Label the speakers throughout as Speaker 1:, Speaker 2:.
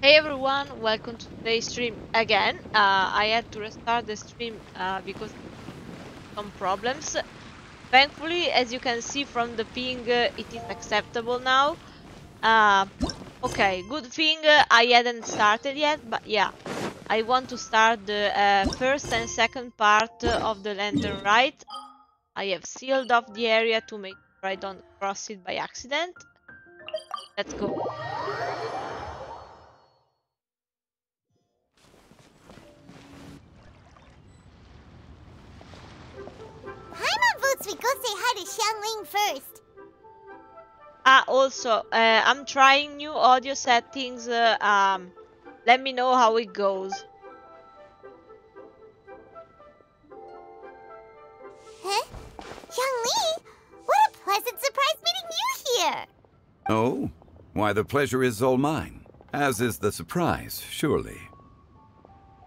Speaker 1: Hey everyone, welcome to today's stream again. I had to restart the stream because of some problems. Thankfully, as you can see from the ping, it is acceptable now. Okay, good thing I hadn't started yet, but yeah. I want to start the first and second part of the Lantern Rite. I have sealed off the area to make sure I don't cross it by accident. Let's go.
Speaker 2: Paimon votes we go say hi to Xiangling first.
Speaker 1: Also, I'm trying new audio settings. Let me know how it goes.
Speaker 2: Huh? Xiangling? What a pleasant surprise meeting you here!
Speaker 3: Oh? Why, the pleasure is all mine. As is the surprise, surely.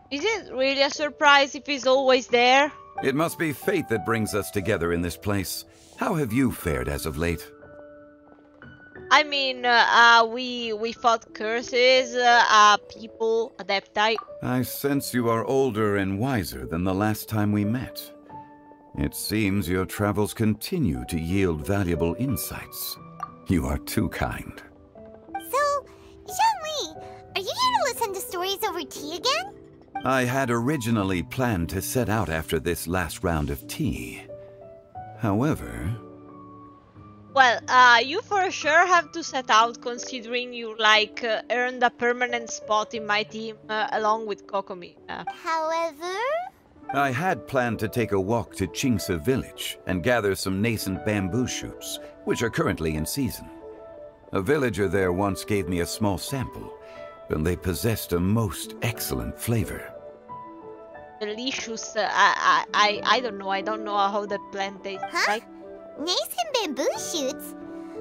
Speaker 1: Is it really a surprise if he's always there?
Speaker 3: It must be fate that brings us together in this place. How have you fared as of late?
Speaker 1: I mean, we fought curses, people, adepti.
Speaker 3: I sense you are older and wiser than the last time we met. It seems your travels continue to yield valuable insights. You are too kind.
Speaker 2: So, Xiangling, are you here to listen to stories over tea again?
Speaker 3: I had originally planned to set out after this last round of tea. However...
Speaker 1: Well, you for sure have to set out considering you, earned a permanent spot in my team along with Kokomi.
Speaker 2: However...
Speaker 3: I had planned to take a walk to Chingsa village and gather some nascent bamboo shoots, which are currently in season. A villager there once gave me a small sample, and they possessed a most excellent flavor.
Speaker 1: Delicious. I don't know. I don't know how the plant tastes like.
Speaker 2: Nascent bamboo shoots?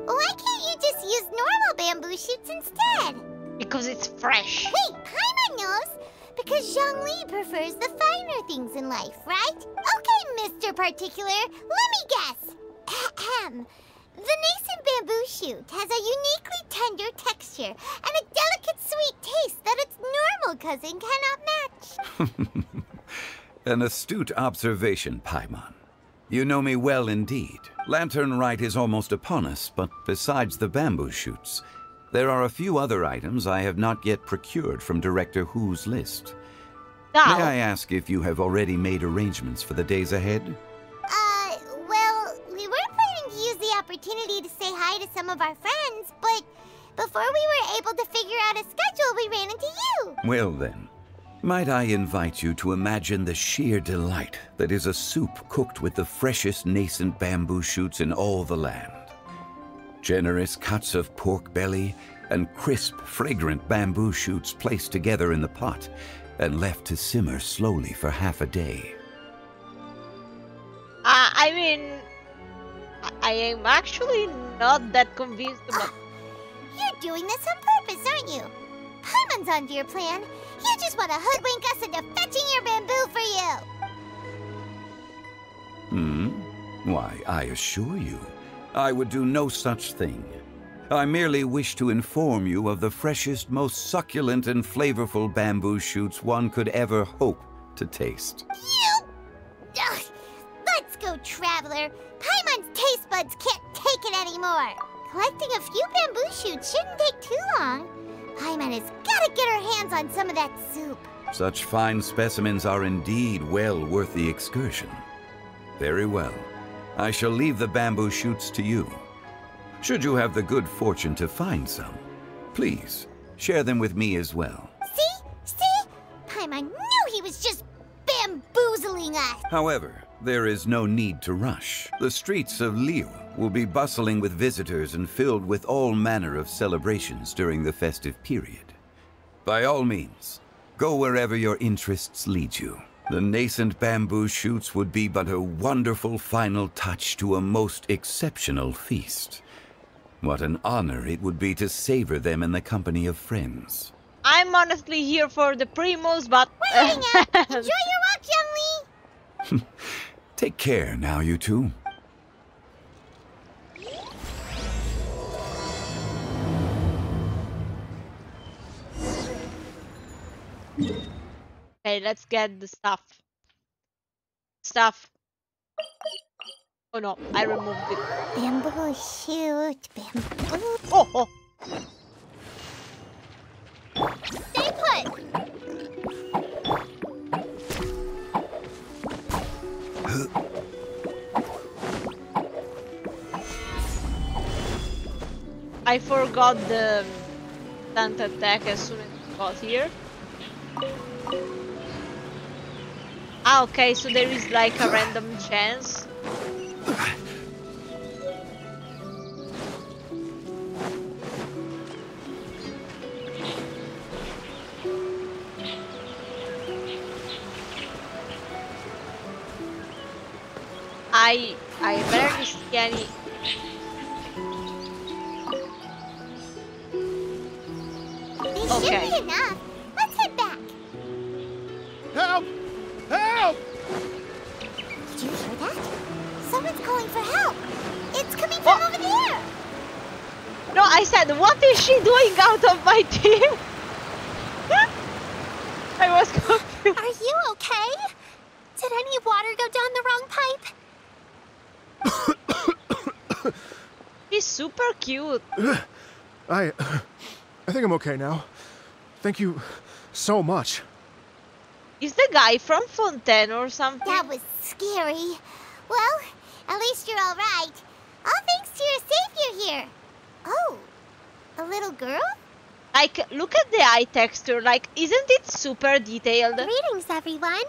Speaker 2: Why can't you just use normal bamboo shoots instead?
Speaker 1: Because it's fresh.
Speaker 2: Wait, Paimon knows! Because Xiangling prefers the finer things in life, right? Okay, Mr. Particular, let me guess. Ahem. The nascent bamboo shoot has a uniquely tender texture and a delicate sweet taste that its normal cousin cannot match.
Speaker 3: An astute observation, Paimon. You know me well indeed. Lantern Rite is almost upon us, but besides the bamboo shoots, there are a few other items I have not yet procured from Director Hu's list.
Speaker 1: Now,
Speaker 3: May I ask if you have already made arrangements for the days ahead?
Speaker 2: Well, we were planning to use the opportunity to say hi to some of our friends, but before we were able to figure out a schedule, we ran into you.
Speaker 3: Well then, might I invite you to imagine the sheer delight that is a soup cooked with the freshest nascent bamboo shoots in all the land. Generous cuts of pork belly and crisp, fragrant bamboo shoots placed together in the pot and left to simmer slowly for half a day.
Speaker 1: I mean, I am actually not that convinced about...
Speaker 2: You're doing this on purpose, aren't you? Paimon's onto your plan. You just want to hoodwink us into fetching your bamboo for you.
Speaker 3: Why, I assure you, I would do no such thing. I merely wish to inform you of the freshest, most succulent and flavorful bamboo shoots one could ever hope to taste.
Speaker 2: Ugh. Let's go, Traveler. Paimon's taste buds can't take it anymore. Collecting a few bamboo shoots shouldn't take too long. Paimon has got to get her hands on some of that soup.
Speaker 3: Such fine specimens are indeed well worth the excursion. Very well. I shall leave the bamboo shoots to you. Should you have the good fortune to find some, please share them with me as well.
Speaker 2: See? Paimon knew he was just bamboozling us.
Speaker 3: However, there is no need to rush. The streets of Lille will be bustling with visitors and filled with all manner of celebrations during the festive period. By all means, go wherever your interests lead you. The nascent bamboo shoots would be but a wonderful final touch to a most exceptional feast. What an honor it would be to savor them in the company of friends.
Speaker 1: I'm honestly here for the primos, but...
Speaker 2: We're heading out. Enjoy your walk, Xiangling.
Speaker 3: Take care now, you two.
Speaker 1: Okay, let's get the stuff. Stuff. Oh no, I removed it.
Speaker 2: Bamboo shoot, bamboo.
Speaker 1: Oh, oh.
Speaker 2: Stay put.
Speaker 1: I forgot the stunt attack as soon as I got here. Ah, okay, so there is like a random chance. I barely see any.
Speaker 2: This
Speaker 1: Okay.
Speaker 2: should be enough. Let's head back.
Speaker 4: Help! Help!
Speaker 2: Did you hear that? Someone's calling for help. It's coming from over there.
Speaker 1: No, I said, what is she doing out of my team? I was confused.
Speaker 2: Are you okay? Did any water go down the wrong pipe?
Speaker 1: She's super cute.
Speaker 4: I think I'm okay now. Thank you so much.
Speaker 1: Is the guy from Fontaine or something?
Speaker 2: That was scary. Well, at least you're all right. All thanks to your savior here. Oh, a little girl?
Speaker 1: Like, look at the eye texture. Like, isn't it super detailed?
Speaker 2: Greetings, everyone.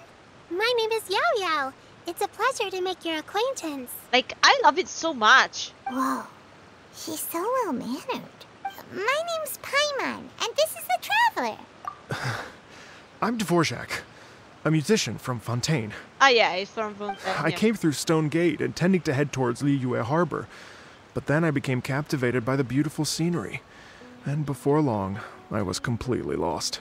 Speaker 2: My name is Yao Yao. It's a pleasure to make your acquaintance.
Speaker 1: Like, I love it so much.
Speaker 2: Whoa, she's so well-mannered. My name's Paimon, and this is the Traveler.
Speaker 4: I'm Dvorak, a musician from Fontaine.
Speaker 1: Ah, yeah, it's from Fontaine.
Speaker 4: I came through Stone Gate, intending to head towards Liyue Harbor, but then I became captivated by the beautiful scenery. And before long, I was completely lost.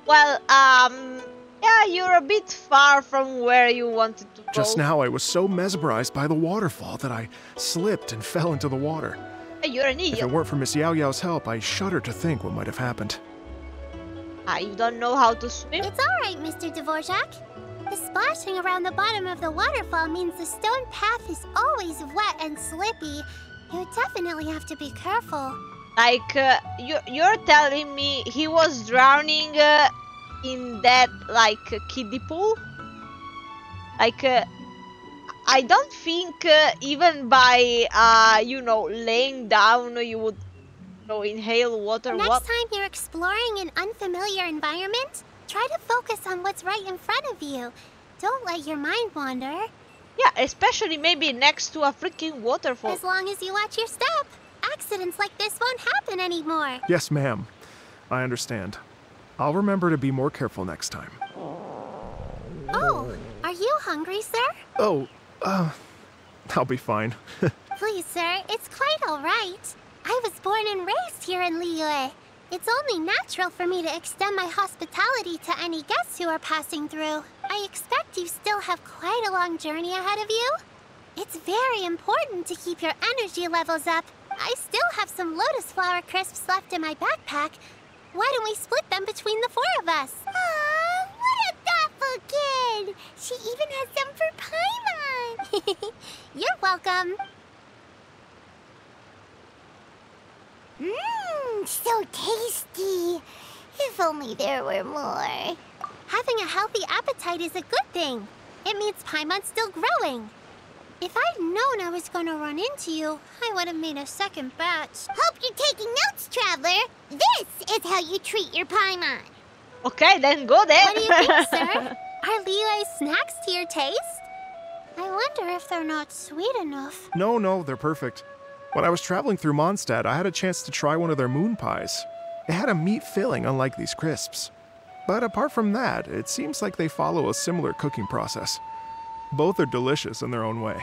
Speaker 1: Well, yeah, you're a bit far from where you wanted to go.
Speaker 4: Just now, I was so mesmerized by the waterfall that I slipped and fell into the water.
Speaker 1: You're an
Speaker 4: If
Speaker 1: idiot.
Speaker 4: it weren't for Miss Yao Yao's help, I shudder to think what might have happened.
Speaker 1: Ah, you don't know how to swim?
Speaker 2: It's all right, Mr. Dvorak. The splashing around the bottom of the waterfall means the stone path is always wet and slippy. You definitely have to be careful.
Speaker 1: Like, you're telling me he was drowning in that, like, kiddie pool? Like, I don't think even by, you know, laying down you would, you know, inhale water.
Speaker 2: Next time you're exploring an unfamiliar environment, try to focus on what's right in front of you. Don't let your mind wander.
Speaker 1: Yeah, especially maybe next to a freaking waterfall.
Speaker 2: As long as you watch your step, accidents like this won't happen anymore.
Speaker 4: Yes, ma'am. I understand. I'll remember to be more careful next time.
Speaker 2: Oh, are you hungry, sir?
Speaker 4: Oh, I'll be fine.
Speaker 2: Please, sir, it's quite all right. I was born and raised here in Liyue. It's only natural for me to extend my hospitality to any guests who are passing through. I expect you still have quite a long journey ahead of you. It's very important to keep your energy levels up. I still have some lotus flower crisps left in my backpack. Why don't we split them between the four of us? Aw, what a thoughtful kid! She even has some for Paimon! You're welcome. Mmm, so tasty. If only there were more. Having a healthy appetite is a good thing. It means Paimon's still growing. If I'd known I was gonna run into you, I would have made a second batch. Hope you're taking notes, Traveler. This is how you treat your Paimon.
Speaker 1: Okay, then go there.
Speaker 2: What do you think, sir? Are Liyue snacks to your taste? I wonder if they're not sweet enough.
Speaker 4: No, they're perfect. When I was traveling through Mondstadt, I had a chance to try one of their moon pies. It had a meat filling, unlike these crisps. But apart from that, it seems like they follow a similar cooking process. Both are delicious in their own way.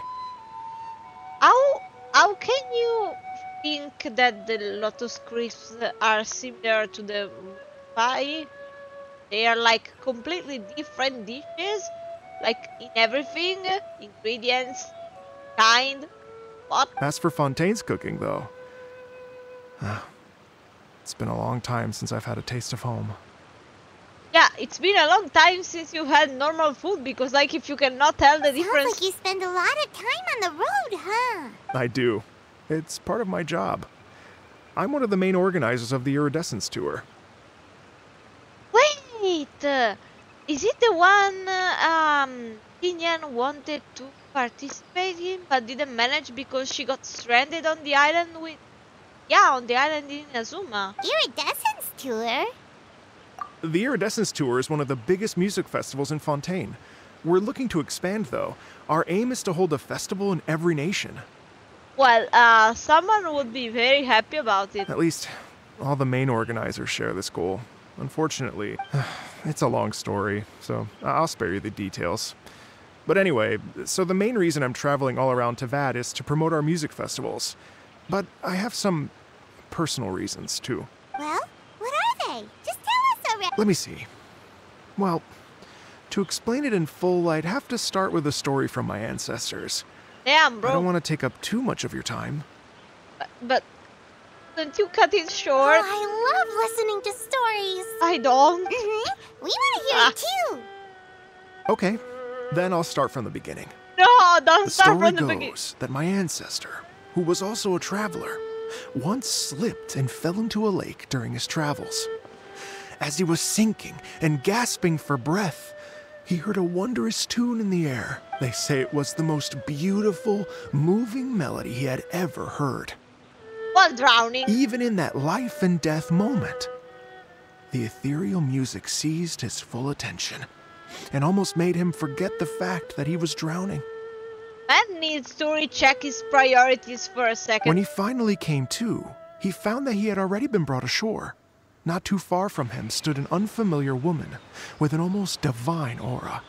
Speaker 1: How can you think that the Lotus Crisps are similar to the pie? They are like completely different dishes, like in everything, ingredients, kind. What?
Speaker 4: As for Fontaine's cooking, though, it's been a long time since I've had a taste of home.
Speaker 1: Yeah, it's been a long time since you had normal food, because like if you cannot tell the
Speaker 2: Sounds
Speaker 1: difference.
Speaker 2: like you spend a lot of time on the road, huh?
Speaker 4: I do. It's part of my job. I'm one of the main organizers of the Iridescence Tour.
Speaker 1: Wait, is it the one Tinian wanted to participate in but didn't manage because she got stranded on the island with... Yeah, on the island in Azuma.
Speaker 2: Iridescence tour?
Speaker 4: The Iridescence Tour is one of the biggest music festivals in Fontaine. We're looking to expand, though. Our aim is to hold a festival in every nation.
Speaker 1: Well, someone would be very happy about it.
Speaker 4: At least, all the main organizers share this goal. Unfortunately, it's a long story, so I'll spare you the details. But anyway, so the main reason I'm traveling all around Tavad is to promote our music festivals. But I have some personal reasons, too.
Speaker 2: Well, what are they? Just tell us already.
Speaker 4: Let me see. Well, to explain it in full, I'd have to start with a story from my ancestors.
Speaker 1: Damn,
Speaker 4: I
Speaker 1: bro.
Speaker 4: don't want to take up too much of your time.
Speaker 1: But don't you cut it short?
Speaker 2: Oh, I love listening to stories.
Speaker 1: I don't.
Speaker 2: We want to hear it too.
Speaker 4: Okay, then I'll start from the beginning.
Speaker 1: No, don't
Speaker 4: The
Speaker 1: start
Speaker 4: story
Speaker 1: from the beginning.
Speaker 4: goes that my ancestor, who was also a traveler, once slipped and fell into a lake during his travels. As he was sinking and gasping for breath, he heard a wondrous tune in the air. They say it was the most beautiful, moving melody he had ever heard.
Speaker 1: While drowning.
Speaker 4: Even in that life and death moment, the ethereal music seized his full attention and almost made him forget the fact that he was drowning.
Speaker 1: Man needs to recheck his priorities for a second.
Speaker 4: When he finally came to, he found that he had already been brought ashore. Not too far from him stood an unfamiliar woman with an almost divine aura.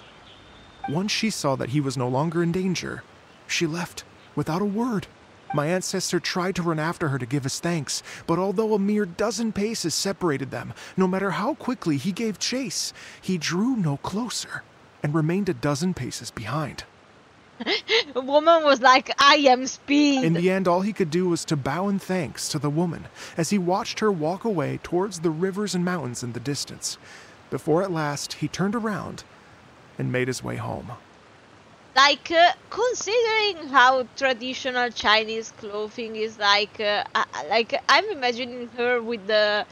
Speaker 4: Once she saw that he was no longer in danger, she left without a word. My ancestor tried to run after her to give his thanks, but although a mere dozen paces separated them, no matter how quickly he gave chase, he drew no closer and remained a dozen paces behind.
Speaker 1: The woman was like, I am speed.
Speaker 4: In the end, all he could do was to bow in thanks to the woman as he watched her walk away towards the rivers and mountains in the distance, before at last he turned around and made his way home.
Speaker 1: Like, considering how traditional Chinese clothing is, like I'm imagining her with the,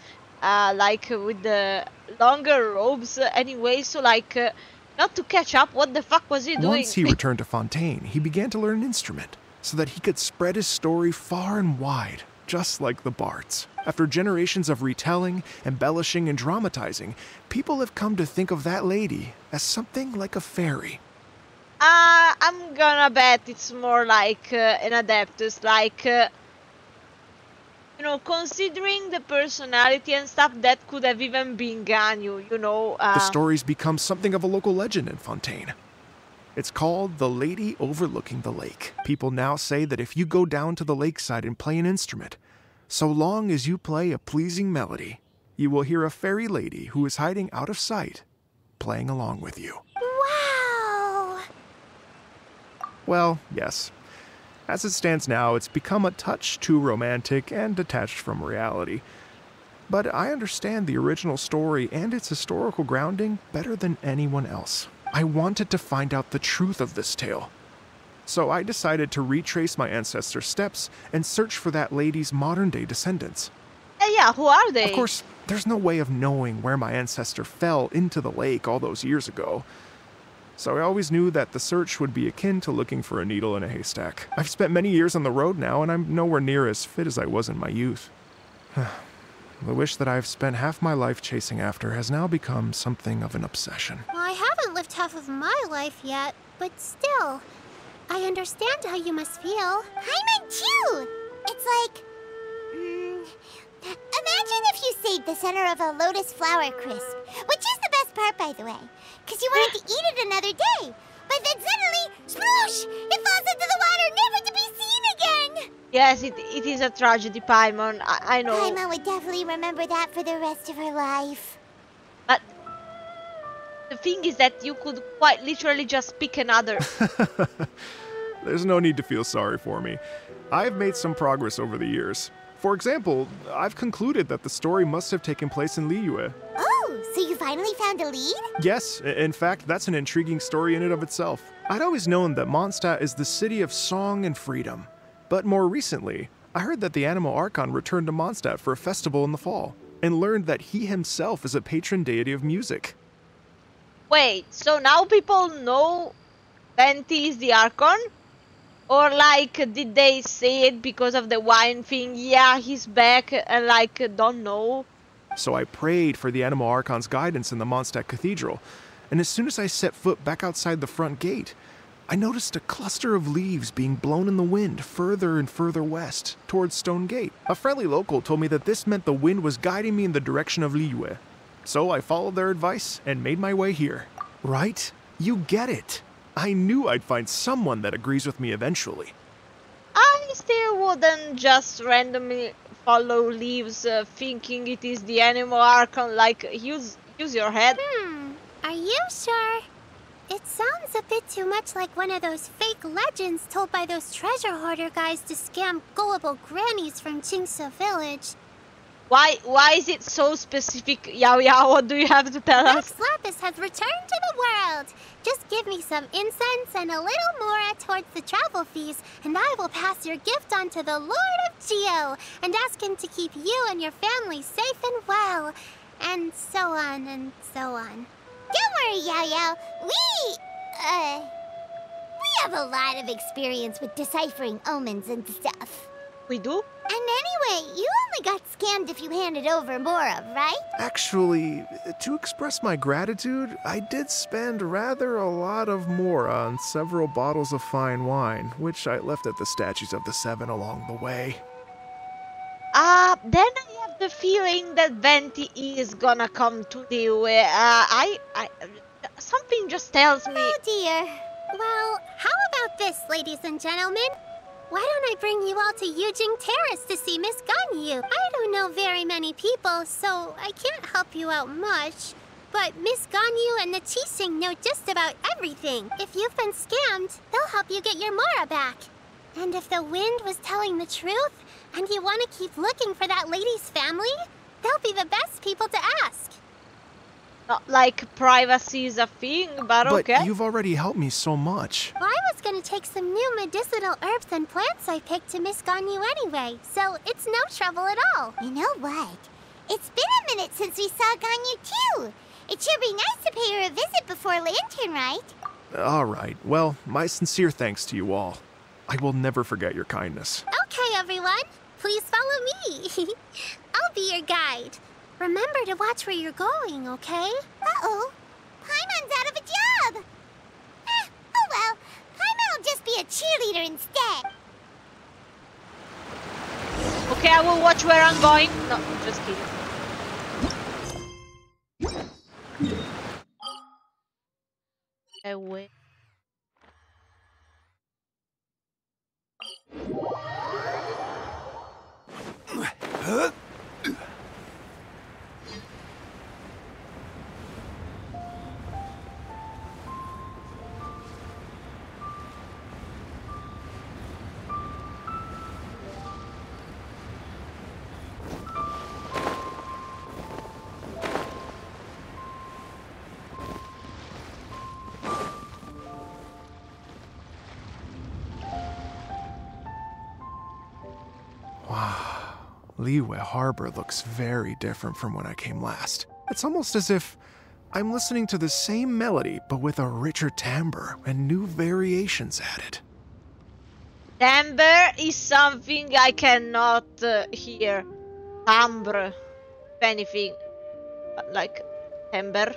Speaker 1: with the longer robes anyway, so like, not to catch up, what the fuck was he doing?
Speaker 4: Once he returned to Fontaine, he began to learn an instrument so that he could spread his story far and wide, just like the bards. After generations of retelling, embellishing, and dramatizing, people have come to think of that lady as something like a fairy.
Speaker 1: I'm gonna bet it's more like an adeptus, like, considering the personality and stuff, that could have even been Ganyu,
Speaker 4: The story's become something of a local legend in Fontaine. It's called The Lady Overlooking the Lake. People now say that if you go down to the lakeside and play an instrument, so long as you play a pleasing melody, you will hear a fairy lady who is hiding out of sight, playing along with you.
Speaker 2: Wow.
Speaker 4: Well, yes. As it stands now, it's become a touch too romantic and detached from reality. But I understand the original story and its historical grounding better than anyone else. I wanted to find out the truth of this tale. So I decided to retrace my ancestors' steps and search for that lady's modern-day descendants.
Speaker 1: Yeah, who are they?
Speaker 4: Of course, there's no way of knowing where my ancestor fell into the lake all those years ago. So I always knew that the search would be akin to looking for a needle in a haystack. I've spent many years on the road now, and I'm nowhere near as fit as I was in my youth. The wish that I've spent half my life chasing after has now become something of an obsession.
Speaker 2: Well, I haven't lived half of my life yet, but still, I understand how you must feel. I meant too! It's like... imagine if you saved the center of a lotus flower crisp, which is the best part, by the way, because you wanted to eat it another day. But then suddenly, sploosh! It falls into the water, never to be seen again!
Speaker 1: Yes, it is a tragedy, Paimon. I know.
Speaker 2: Paimon would definitely remember that for the rest of her life.
Speaker 1: But the thing is that you could quite literally just pick another.
Speaker 4: There's no need to feel sorry for me. I've made some progress over the years. For example, I've concluded that the story must have taken place in Liyue.
Speaker 2: Oh, so you finally found a lead?
Speaker 4: Yes, in fact, that's an intriguing story in and of itself. I'd always known that Mondstadt is the city of song and freedom. But more recently, I heard that the Animal Archon returned to Mondstadt for a festival in the fall, and learned that he himself is a patron deity of music.
Speaker 1: Wait, so now people know Venti is the Archon? Or like, did they say it because of the wine thing? Yeah, he's back, and like, don't know.
Speaker 4: So I prayed for the Animal Archon's guidance in the Mondstadt Cathedral, and as soon as I set foot back outside the front gate, I noticed a cluster of leaves being blown in the wind further and further west, towards Stone Gate. A friendly local told me that this meant the wind was guiding me in the direction of Liyue. So I followed their advice and made my way here. Right? You get it. I knew I'd find someone that agrees with me eventually.
Speaker 1: I still wouldn't just randomly follow leaves thinking it is the Animal Archon, like, use your head.
Speaker 2: Are you sure? It sounds a bit too much like one of those fake legends told by those treasure hoarder guys to scam gullible grannies from Jingsa village.
Speaker 1: Why is it so specific? Yao Yao, what do you have to tell us?
Speaker 2: Max Lapis has returned to the world. Just give me some incense and a little more towards the travel fees, and I will pass your gift on to the Lord of Geo and ask him to keep you and your family safe and well. And so on and so on. Don't worry, Yao Yao. We have a lot of experience with deciphering omens and stuff.
Speaker 1: We do?
Speaker 2: And anyway, you only got scammed if you handed over more of, right?
Speaker 4: Actually, to express my gratitude, I did spend rather a lot of more on several bottles of fine wine, which I left at the statues of the Seven along the way.
Speaker 1: Then I have the feeling that Venti is gonna come to Liyue. Something just tells me...
Speaker 2: Oh dear. Well, how about this, ladies and gentlemen? Why don't I bring you all to Yujing Terrace to see Miss Ganyu? I don't know very many people, so I can't help you out much. But Miss Ganyu and the Qixing know just about everything. If you've been scammed, they'll help you get your Mora back. And if the wind was telling the truth, and you want to keep looking for that lady's family, they'll be the best people to ask.
Speaker 1: Not like privacy is a thing, but okay.
Speaker 4: But you've already helped me so much.
Speaker 2: Well, I was gonna take some new medicinal herbs and plants I picked to Miss Ganyu anyway, so it's no trouble at all. You know what? It's been a minute since we saw Ganyu too. It should be nice to pay her a visit before Lantern Rite.
Speaker 4: All right. Well, my sincere thanks to you all. I will never forget your kindness.
Speaker 2: Okay, everyone. Please follow me. I'll be your guide. Remember to watch where you're going, okay? Uh-oh. Paimon's out of a job. Oh well. Paimon will just be a cheerleader instead.
Speaker 1: Okay, I will watch where I'm going. No, just kidding. Wait.
Speaker 4: Liyue Harbor looks very different from when I came last. It's almost as if I'm listening to the same melody, but with a richer timbre and new variations added.
Speaker 1: Timbre is something I cannot hear. Timbre, if anything. Like, timbre.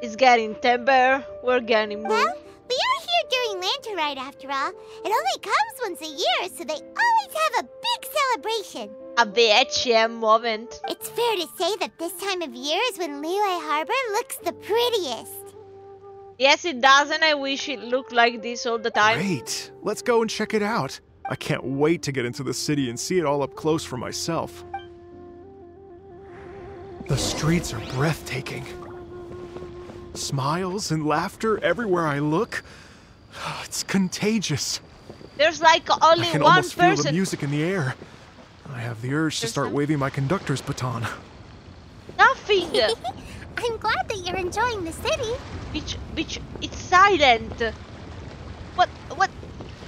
Speaker 1: It's getting timbre, we're getting more.
Speaker 2: Well, we are here during Lantern Rite after all. It only comes once a year, so they always have a big celebration.
Speaker 1: A BHM moment.
Speaker 2: It's fair to say that this time of year is when Liyue Harbor looks the prettiest.
Speaker 1: Yes, it does, and I wish it looked like this all the time.
Speaker 4: Great! Let's go and check it out. I can't wait to get into the city and see it all up close for myself. The streets are breathtaking. Smiles and laughter everywhere I look. It's contagious.
Speaker 1: There's like only
Speaker 4: I can
Speaker 1: one
Speaker 4: almost feel the
Speaker 1: person.
Speaker 4: music in the air. I have the urge to start waving my conductor's baton.
Speaker 1: Nothing.
Speaker 2: I'm glad that you're enjoying the city.
Speaker 1: Bitch, it's silent. What,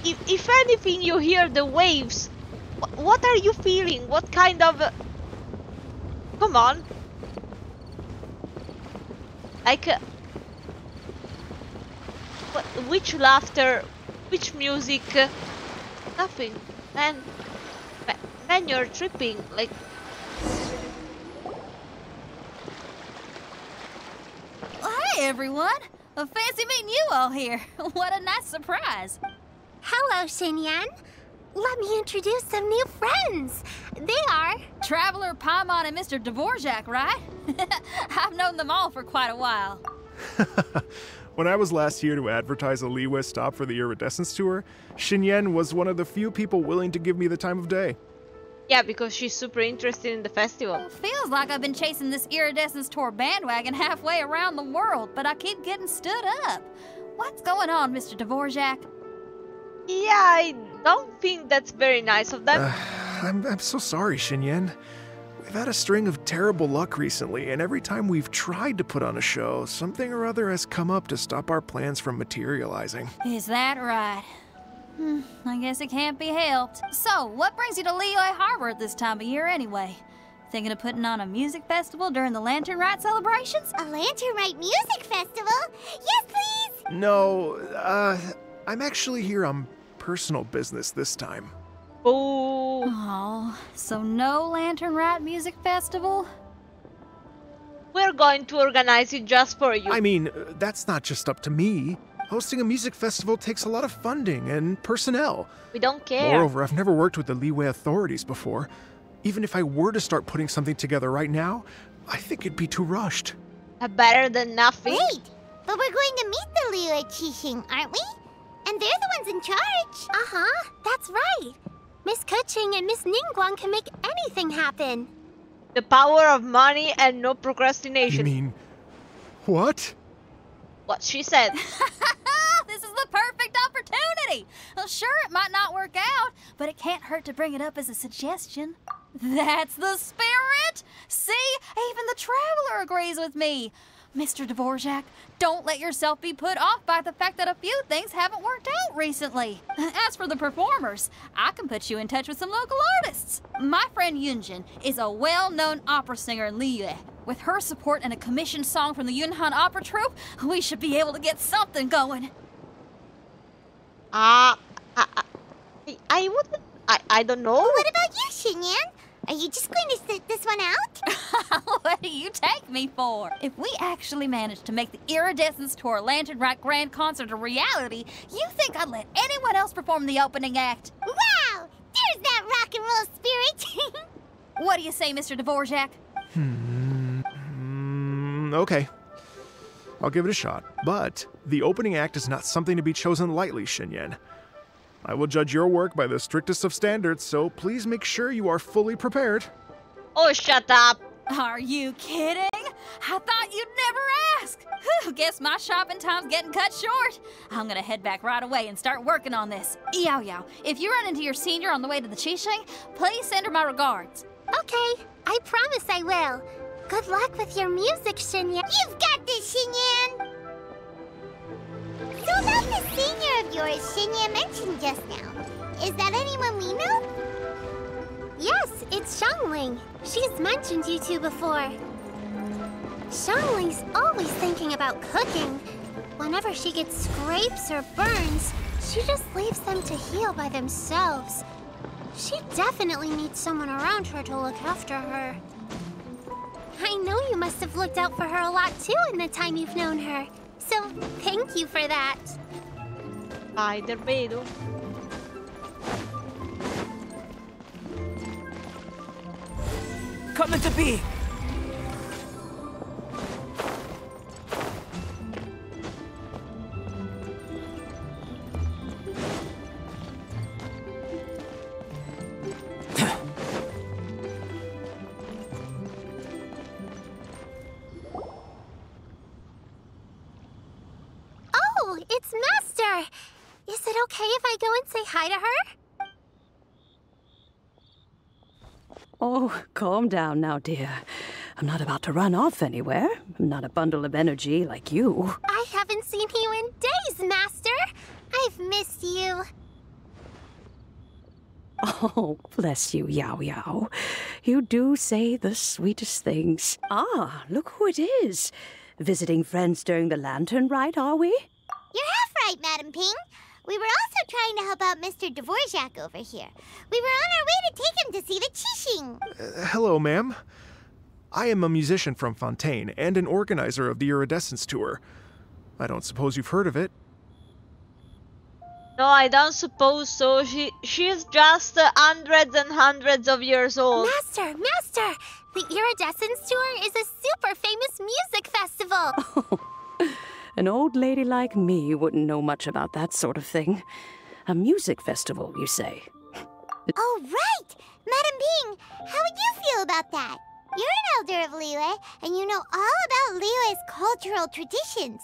Speaker 1: if anything you hear the waves. What are you feeling? What kind of... Come on. Like... which laughter? Which music? Nothing. Man, you're tripping. Like...
Speaker 5: Hi, everyone. Fancy meeting you all here. What a nice surprise.
Speaker 2: Hello, Xinyan. Let me introduce some new friends. They are...
Speaker 5: Traveler, Paimon, and Mr. Dvorak, right? I've known them all for quite a while.
Speaker 4: When I was last here to advertise a Liyue stop for the Iridescence Tour, Xinyan was one of the few people willing to give me the time of day.
Speaker 1: Yeah, because she's super interested in the festival.
Speaker 5: Feels like I've been chasing this Iridescence Tour bandwagon halfway around the world, but I keep getting stood up. What's going on, Mr. Dvorak?
Speaker 1: Yeah, I don't think that's very nice of them.
Speaker 4: I'm so sorry, Xinyan. We've had a string of terrible luck recently, and every time we've tried to put on a show, something or other has come up to stop our plans from materializing.
Speaker 5: Is that right? I guess it can't be helped. So, what brings you to Liyue Harbor at this time of year anyway? Thinking of putting on a music festival during the Lantern Rite celebrations?
Speaker 2: A Lantern Rite music festival? Yes, please!
Speaker 4: No, I'm actually here on personal business this time.
Speaker 5: Oh, so no Lantern Rite music festival?
Speaker 1: We're going to organize it just for you.
Speaker 4: I mean, that's not just up to me. Hosting a music festival takes a lot of funding and personnel.
Speaker 1: We don't care.
Speaker 4: Moreover, I've never worked with the Liyue authorities before. Even if I were to start putting something together right now, I think it'd be too rushed.
Speaker 1: Better than nothing.
Speaker 2: Wait, but we're going to meet the Liyue Qixing, aren't we? And they're the ones in charge. Uh-huh, that's right. Miss Keqing and Miss Ningguang can make anything happen.
Speaker 1: The power of money and no procrastination.
Speaker 4: You mean... what?
Speaker 1: What she said.
Speaker 5: This is the perfect opportunity! Well, sure, it might not work out, but it can't hurt to bring it up as a suggestion. That's the spirit! See? Even the Traveler agrees with me. Mr. Dvorak, don't let yourself be put off by the fact that a few things haven't worked out recently. As for the performers, I can put you in touch with some local artists. My friend Yunjin is a well-known opera singer in Liyue. With her support and a commissioned song from the Yunhan Opera Troupe, we should be able to get something going.
Speaker 1: I wouldn't... I don't know.
Speaker 2: What about you, Xinyan? Are you just going to sit this one out?
Speaker 5: What do you take me for? If we actually manage to make the Iridescence Tour Lantern Rite Grand Concert a reality, you think I'd let anyone else perform the opening act?
Speaker 2: Wow! There's that rock and roll spirit!
Speaker 5: What do you say, Mr. Dvorak?
Speaker 4: Okay. I'll give it a shot. But the opening act is not something to be chosen lightly, Xinyan. I will judge your work by the strictest of standards, so please make sure you are fully prepared.
Speaker 1: Oh, shut up.
Speaker 5: Are you kidding? I thought you'd never ask. Whew, guess my shopping time's getting cut short. I'm gonna head back right away and start working on this. Yao Yao, if you run into your senior on the way to the Qixing, please send her my regards.
Speaker 2: Okay, I promise I will. Good luck with your music, Xinyan. You've got this, Xinyan! So about the senior of yours Xinyan mentioned just now, is that anyone we know? Yes, it's Xiangling. She's mentioned you two before. Xiangling's always thinking about cooking. Whenever she gets scrapes or burns, she just leaves them to heal by themselves. She definitely needs someone around her to look after her. I know you must have looked out for her a lot too in the time you've known her. So, thank you for that.
Speaker 1: Spider vedo.
Speaker 6: Come to be.
Speaker 2: Oh, it's Master! Is it okay if I go and say hi to her?
Speaker 7: Oh, calm down now, dear.
Speaker 6: I'm not about to run off anywhere. I'm not a bundle of energy like you.
Speaker 2: I haven't seen you in days, Master. I've missed you.
Speaker 6: Oh, bless you, Yao Yao. You do say the sweetest things. Ah, look who it is. Visiting friends during the Lantern Rite, are we?
Speaker 2: You're half right, Madam Ping. We were also trying to help out Mr. Dvorak over here. We were on our way to take him to see the Qixing.
Speaker 4: Hello, ma'am. I am a musician from Fontaine and an organizer of the Iridescence Tour. I don't suppose you've heard of it.
Speaker 1: No, I don't suppose so. She's just hundreds and hundreds of years old.
Speaker 2: Master! The Iridescence Tour is a super famous music festival.
Speaker 6: An old lady like me wouldn't know much about that sort of thing. A music festival, you say?
Speaker 2: Oh, right! Madam Ping, how would you feel about that? You're an elder of Liyue, and you know all about Liyue's cultural traditions.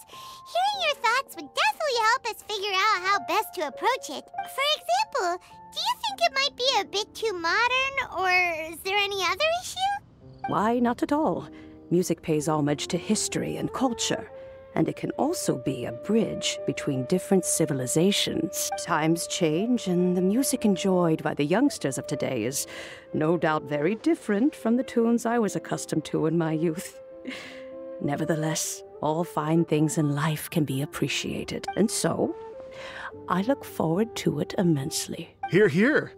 Speaker 2: Hearing your thoughts would definitely help us figure out how best to approach it. For example, do you think it might be a bit too modern, or is there any other issue?
Speaker 6: Why, not at all. Music pays homage to history and culture, and it can also be a bridge between different civilizations. Times change, and the music enjoyed by the youngsters of today is no doubt very different from the tunes I was accustomed to in my youth. Nevertheless, all fine things in life can be appreciated, and so I look forward to it immensely.
Speaker 4: Hear, hear.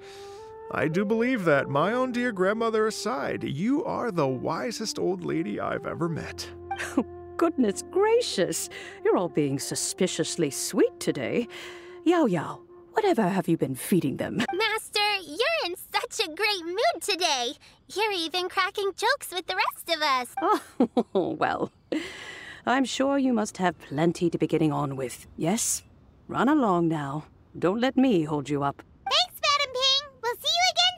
Speaker 4: I do believe that, my own dear grandmother aside, you are the wisest old lady I've ever met.
Speaker 6: Goodness gracious, you're all being suspiciously sweet today. Yao Yao, whatever have you been feeding them?
Speaker 2: Master, you're in such a great mood today. You're even cracking jokes with the rest of us.
Speaker 6: Oh, well, I'm sure you must have plenty to be getting on with. Yes? Run along now. Don't let me hold you up.
Speaker 2: Thanks, Madam Ping. We'll see you again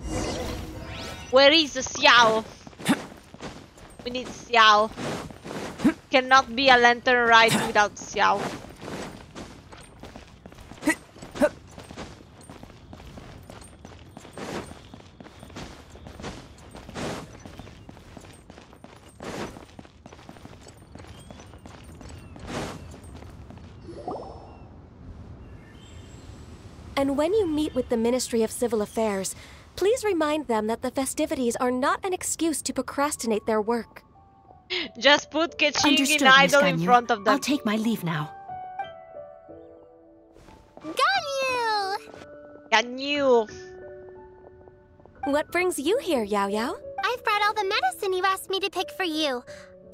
Speaker 2: soon.
Speaker 1: Where is Xiao? We need Xiao. Cannot be a Lantern Rite without Xiao.
Speaker 7: And when you meet with the Ministry of Civil Affairs, please remind them that the festivities are not an excuse to procrastinate their work.
Speaker 1: Just put Keqing
Speaker 8: Understood,
Speaker 1: in idle
Speaker 8: Miss
Speaker 1: in
Speaker 8: Ganyu.
Speaker 1: front of them.
Speaker 8: I'll take my leave now.
Speaker 1: Ganyu!
Speaker 7: What brings you here, Yao Yao?
Speaker 2: I've brought all the medicine you asked me to pick for you.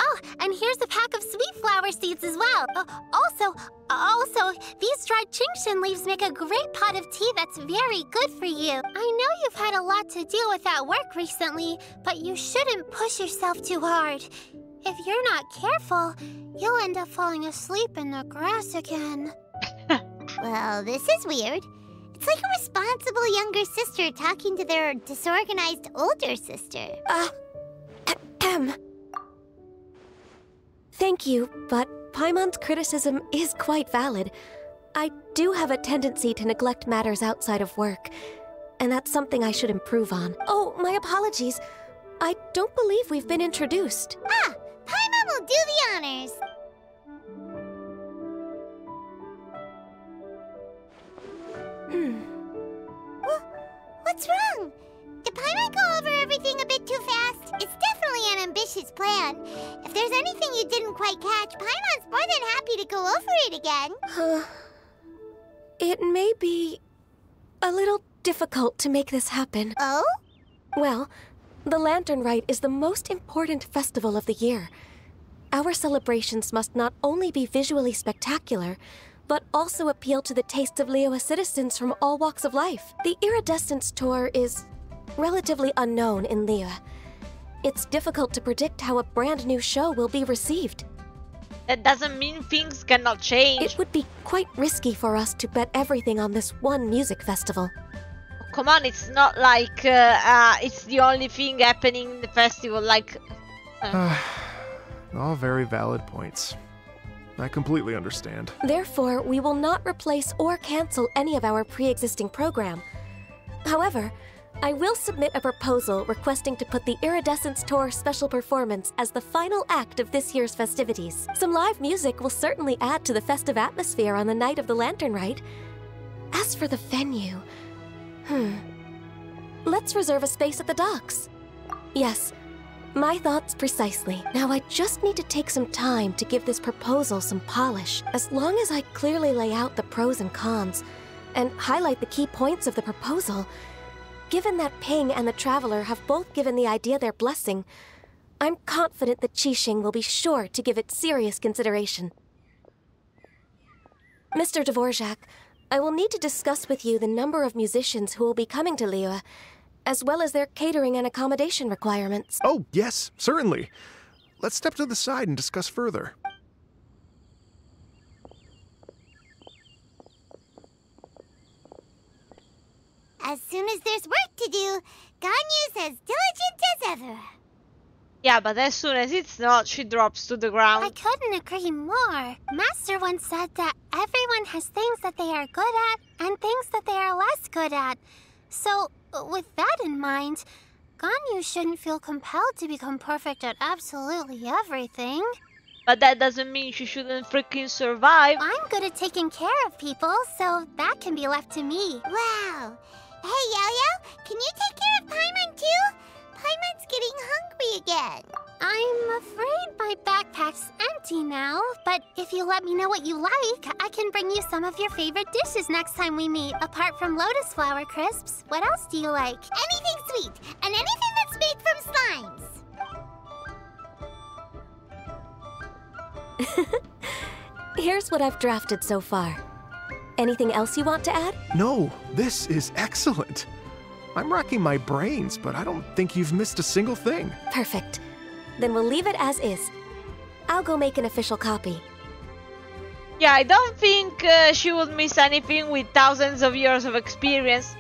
Speaker 2: Oh, and here's a pack of sweet flower seeds as well. Also, these dried Qingshan leaves make a great pot of tea that's very good for you. I know you've had a lot to deal with at work recently, but you shouldn't push yourself too hard. If you're not careful, you'll end up falling asleep in the grass again. Well, this is weird. It's like a responsible younger sister talking to their disorganized older sister.
Speaker 7: Thank you, but Paimon's criticism is quite valid. I do have a tendency to neglect matters outside of work, and that's something I should improve on. Oh, my apologies. I don't believe we've been introduced.
Speaker 2: Paimon will do the honors. What's wrong? Did Paimon go over everything a bit too fast? It's definitely an ambitious plan. If there's anything you didn't quite catch, Paimon's more than happy to go over it again.
Speaker 7: It may be a little difficult to make this happen.
Speaker 2: Oh?
Speaker 7: Well, the Lantern Rite is the most important festival of the year. Our celebrations must not only be visually spectacular, but also appeal to the tastes of Liyue citizens from all walks of life. The Iridescence Tour is relatively unknown in Liyue. It's difficult to predict how a brand new show will be received.
Speaker 1: That doesn't mean things cannot change.
Speaker 7: It would be quite risky for us to bet everything on this one music festival.
Speaker 1: Oh, come on, it's not like it's the only thing happening in the festival, like...
Speaker 4: All very valid points. I completely understand.
Speaker 7: Therefore, we will not replace or cancel any of our pre-existing program. However, I will submit a proposal requesting to put the Iridescence Tour special performance as the final act of this year's festivities. Some live music will certainly add to the festive atmosphere on the night of the Lantern Rite. As for the venue... Let's reserve a space at the docks. Yes, my thoughts precisely. Now I just need to take some time to give this proposal some polish. As long as I clearly lay out the pros and cons, and highlight the key points of the proposal, given that Ping and the Traveler have both given the idea their blessing, I'm confident that Qixing will be sure to give it serious consideration. Mr. Dvorak, I will need to discuss with you the number of musicians who will be coming to Liyue, as well as their catering and accommodation requirements.
Speaker 4: Oh, yes, certainly. Let's step to the side and discuss further.
Speaker 2: As soon as there's work to do, Ganyu's as diligent as ever.
Speaker 1: Yeah, but as soon as it's not, she drops to the
Speaker 2: I
Speaker 1: ground.
Speaker 2: couldn't agree more. Master once said that everyone has things that they are good at and things that they are less good at. So, with that in mind, Ganyu shouldn't feel compelled to become perfect at absolutely everything.
Speaker 1: But that doesn't mean she shouldn't freaking survive.
Speaker 2: I'm good at taking care of people, so that can be left to me. Wow. Hey, Yo-Yo, can you take care of Paimon too? Paimon's getting hungry again. I'm afraid my backpack's empty now, but if you let me know what you like, I can bring you some of your favorite dishes next time we meet. Apart from lotus flower crisps, what else do you like? Anything sweet, and anything that's made from slimes.
Speaker 7: Here's what I've drafted so far. Anything else you want to add?
Speaker 4: No, this is excellent. I'm racking my brains, but I don't think you've missed a single thing.
Speaker 7: Perfect. Then we'll leave it as is. I'll go make an official copy.
Speaker 1: Yeah, I don't think she would miss anything with thousands of years of experience.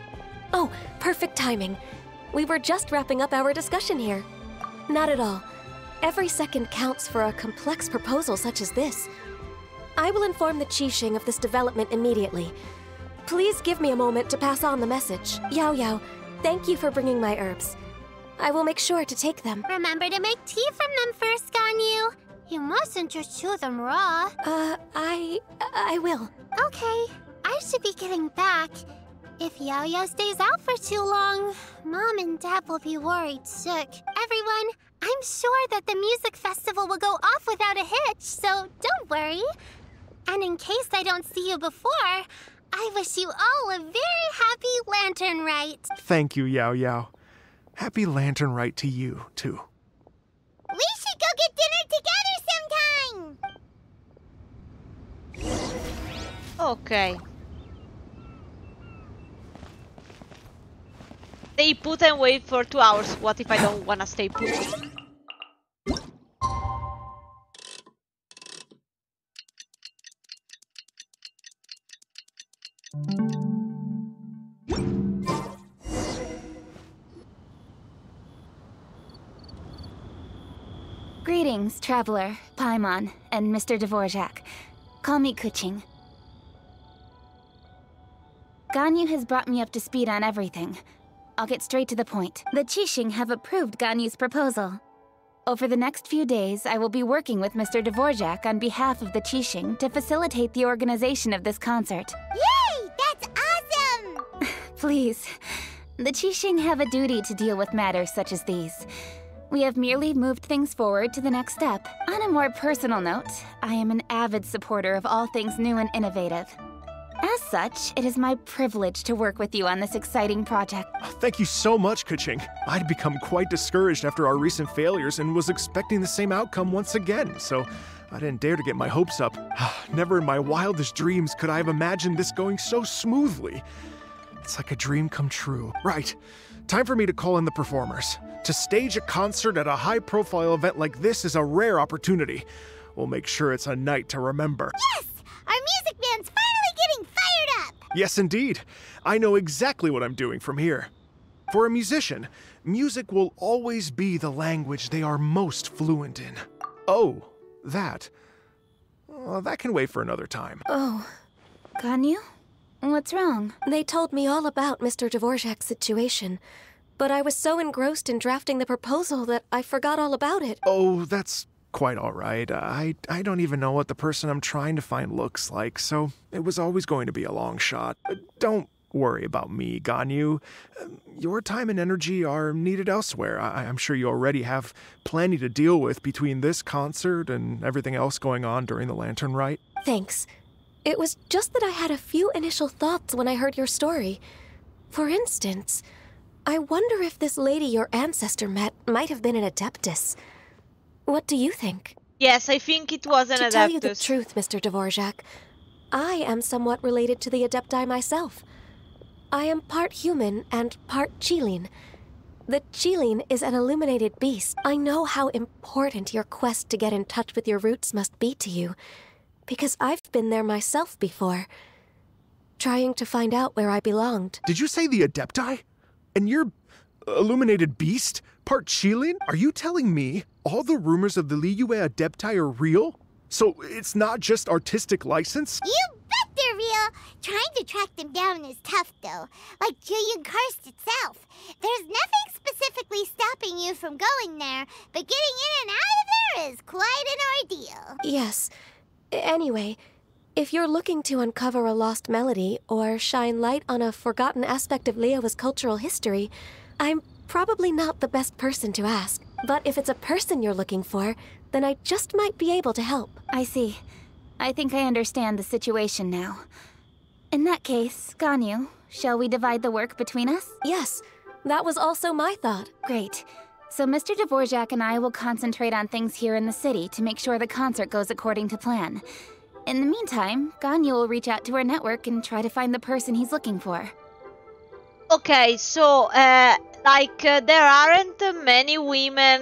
Speaker 7: Oh, perfect timing. We were just wrapping up our discussion here. Not at all. Every second counts for a complex proposal such as this. I will inform the Qixing of this development immediately. Please give me a moment to pass on the message. Yao Yao, thank you for bringing my herbs. I will make sure to take them.
Speaker 2: Remember to make tea from them first, Ganyu. You mustn't just chew them raw.
Speaker 7: I will.
Speaker 2: Okay, I should be getting back. If Yo-Yo stays out for too long, Mom and Dad will be worried sick. Everyone, I'm sure that the music festival will go off without a hitch, so don't worry. And in case I don't see you before, I wish you all a very happy Lantern Rite.
Speaker 4: Thank you, Yao Yao. Happy Lantern Rite to you, too.
Speaker 2: We should go get dinner together sometime.
Speaker 1: Okay. Stay put and wait for 2 hours. What if I don't wanna stay put?
Speaker 8: Greetings, Traveler, Paimon, and Mr. Dvorak. Call me Kuching. Ganyu has brought me up to speed on everything. I'll get straight to the point. The Qixing have approved Ganyu's proposal. Over the next few days, I will be working with Mr. Dvorak on behalf of the Qixing to facilitate the organization of this concert.
Speaker 2: Yay! That's awesome!
Speaker 8: Please. The Qixing have a duty to deal with matters such as these. We have merely moved things forward to the next step. On a more personal note, I am an avid supporter of all things new and innovative. As such, it is my privilege to work with you on this exciting project.
Speaker 4: Thank you so much, Kuching. I'd become quite discouraged after our recent failures and was expecting the same outcome once again, so I didn't dare to get my hopes up. Never in my wildest dreams could I have imagined this going so smoothly. It's like a dream come true. Right. Time for me to call in the performers. To stage a concert at a high-profile event like this is a rare opportunity. We'll make sure it's a night to remember.
Speaker 2: Yes! Our music band's finally getting fired up!
Speaker 4: Yes, indeed. I know exactly what I'm doing from here. For a musician, music will always be the language they are most fluent in. Oh, that. That can wait for another time.
Speaker 8: Oh, Ganyu? What's wrong?
Speaker 7: They told me all about Mr. Dvorak's situation, but I was so engrossed in drafting the proposal that I forgot all about it.
Speaker 4: Oh, that's quite all right. I don't even know what the person I'm trying to find looks like, so it was always going to be a long shot. Don't worry about me, Ganyu. Your time and energy are needed elsewhere. I'm sure you already have plenty to deal with between this concert and everything else going on during the Lantern Rite.
Speaker 7: Thanks. It was just that I had a few initial thoughts when I heard your story. For instance, I wonder if this lady your ancestor met might have been an Adeptus. What do you think?
Speaker 1: Yes, I think it was an Adeptus.
Speaker 7: To tell you the truth, Mr. Dvorak, I am somewhat related to the Adepti myself. I am part human and part Qilin. The Qilin is an illuminated beast. I know how important your quest to get in touch with your roots must be to you, because I've been there myself before, trying to find out where I belonged.
Speaker 4: Did you say the Adepti? And you're illuminated beast? Part Qilin? Are you telling me all the rumors of the Liyue Adepti are real? So it's not just artistic license?
Speaker 2: You bet they're real. Trying to track them down is tough, though. Like Julian Karst itself. There's nothing specifically stopping you from going there, but getting in and out of there is quite an ordeal.
Speaker 7: Yes. Anyway, if you're looking to uncover a lost melody or shine light on a forgotten aspect of Liyue's cultural history, I'm probably not the best person to ask. But if it's a person you're looking for, then I just might be able to help.
Speaker 8: I see. I think I understand the situation now. In that case, Ganyu, shall we divide the work between us?
Speaker 7: Yes, that was also my thought.
Speaker 8: Great. So Mr. Dvorak and I will concentrate on things here in the city to make sure the concert goes according to plan. In the meantime, Ganyu will reach out to our network and try to find the person he's looking for.
Speaker 1: Okay, so, there aren't many women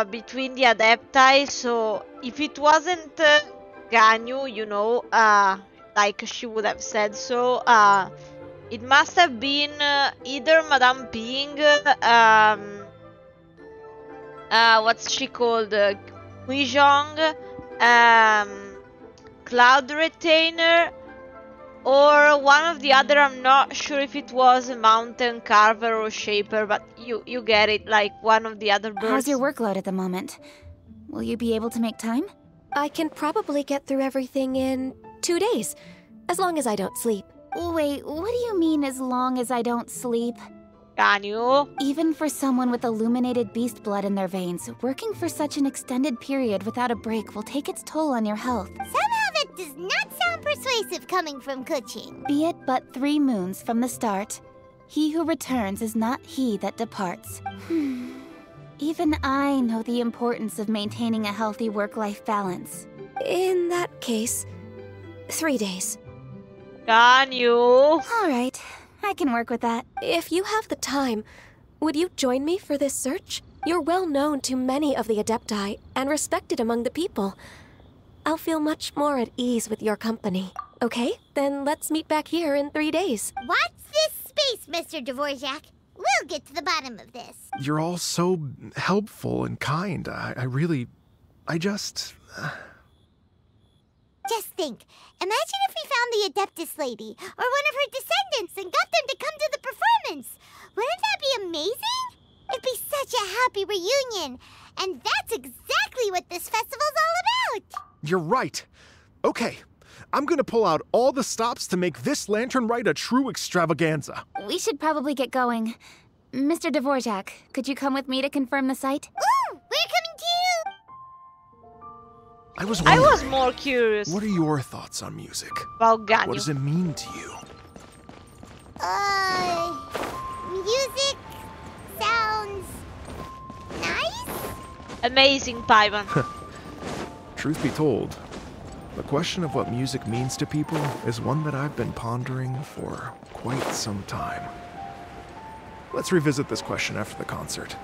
Speaker 1: between the Adepti, so if it wasn't Ganyu, you know, like she would have said so, it must have been either Madame Ping, what's she called, Huizhong, Cloud Retainer, or one of the other. I'm not sure if it was a Mountain Carver or Shaper, but you get it, like one of the other birds.
Speaker 8: How's your workload at the moment? Will you be able to make time?
Speaker 7: I can probably get through everything in 2 days, as long as I don't sleep.
Speaker 8: Wait, what do you mean as long as I don't sleep?
Speaker 1: Ganyu?
Speaker 8: Even for someone with illuminated beast blood in their veins, working for such an extended period without a break will take its toll on your health.
Speaker 2: Somehow that does not sound persuasive coming from Kuching.
Speaker 8: Be it but 3 moons from the start, he who returns is not he that departs. Even I know the importance of maintaining a healthy work-life balance.
Speaker 7: In that case, 3 days.
Speaker 1: Ganyu?
Speaker 8: All right, I can work with that.
Speaker 7: If you have the time, would you join me for this search? You're well known to many of the Adepti and respected among the people. I'll feel much more at ease with your company. Okay, then let's meet back here in 3 days.
Speaker 2: Watch this space, Mr. Dvorak. We'll get to the bottom of this.
Speaker 4: You're all so helpful and kind. I just...
Speaker 2: Just think. Imagine if we found the Adeptus lady, or one of her descendants, and got them to come to the performance. Wouldn't that be amazing? It'd be such a happy reunion. And that's exactly what this festival's all about.
Speaker 4: You're right. Okay, I'm gonna pull out all the stops to make this Lantern Rite a true extravaganza.
Speaker 8: We should probably get going. Mr. Dvorak, could you come with me to confirm the site?
Speaker 2: Ooh, we're coming too!
Speaker 4: I was
Speaker 1: more curious
Speaker 4: what are your thoughts on music?
Speaker 1: about Ganyu.
Speaker 4: What does it mean to you?
Speaker 2: Music sounds nice?
Speaker 1: Amazing, Paimon.
Speaker 4: Truth be told, the question of what music means to people is one that I've been pondering for quite some time. Let's revisit this question after the concert.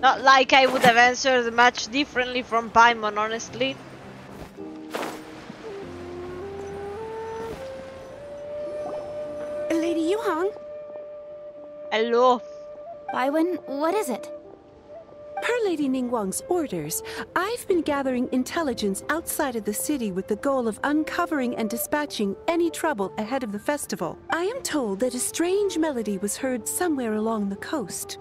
Speaker 1: Not like I would have answered much differently from Paimon, honestly.
Speaker 7: Lady Yuhang?
Speaker 1: Hello.
Speaker 8: Baiwen, what is it?
Speaker 6: Per Lady Ningguang's orders, I've been gathering intelligence outside of the city with the goal of uncovering and dispatching any trouble ahead of the festival. I am told that a strange melody was heard somewhere along the coast.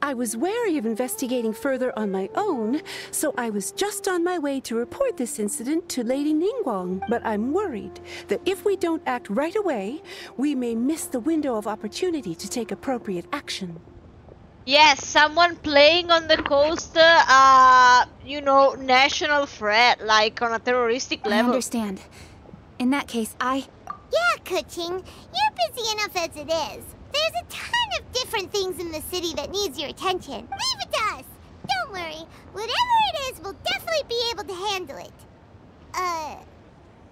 Speaker 6: I was wary of investigating further on my own, so I was just on my way to report this incident to Lady Ningguang. But I'm worried that if we don't act right away, we may miss the window of opportunity to take appropriate action.
Speaker 1: Yes, someone playing on the coast, you know, national threat, like on a terroristic
Speaker 8: I
Speaker 1: level.
Speaker 8: understand. In that case,
Speaker 2: Yeah, Kuching, you're busy enough as it is. There's a ton of different things in the city that needs your attention. Leave it to us. Don't worry. Whatever it is, we'll definitely be able to handle it.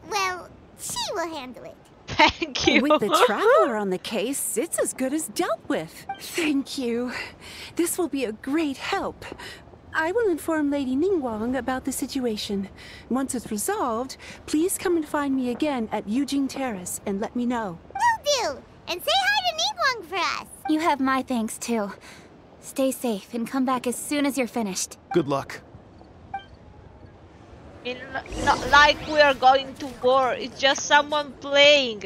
Speaker 2: Well, she will handle it.
Speaker 1: Thank you.
Speaker 6: With the traveler on the case, it's as good as dealt with. Thank you. This will be a great help. I will inform Lady Ningguang about the situation. Once it's resolved, please come and find me again at Yujing Terrace and let me know.
Speaker 2: Will do. And say hi to Ningguang for us.
Speaker 8: you have my thanks too. Stay safe and come back as soon as you're finished.
Speaker 4: Good luck.
Speaker 1: Not like we are going to war, it's just someone playing.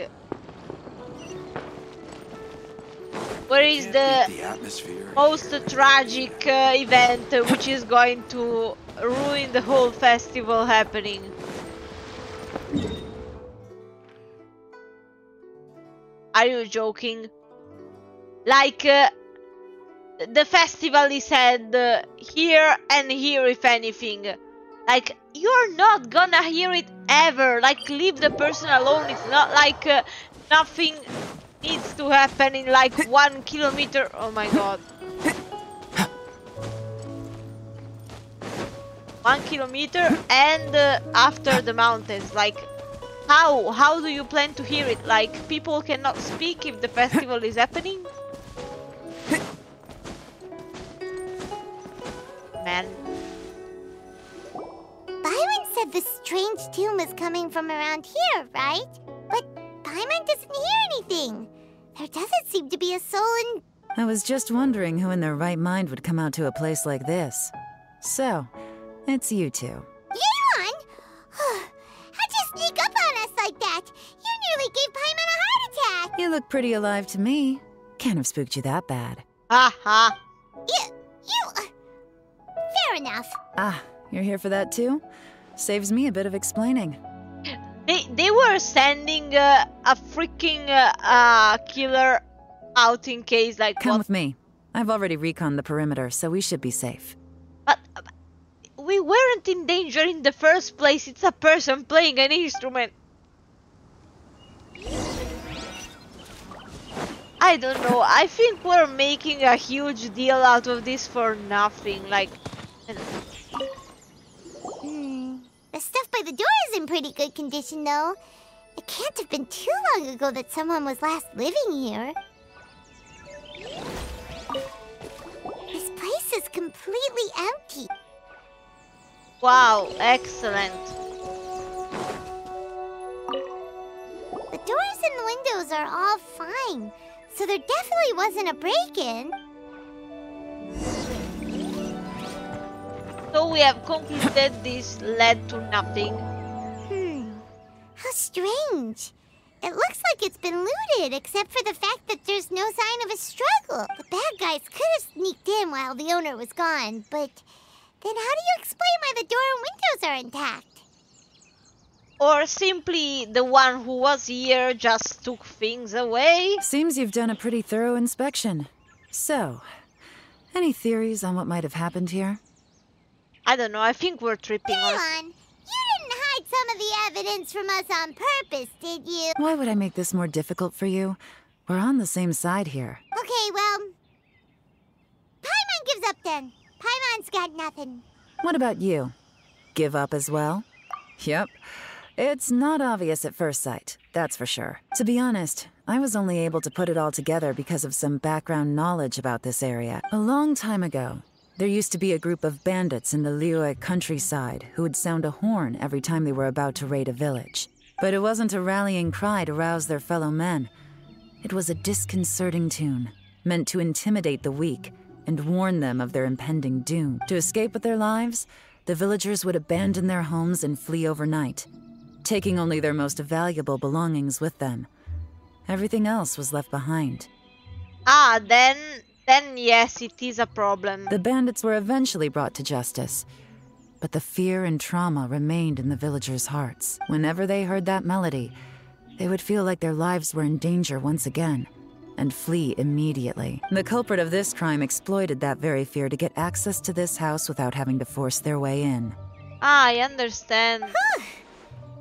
Speaker 1: Where is the most tragic event which is going to ruin the whole festival happening? Are you joking? Like, the festival is held here and here, if anything. Like, you're not gonna hear it ever. Like, leave the person alone. It's not like nothing needs to happen in like 1 kilometer. Oh my god. 1 kilometer and after the mountains. Like, how do you plan to hear it? Like, people cannot speak if the festival is happening? Man.
Speaker 2: Byron said the strange tune was coming from around here, right? But Paimon doesn't hear anything. There doesn't seem to be a soul in...
Speaker 9: I was just wondering who in their right mind would come out to a place like this. So, it's you two.
Speaker 2: Yeon! How'd you sneak up on us like that? You nearly gave Paimon a heart attack!
Speaker 9: You look pretty alive to me. Can't have spooked you that bad.
Speaker 1: Haha.
Speaker 2: Fair enough.
Speaker 9: Ah, you're here for that too? Saves me a bit of explaining.
Speaker 1: They were sending a freaking killer out in case, like,
Speaker 9: Come
Speaker 1: what?
Speaker 9: with me. I've already reconned the perimeter, so we should be safe.
Speaker 1: But we weren't in danger in the first place. It's a person playing an instrument. I don't know. I think we're making a huge deal out of this for nothing. Like,
Speaker 2: The stuff by the door is in pretty good condition, though. It can't have been too long ago that someone was last living here. This place is completely empty.
Speaker 1: wow, excellent.
Speaker 2: The doors and the windows are all fine, so there definitely wasn't a break-in.
Speaker 1: So we have concluded this led to nothing.
Speaker 2: How strange. It looks like it's been looted, except for the fact that there's no sign of a struggle. The bad guys could have sneaked in while the owner was gone, but then how do you explain why the door and windows are intact?
Speaker 1: Or simply the one who was here just took things away.
Speaker 9: Seems you've done a pretty thorough inspection. So, any theories on what might have happened here?
Speaker 1: I don't know, I think we're tripping.
Speaker 2: Elon, you didn't hide some of the evidence from us on purpose, did you?
Speaker 9: Why would I make this more difficult for you? We're on the same side here.
Speaker 2: Okay, well... Paimon gives up then. Paimon's got nothing.
Speaker 9: What about you? Give up as well? Yep. It's not obvious at first sight, that's for sure. To be honest, I was only able to put it all together because of some background knowledge about this area. A long time ago, there used to be a group of bandits in the Liyue countryside who would sound a horn every time they were about to raid a village. But it wasn't a rallying cry to rouse their fellow men. It was a disconcerting tune, meant to intimidate the weak, and warn them of their impending doom. To escape with their lives, the villagers would abandon their homes and flee overnight, taking only their most valuable belongings with them. Everything else was left behind.
Speaker 1: Ah, then yes, it is a problem.
Speaker 9: The bandits were eventually brought to justice, but the fear and trauma remained in the villagers' hearts. Whenever they heard that melody, they would feel like their lives were in danger once again, and flee immediately. The culprit of this crime exploited that very fear to get access to this house without having to force their way in.
Speaker 1: Ah, I understand.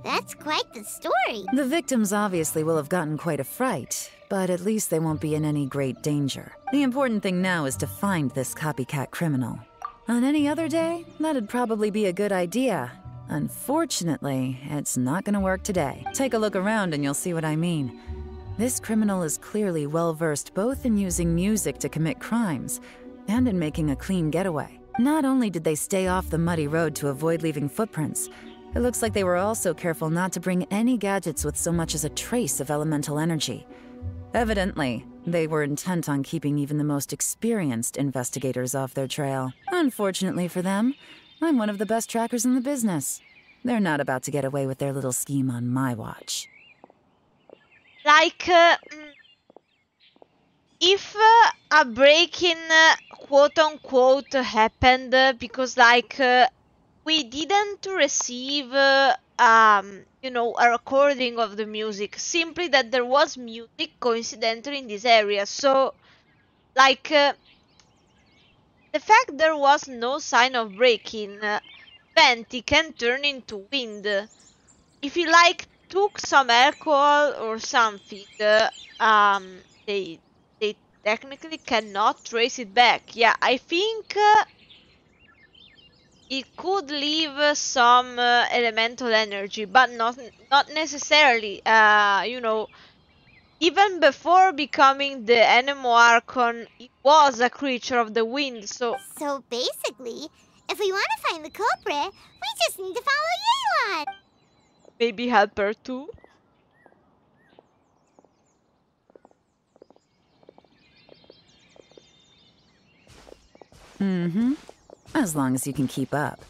Speaker 2: That's quite the story.
Speaker 9: The victims obviously will have gotten quite a fright, but at least they won't be in any great danger. The important thing now is to find this copycat criminal. On any other day, that'd probably be a good idea. Unfortunately, it's not gonna work today. Take a look around and you'll see what I mean. This criminal is clearly well-versed both in using music to commit crimes and in making a clean getaway. Not only did they stay off the muddy road to avoid leaving footprints, it looks like they were also careful not to bring any gadgets with so much as a trace of elemental energy. Evidently, they were intent on keeping even the most experienced investigators off their trail. Unfortunately for them, I'm one of the best trackers in the business. They're not about to get away with their little scheme on my watch.
Speaker 1: Like, if a break-in, quote-unquote, happened because, like, we didn't receive, you know, a recording of the music. Simply that there was music coincidentally in this area. So, like, the fact there was no sign of break-in meant it can turn into wind. If you, like, took some alcohol or something, they technically cannot trace it back. Yeah, I think it could leave some elemental energy, but not necessarily. You know, even before becoming the Anemo Archon, it was a creature of the wind. So
Speaker 2: basically, if we want to find the culprit, we just need to follow Yelan.
Speaker 1: Maybe help her too.
Speaker 9: As long as you can keep up.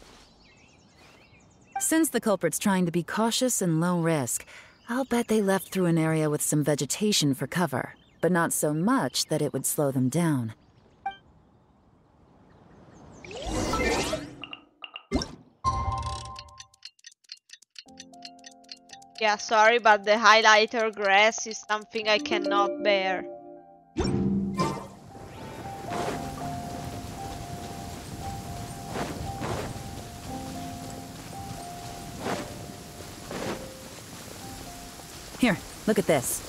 Speaker 9: Since the culprit's trying to be cautious and low risk, I'll bet they left through an area with some vegetation for cover, but not so much that it would slow them down.
Speaker 1: Yeah, sorry, but the highlighter grass is something I cannot bear.
Speaker 9: Here, look at this.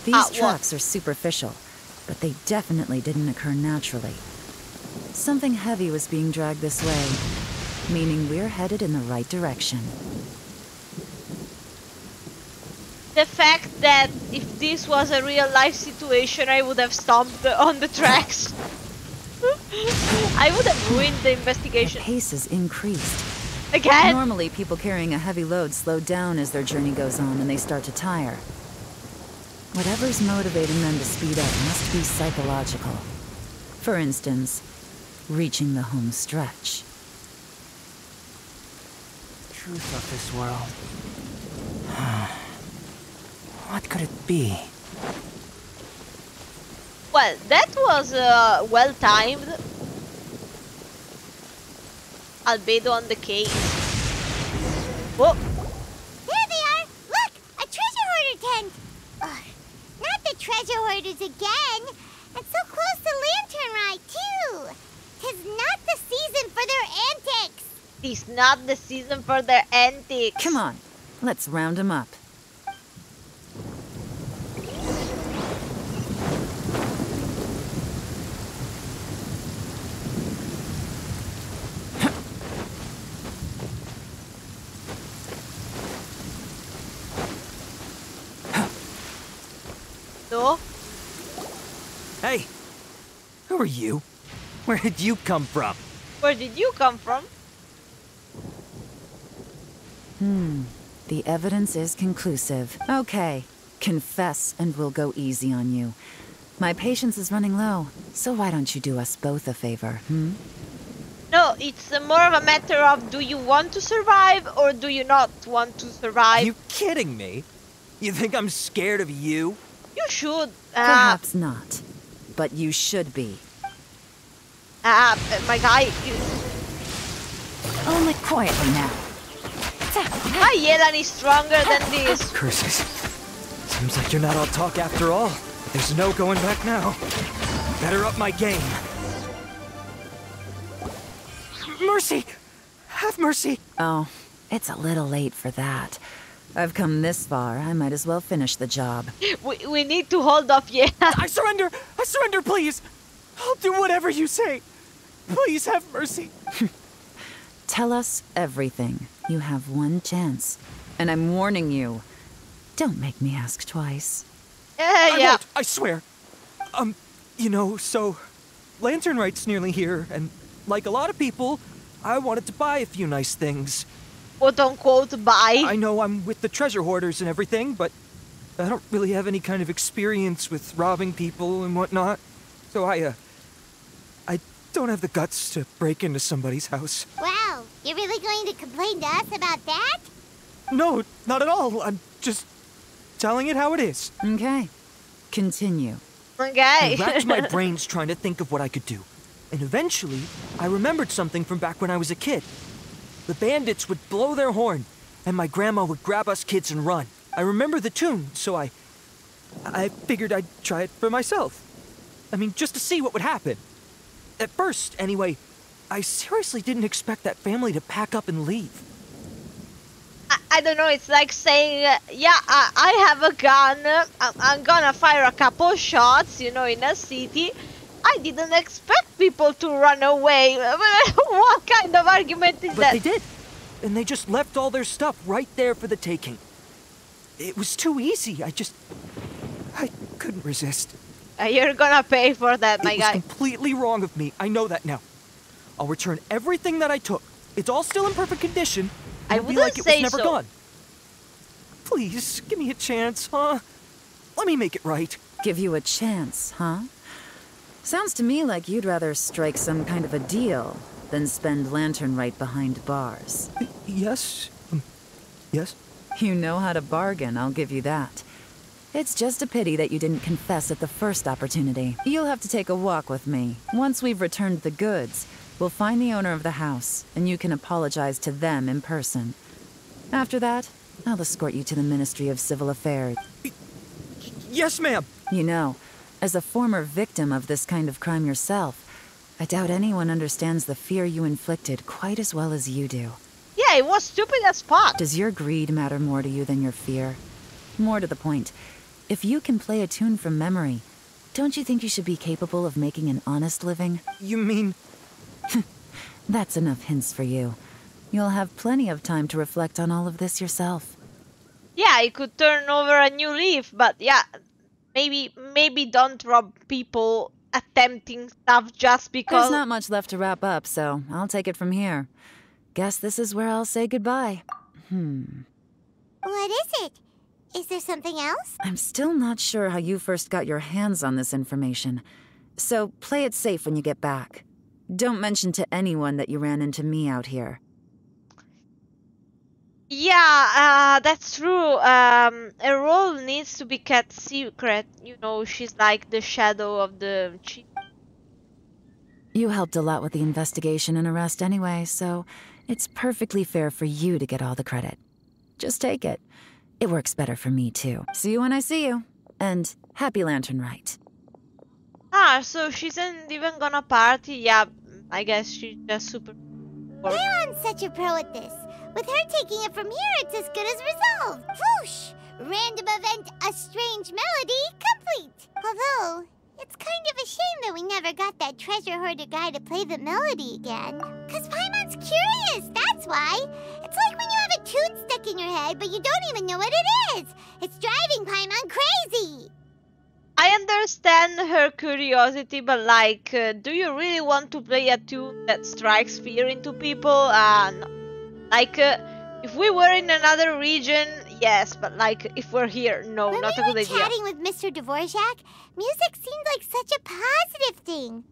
Speaker 9: These tracks are superficial, but they definitely didn't occur naturally. Something heavy was being dragged this way, meaning we're headed in the right direction.
Speaker 1: The fact that if this was a real life situation, I would have stomped on the tracks. I would have ruined the investigation.
Speaker 9: The pace has increased.
Speaker 1: Again?
Speaker 9: Normally, people carrying a heavy load slow down as their journey goes on and they start to tire. Whatever's motivating them to speed up must be psychological. For instance, reaching the home stretch.
Speaker 10: Truth of this world. What could it be?
Speaker 1: Well, that was well timed. Albedo on the case. Whoa!
Speaker 2: There they are! Look! A treasure hoarder tent! Ugh, not the treasure hoarders again! And so close to Lantern Rite, too! 'Tis not the season for their antics!
Speaker 1: 'Tis not the season for their antics!
Speaker 9: Come on, let's round them up.
Speaker 1: No?
Speaker 10: Hey! Who are you? Where did you come from?
Speaker 1: Where did you come from?
Speaker 9: The evidence is conclusive. Okay, confess and we'll go easy on you. My patience is running low, so why don't you do us both a favor, hmm?
Speaker 1: No, it's more of a matter of do you want to survive or do you not want to survive?
Speaker 10: You kidding me? You think I'm scared of you?
Speaker 1: You should.
Speaker 9: Perhaps not, but you should be.
Speaker 1: My guy.
Speaker 9: Only quietly now.
Speaker 1: My Yelan is stronger than this.
Speaker 10: Curses. Seems like you're not all talk after all. There's no going back now. Better up my game. Mercy! Have mercy!
Speaker 9: Oh, it's a little late for that. I've come this far, I might as well finish the job.
Speaker 1: We need to hold off Yelan.
Speaker 10: I surrender! I surrender, please! I'll do whatever you say. Please have mercy.
Speaker 9: Tell us everything. You have one chance. And I'm warning you. Don't make me ask twice.
Speaker 10: I
Speaker 1: Yeah.
Speaker 10: won't, I swear. You know, so... Lantern Rite's nearly here, and like a lot of people, I wanted to buy a few nice things.
Speaker 1: Quote unquote buy.
Speaker 10: I know I'm with the treasure hoarders and everything, but I don't really have any kind of experience with robbing people and whatnot. So I don't have the guts to break into somebody's house.
Speaker 2: Wow, you're really going to complain to us about that?
Speaker 10: No, not at all. I'm just telling it how it is.
Speaker 9: Okay. Continue.
Speaker 1: Okay.
Speaker 10: I racked my brains trying to think of what I could do. And eventually, I remembered something from back when I was a kid. The bandits would blow their horn, and my grandma would grab us kids and run. I remember the tune, so I figured I'd try it for myself. I mean, just to see what would happen. At first, anyway, I seriously didn't expect that family to pack up and leave.
Speaker 1: I don't know, it's like saying, I have a gun, I'm gonna fire a couple shots, you know, in a city. I didn't expect people to run away. What kind of argument is that?
Speaker 10: But they did. And they just left all their stuff right there for the taking. It was too easy. I couldn't resist.
Speaker 1: You're gonna pay for that, my
Speaker 10: It was
Speaker 1: guy.
Speaker 10: completely wrong of me. I know that now. I'll return everything that I took. It's all still in perfect condition.
Speaker 1: I
Speaker 10: It'll be
Speaker 1: wouldn't
Speaker 10: like it was
Speaker 1: say
Speaker 10: never
Speaker 1: so.
Speaker 10: gone. Please, give me a chance, huh? Let me make it right.
Speaker 9: Give you a chance, huh? Sounds to me like you'd rather strike some kind of a deal than spend Lantern Rite behind bars.
Speaker 10: Yes? Yes?
Speaker 9: You know how to bargain, I'll give you that. It's just a pity that you didn't confess at the first opportunity. You'll have to take a walk with me. Once we've returned the goods, we'll find the owner of the house, and you can apologize to them in person. After that, I'll escort you to the Ministry of Civil Affairs.
Speaker 10: Yes, ma'am!
Speaker 9: You know, as a former victim of this kind of crime yourself, I doubt anyone understands the fear you inflicted quite as well as you do.
Speaker 1: Yeah, it was stupid as fuck.
Speaker 9: Does your greed matter more to you than your fear? More to the point, if you can play a tune from memory, don't you think you should be capable of making an honest living?
Speaker 10: You mean...
Speaker 9: That's enough hints for you. You'll have plenty of time to reflect on all of this yourself.
Speaker 1: Yeah, I could turn over a new leaf, but yeah, maybe don't rob people attempting stuff just because...
Speaker 9: There's not much left to wrap up, so I'll take it from here. Guess this is where I'll say goodbye.
Speaker 2: What is it? Is there something else?
Speaker 9: I'm still not sure how you first got your hands on this information, so play it safe when you get back. Don't mention to anyone that you ran into me out here.
Speaker 1: Yeah, that's true. A role needs to be kept secret. You know, she's like the shadow of the chief.
Speaker 9: You helped a lot with the investigation and arrest anyway, so it's perfectly fair for you to get all the credit. Just take it. It works better for me, too. See you when I see you. And happy Lantern Rite.
Speaker 1: Ah, so she isn't even gonna party? Yeah, I guess she's just super...
Speaker 2: Leon's such a pro at this. With her taking it from here, it's as good as resolved. Whoosh! Random event, a strange melody, complete. Although, it's kind of a shame that we never got that treasure hoarder guy to play the melody again. 'Cause Paimon's curious, that's why. It's like when you have a tune stuck in your head, but you don't even know what it is. It's driving Paimon crazy.
Speaker 1: I understand her curiosity, but like, do you really want to play a tune that strikes fear into people? No. Like, if we were in another region, Yes, but like if we're here, no,
Speaker 2: When
Speaker 1: not
Speaker 2: we
Speaker 1: a
Speaker 2: were
Speaker 1: good idea.
Speaker 2: chatting with Mr. Dvorak, music seemed like such a positive thing.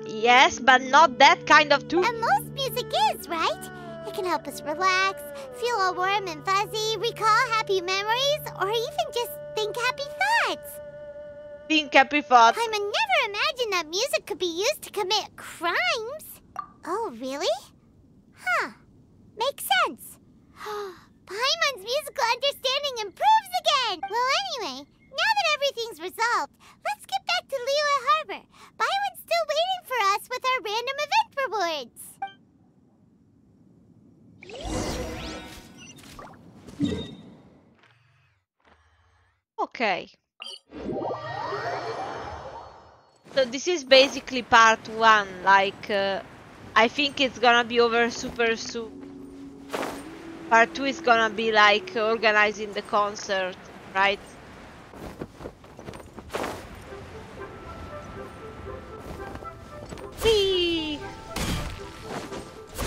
Speaker 1: Yes, but not that kind of too.
Speaker 2: And most music is, right? It can help us relax, feel all warm and fuzzy, recall happy memories, or even just think happy thoughts.
Speaker 1: Think happy thoughts.
Speaker 2: Paimon never imagined that music could be used to commit crimes. Oh, really? Huh. Makes sense. Paimon's musical understanding improves again! Well, anyway, now that everything's resolved, let's get back to Liyue Harbor. Byron's still waiting for us with our random event rewards.
Speaker 1: Okay. So this is basically part 1, like, I think it's gonna be over super soon. Part 2 is gonna be like organizing the concert, right? Whee!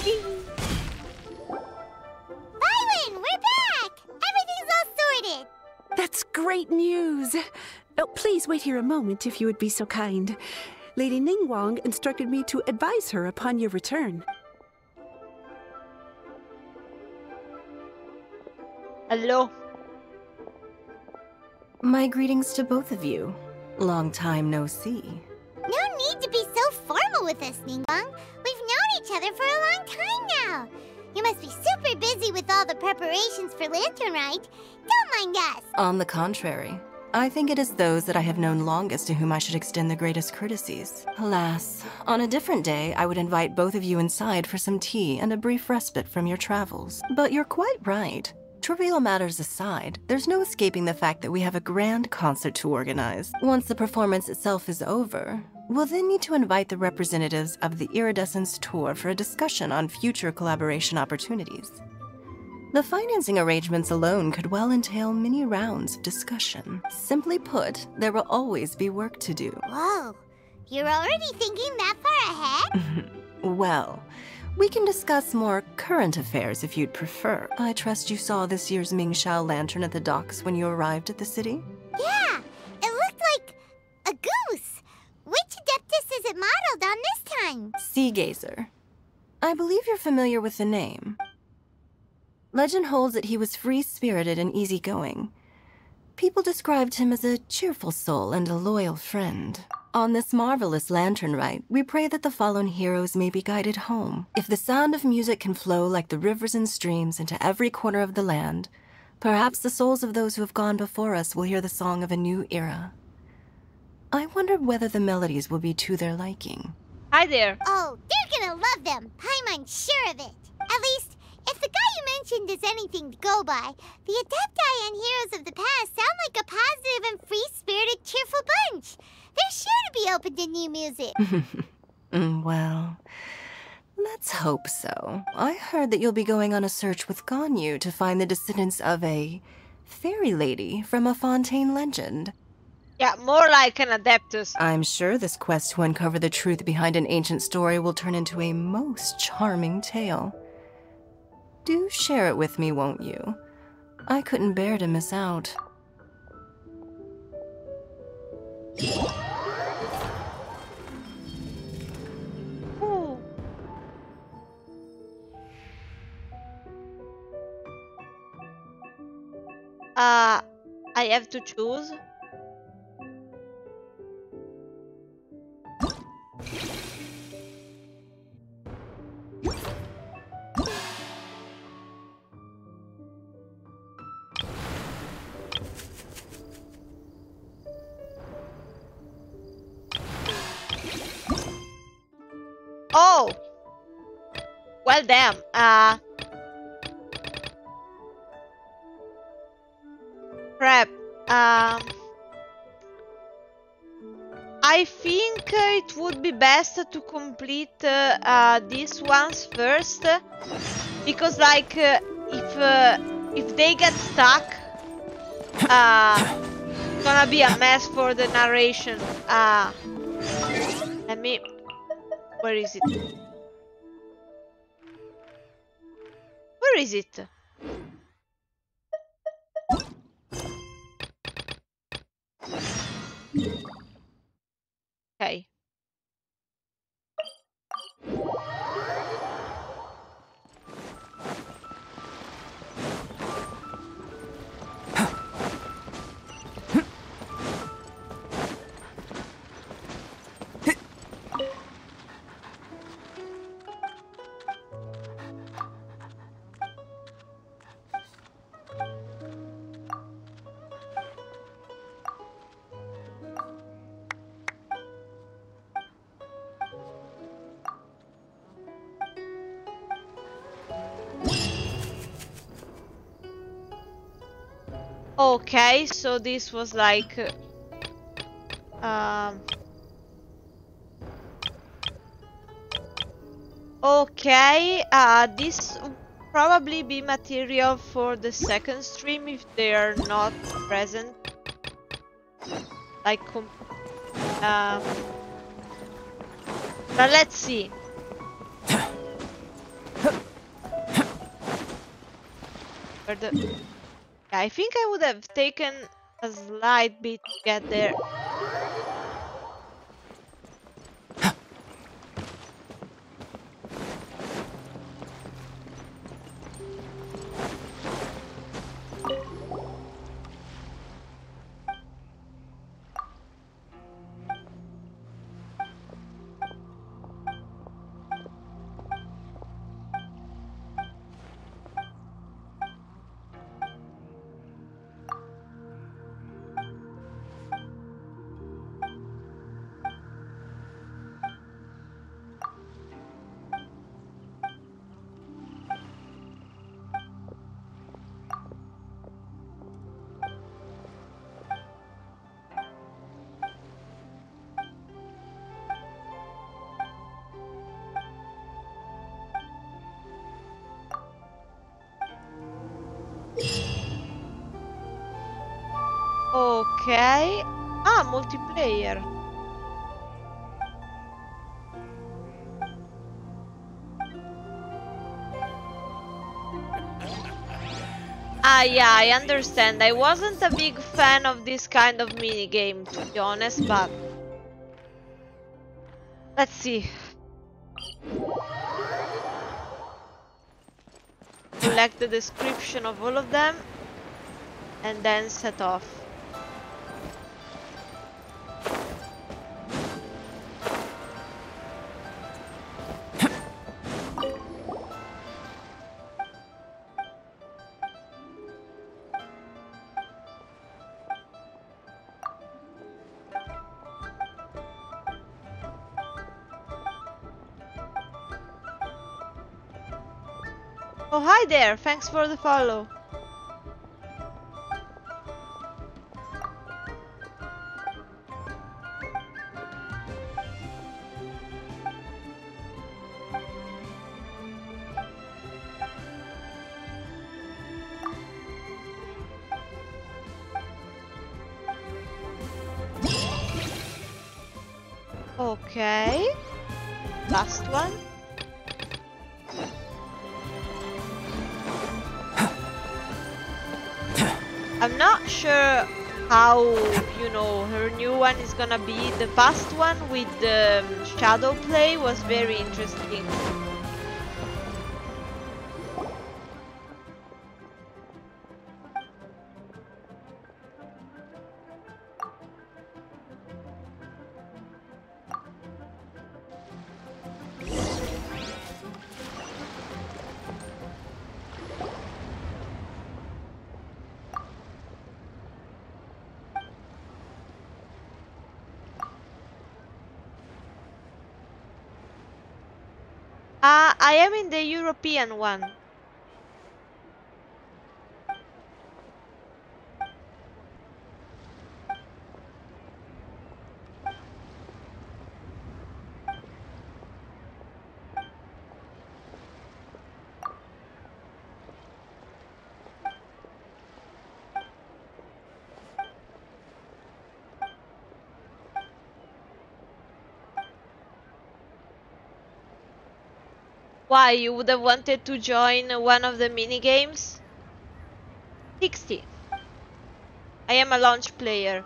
Speaker 1: Whee!
Speaker 2: Byron, we're back! Everything's all sorted!
Speaker 11: That's great news! Oh, please wait here a moment if you would be so kind. Lady Ningguang instructed me to advise her upon your return.
Speaker 1: Hello.
Speaker 12: My greetings to both of you. Long time no see.
Speaker 2: No need to be so formal with us, Ningguang. We've known each other for a long time now. You must be super busy with all the preparations for Lantern Rite. Don't mind us.
Speaker 12: On the contrary, I think it is those that I have known longest to whom I should extend the greatest courtesies. Alas, on a different day, I would invite both of you inside for some tea and a brief respite from your travels. But you're quite right. Trivial matters aside, there's no escaping the fact that we have a grand concert to organize. Once the performance itself is over, we'll then need to invite the representatives of the Iridescence Tour for a discussion on future collaboration opportunities. The financing arrangements alone could well entail many rounds of discussion. Simply put, there will always be work to do.
Speaker 2: Whoa, you're already thinking that far ahead?
Speaker 12: Well, we can discuss more current affairs if you'd prefer. I trust you saw this year's Mingxiao lantern at the docks when you arrived at the city?
Speaker 2: Yeah, it looked like a goose. Which Adeptus is it modeled on this time?
Speaker 12: Sea Gazer. I believe you're familiar with the name. Legend holds that he was free-spirited and easygoing. People described him as a cheerful soul and a loyal friend. On this marvelous Lantern Rite, we pray that the fallen heroes may be guided home. If the sound of music can flow like the rivers and streams into every corner of the land, perhaps the souls of those who have gone before us will hear the song of a new era. I wonder whether the melodies will be to their liking.
Speaker 1: Hi there.
Speaker 2: Oh, they're gonna love them. Paimon's sure of it. At least, if the guy you mentioned is anything to go by, the Adepti and heroes of the past sound like a positive and free-spirited, cheerful bunch. They're sure to be open to new music.
Speaker 12: Well, let's hope so. I heard that you'll be going on a search with Ganyu to find the descendants of a fairy lady from a Fontaine legend.
Speaker 1: Yeah, more like an Adeptus.
Speaker 12: I'm sure this quest to uncover the truth behind an ancient story will turn into a most charming tale. Do share it with me, won't you? I couldn't bear to miss out.
Speaker 1: Ooh. I have to choose. Oh! Well, damn. Crap. I think it would be best to complete these ones first, because like if they get stuck, it's gonna be a mess for the narration. Let me. Where is it? Where is it? Okay. Okay, so this was like okay, this will probably be material for the second stream if they are not present. Like, but let's see. I think I would have taken a slight bit to get there. Okay. Ah, multiplayer. Ah, yeah, I understand. I wasn't a big fan of this kind of minigame, to be honest, but let's see. Select the description of all of them and then set off. Oh, hi there! Thanks for the follow. Okay. Last one. I'm not sure how, you know, her new one is gonna be. The past one with the shadow play was very interesting. I am in the European one. Why, you would have wanted to join one of the mini games? 60. I am a launch player.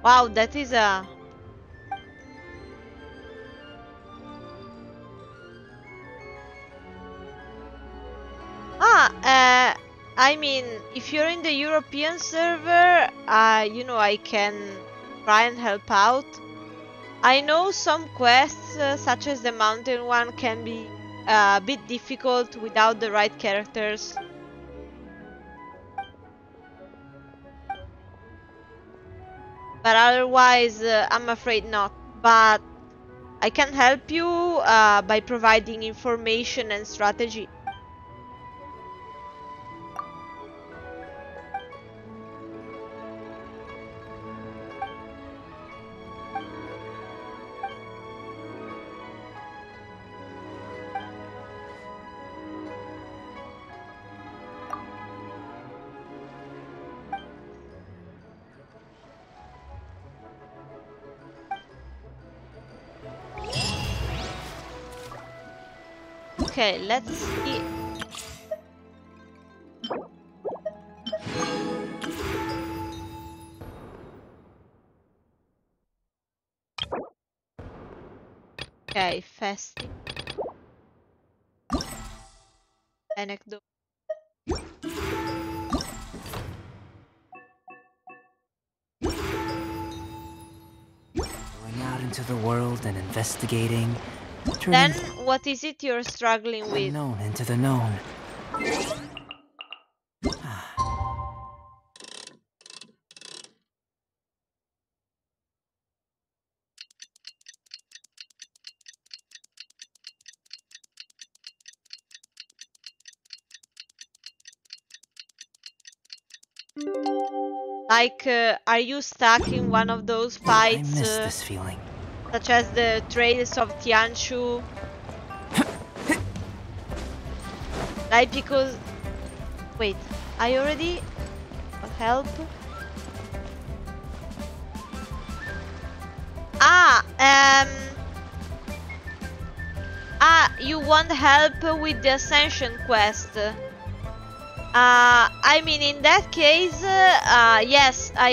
Speaker 1: Wow, that is a... I mean, if you're in the European server, you know, I can try and help out. I know some quests, such as the mountain one, can be a bit difficult without the right characters. But otherwise, I'm afraid not. But I can help you by providing information and strategy. Okay, let's see. Okay, festive. Anecdote.
Speaker 10: Going out into the world and investigating.
Speaker 1: Then, what is it you're struggling with?
Speaker 10: Unknown into the known.
Speaker 1: Like, are you stuck in one of those fights?
Speaker 10: I miss this feeling.
Speaker 1: Such as the Trails of Tianshu? Like, because... Wait, I already... help? You want help with the Ascension quest. I mean, in that case, yes, I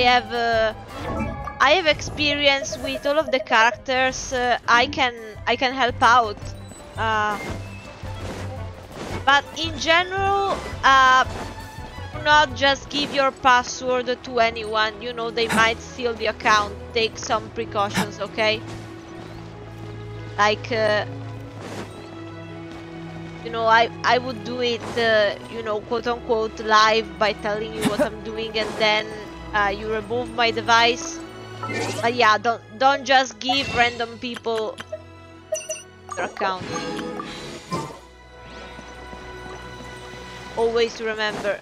Speaker 1: have experience with all of the characters. I can help out. But in general, do not just give your password to anyone. You know, they might steal the account. Take some precautions, okay? Like, you know, I would do it, you know, quote unquote live by telling you what I'm doing, and then you remove my device. But yeah, don't just give random people your account. Always remember.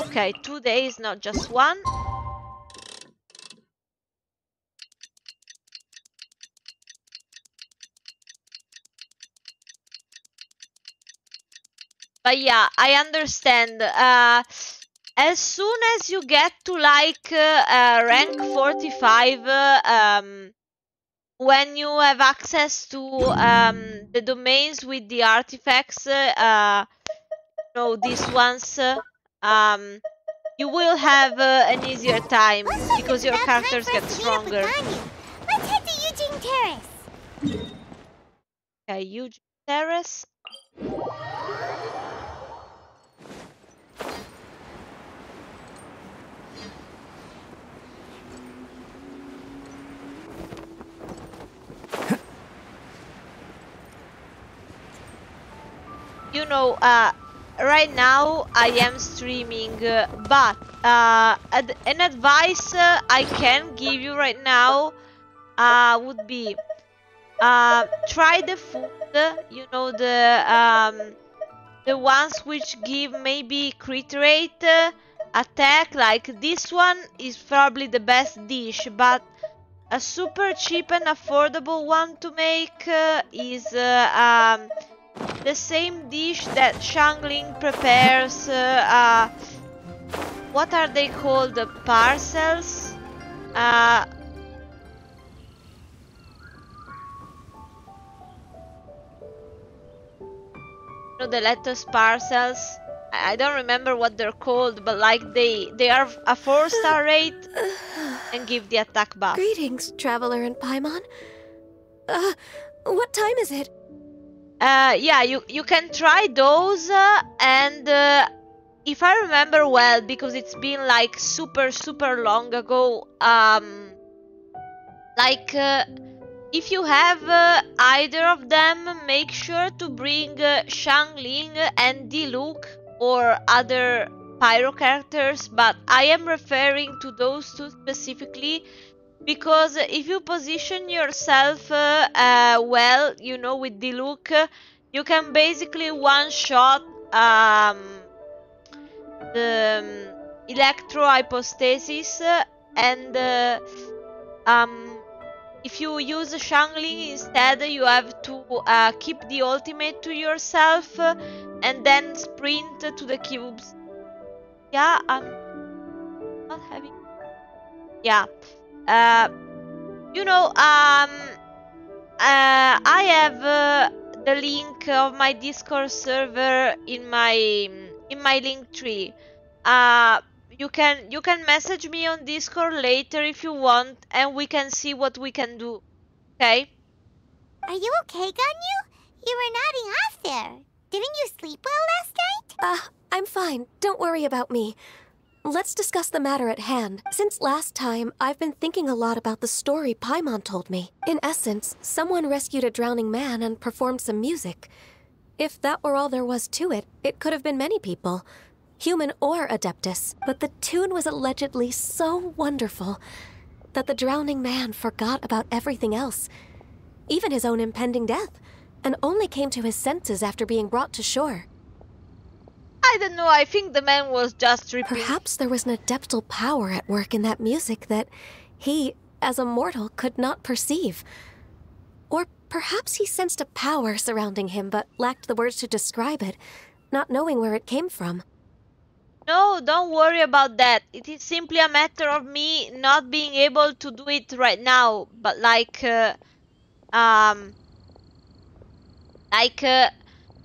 Speaker 1: Okay, 2 days, not just one. But yeah, I understand. As soon as you get to like rank 45, when you have access to the domains with the artifacts, no, these ones, you will have an easier time because your characters get stronger.
Speaker 2: Let's head to Eugene Terrace.
Speaker 1: Okay, Eugene Terrace. You know, right now I am streaming, but an advice I can give you right now would be try the food, you know, the ones which give maybe crit rate, attack. Like this one is probably the best dish, but a super cheap and affordable one to make is the same dish that Shangling prepares. What are they called? The parcels? You know, the lettuce parcels. I don't remember what they're called, but like they are a 4-star rate and give the attack buff.
Speaker 7: Greetings, Traveler and Paimon. What time is it?
Speaker 1: Yeah, you can try those, and if I remember well, because it's been like super long ago, like if you have either of them, make sure to bring Xiangling and Diluc or other pyro characters, but I am referring to those two specifically because if you position yourself well, you know, with Diluc, you can basically one-shot the electro hypostasis, and if you use Xiangling instead, you have to keep the ultimate to yourself and then sprint to the cubes. Yeah, I'm not having. Yeah, you know, I have the link of my Discord server in my link tree. You can message me on Discord later if you want, and we can see what we can do. Okay?
Speaker 2: Are you okay, Ganyu? You were nodding off there. Didn't you sleep well last night?
Speaker 7: I'm fine. Don't worry about me. Let's discuss the matter at hand. Since last time, I've been thinking a lot about the story Paimon told me. In essence, someone rescued a drowning man and performed some music. If that were all there was to it, it could have been many people, human or Adeptus. But the tune was allegedly so wonderful that the drowning man forgot about everything else, even his own impending death, and only came to his senses after being brought to shore.
Speaker 1: I don't know, I think the man was just tripping.
Speaker 7: Perhaps there was an adeptal power at work in that music that he, as a mortal, could not perceive. Or perhaps he sensed a power surrounding him but lacked the words to describe it, not knowing where it came from.
Speaker 1: No, don't worry about that. It is simply a matter of me not being able to do it right now. But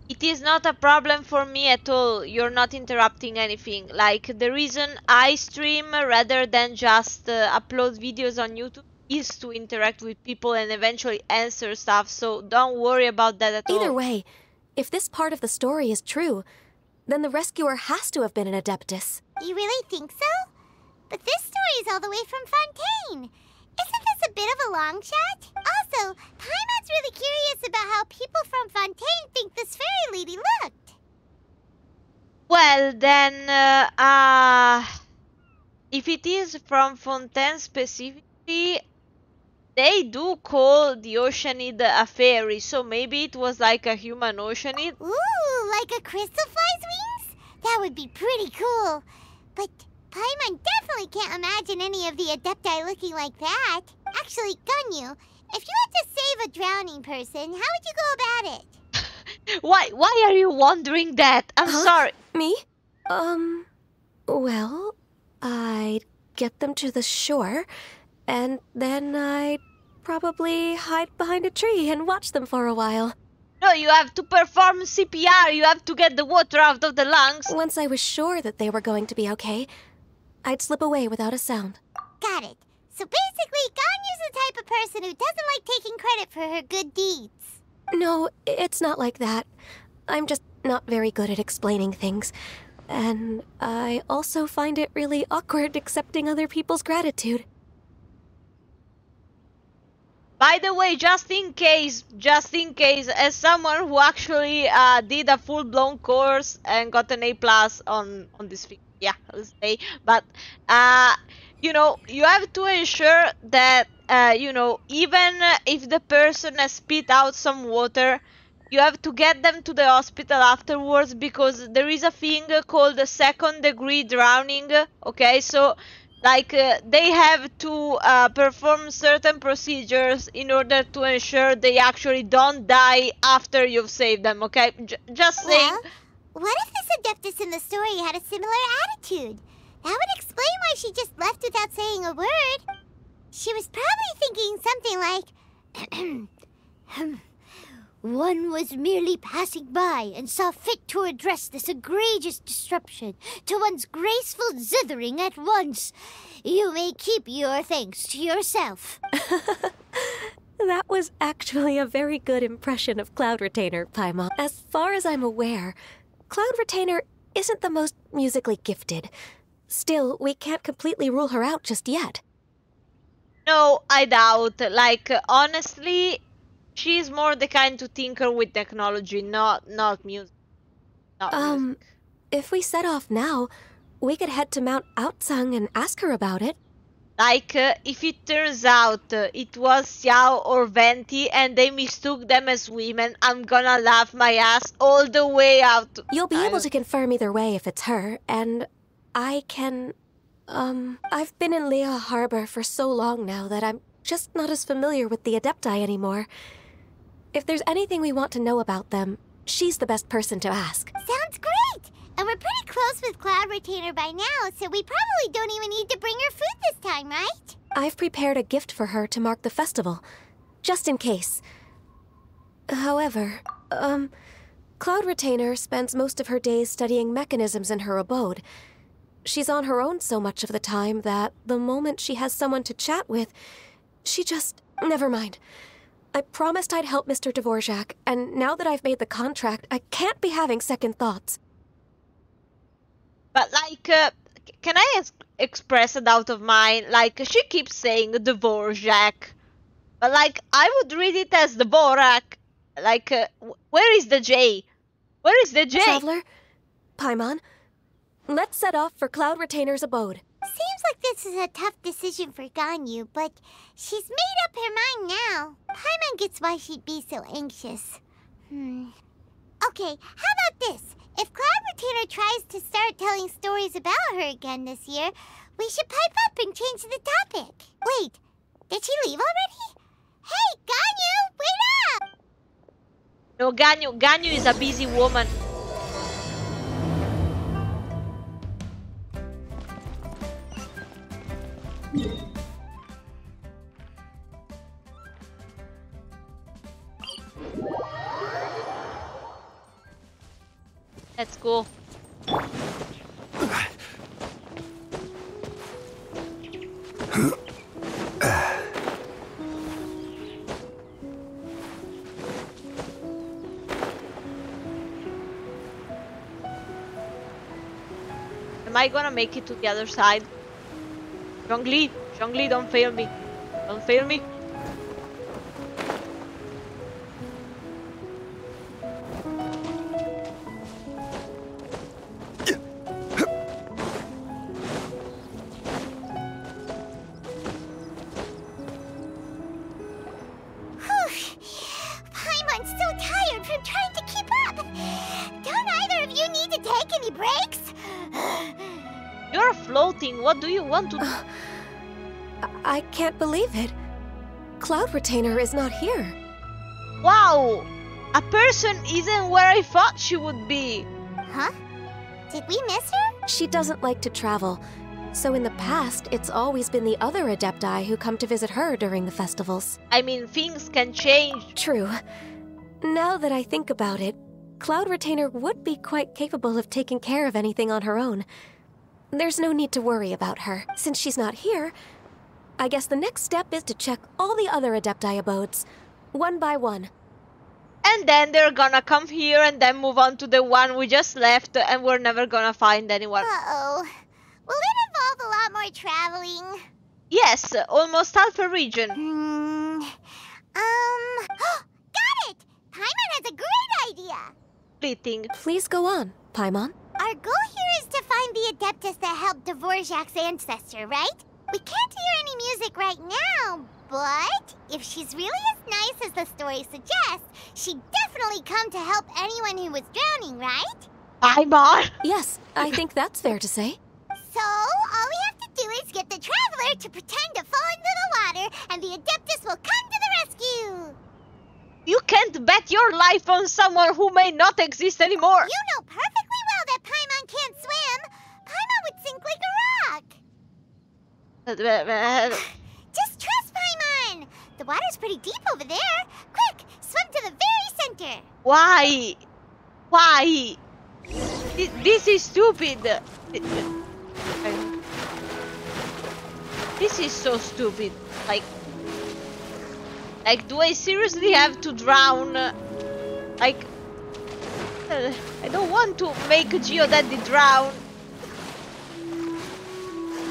Speaker 1: it is not a problem for me at all. You're not interrupting anything. Like, the reason I stream rather than just upload videos on YouTube is to interact with people and eventually answer stuff. So don't worry about that at all.
Speaker 7: Either way, if this part of the story is true, then the rescuer has to have been an Adeptus.
Speaker 2: You really think so? But this story is all the way from Fontaine. Isn't this a bit of a long shot? Also, Paimon's really curious about how people from Fontaine think this fairy lady looked.
Speaker 1: Well, then, if it is from Fontaine specifically, they do call the Oceanid a fairy, so maybe it was like a human Oceanid.
Speaker 2: Ooh, like a crystal fly's wings? That would be pretty cool. But Paimon definitely can't imagine any of the Adepti looking like that. Actually, Ganyu, if you had to save a drowning person, how would you go about it?
Speaker 1: Why are you wondering that? I'm sorry.
Speaker 7: Me? Well, I'd get them to the shore, and then I'd probably hide behind a tree and watch them for a while.
Speaker 1: No, you have to perform CPR. You have to get the water out of the lungs.
Speaker 7: Once I was sure that they were going to be okay, I'd slip away without a sound.
Speaker 2: Got it. So basically, Ganyu's the type of person who doesn't like taking credit for her good deeds.
Speaker 7: No, it's not like that. I'm just not very good at explaining things. And I also find it really awkward accepting other people's gratitude.
Speaker 1: By the way, just in case, as someone who actually did a full-blown course and got an A+ on this thing, yeah, let's say, but you know, you have to ensure that you know, even if the person has spit out some water, you have to get them to the hospital afterwards, because there is a thing called the second-degree drowning. Okay, so like they have to perform certain procedures in order to ensure they actually don't die after you've saved them. Okay, just saying.
Speaker 2: Well, what if this Adeptus in the story had a similar attitude? That would explain why she just left without saying a word. She was probably thinking something like, One was merely passing by and saw fit to address this egregious disruption to one's graceful zithering at once. You may keep your thanks to yourself.
Speaker 7: That was actually a very good impression of Cloud Retainer, Paimon. As far as I'm aware, Cloud Retainer isn't the most musically gifted. Still, we can't completely rule her out just yet.
Speaker 1: No, I doubt. Like, honestly, she's more the kind to tinker with technology, not music. Music.
Speaker 7: If we set off now, we could head to Mount Outsung and ask her about it.
Speaker 1: Like, if it turns out it was Xiao or Venti and they mistook them as women, I'm gonna laugh my ass all the way out.
Speaker 7: You'll be able to confirm either way if it's her, and I can... I've been in Lea Harbor for so long now that I'm just not as familiar with the Adepti anymore. If there's anything we want to know about them, she's the best person to ask.
Speaker 2: Sounds great! And we're pretty close with Cloud Retainer by now, so we probably don't even need to bring her food this time, right?
Speaker 7: I've prepared a gift for her to mark the festival, just in case. However, Cloud Retainer spends most of her days studying mechanisms in her abode. She's on her own so much of the time that the moment she has someone to chat with, she just... Never mind. I promised I'd help Mr. Dvorak, and now that I've made the contract, I can't be having second thoughts.
Speaker 1: But, like, can I express a doubt of mine? Like, she keeps saying Dvorak. But, like, I would read it as Dvorak. Like, where is the J? Where is the J?
Speaker 7: Traveler, Paimon, let's set off for Cloud Retainer's abode.
Speaker 2: Seems like this is a tough decision for Ganyu, but she's made up her mind now. Paimon gets why she'd be so anxious. Okay, how about this? If Cloud Retainer tries to start telling stories about her again this year, we should pipe up and change the topic. Wait, did she leave already? Hey, Ganyu, wait up!
Speaker 1: No, Ganyu is a busy woman. Let's go. Am I gonna make it to the other side? Zhongli, don't fail me. Don't fail me.
Speaker 2: Paimon's so tired from trying to keep up. Don't either of you need to take any breaks?
Speaker 1: You're floating. What do you want to do?
Speaker 7: I can't believe it. Cloud Retainer is not here.
Speaker 1: Wow! A person isn't where I thought she would be.
Speaker 2: Huh? Did we miss her?
Speaker 7: She doesn't like to travel, so in the past, it's always been the other Adepti who come to visit her during the festivals.
Speaker 1: I mean, things can change.
Speaker 7: True. Now that I think about it, Cloud Retainer would be quite capable of taking care of anything on her own. There's no need to worry about her. Since she's not here, I guess the next step is to check all the other Adepti abodes, one by one.
Speaker 1: And then they're gonna come here and then move on to the one we just left, and we're never gonna find anyone.
Speaker 2: Uh-oh. Will it involve a lot more traveling?
Speaker 1: Yes, almost half a region.
Speaker 2: Got it! Paimon has a great idea!
Speaker 1: Fleeting.
Speaker 7: Please go on, Paimon.
Speaker 2: Our goal here is to find the Adeptus that helped Dvorak's ancestor, right? We can't hear any music right now, but if she's really as nice as the story suggests, she'd definitely come to help anyone who was drowning, right?
Speaker 1: Paimon!
Speaker 7: Yes, I think that's fair to say.
Speaker 2: So, all we have to do is get the Traveler to pretend to fall into the water, and the Adeptus will come to the rescue!
Speaker 1: You can't bet your life on someone who may not exist anymore!
Speaker 2: You know perfectly well that Paimon can't swim! Paimon would sink like a rock! Just trust Paimon! The water's pretty deep over there. Quick, swim to the very Conquer.
Speaker 1: Why? Why? This is stupid. This is so stupid. Like, do I seriously have to drown? Like, I don't want to make Geodaddy drown.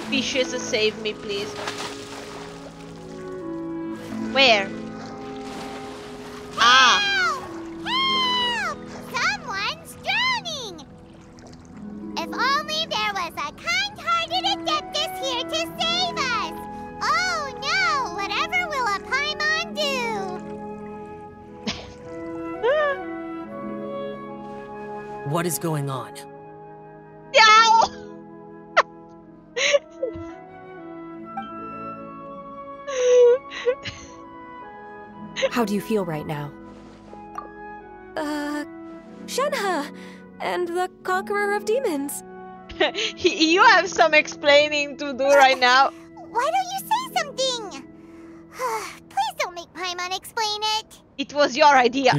Speaker 1: Fishes, save me, please. Where?
Speaker 2: Help! Help! Someone's drowning! If only there was a kind-hearted Adeptus here to save us! Oh no! Whatever will a Paimon do?
Speaker 13: What is going on?
Speaker 1: Yow!
Speaker 7: How do you feel right now? Shenhe! And the Conqueror of Demons.
Speaker 1: You have some explaining to do right now.
Speaker 2: Why don't you say something? Please don't make Paimon explain it.
Speaker 1: It was your idea.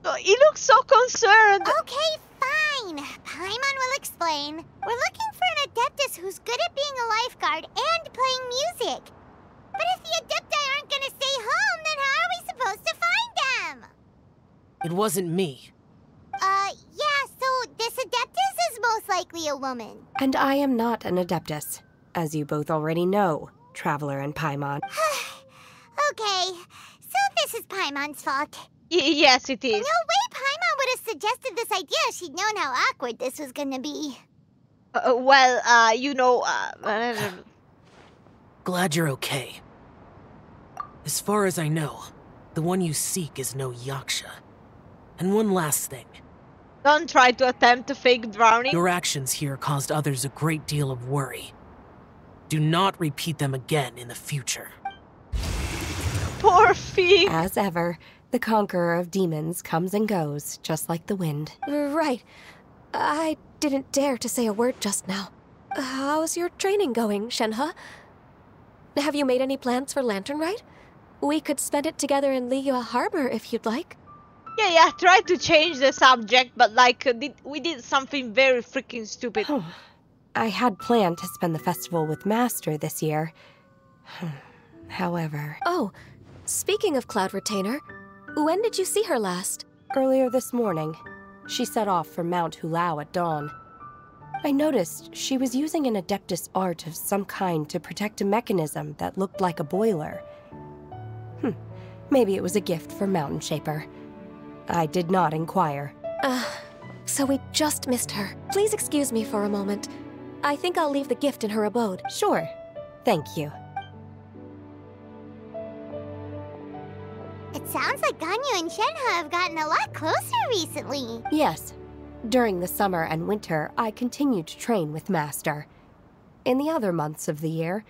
Speaker 1: Oh, he looks so concerned.
Speaker 2: Okay, fine. Paimon will explain. We're looking for an Adeptus who's good at being a lifeguard and playing music. But if the Adepti aren't gonna stay home, then how are we supposed to find them?
Speaker 13: It wasn't me.
Speaker 2: Yeah, so this Adeptus is most likely a woman.
Speaker 7: And I am not an Adeptus, as you both already know, Traveler and Paimon.
Speaker 2: Okay, so this is Paimon's fault.
Speaker 1: Yes, it is.
Speaker 2: No way Paimon would have suggested this idea if she'd known how awkward this was gonna be.
Speaker 1: You know,
Speaker 13: Glad you're okay. As far as I know, the one you seek is no Yaksha. And one last thing.
Speaker 1: Don't try to attempt to fake drowning.
Speaker 13: Your actions here caused others a great deal of worry. Do not repeat them again in the future.
Speaker 1: Poor Fig.
Speaker 7: As ever, the Conqueror of Demons comes and goes, just like the wind. Right. I didn't dare to say a word just now. How's your training going, Shenhe? Have you made any plans for Lantern Rite? We could spend it together in Liyue Harbor if you'd like.
Speaker 1: Yeah, try to change the subject, but like, we did something very freaking stupid.
Speaker 7: I had planned to spend the festival with Master this year. However... Oh, speaking of Cloud Retainer, when did you see her last? Earlier this morning. She set off for Mount Hulao at dawn. I noticed she was using an Adeptus art of some kind to protect a mechanism that looked like a boiler. Maybe it was a gift for Mountain Shaper. I did not inquire. So we just missed her. Please excuse me for a moment. I think I'll leave the gift in her abode. Sure. Thank you.
Speaker 2: It sounds like Ganyu and Shenhe have gotten a lot closer recently.
Speaker 7: Yes. During the summer and winter, I continue to train with Master. In the other months of the year,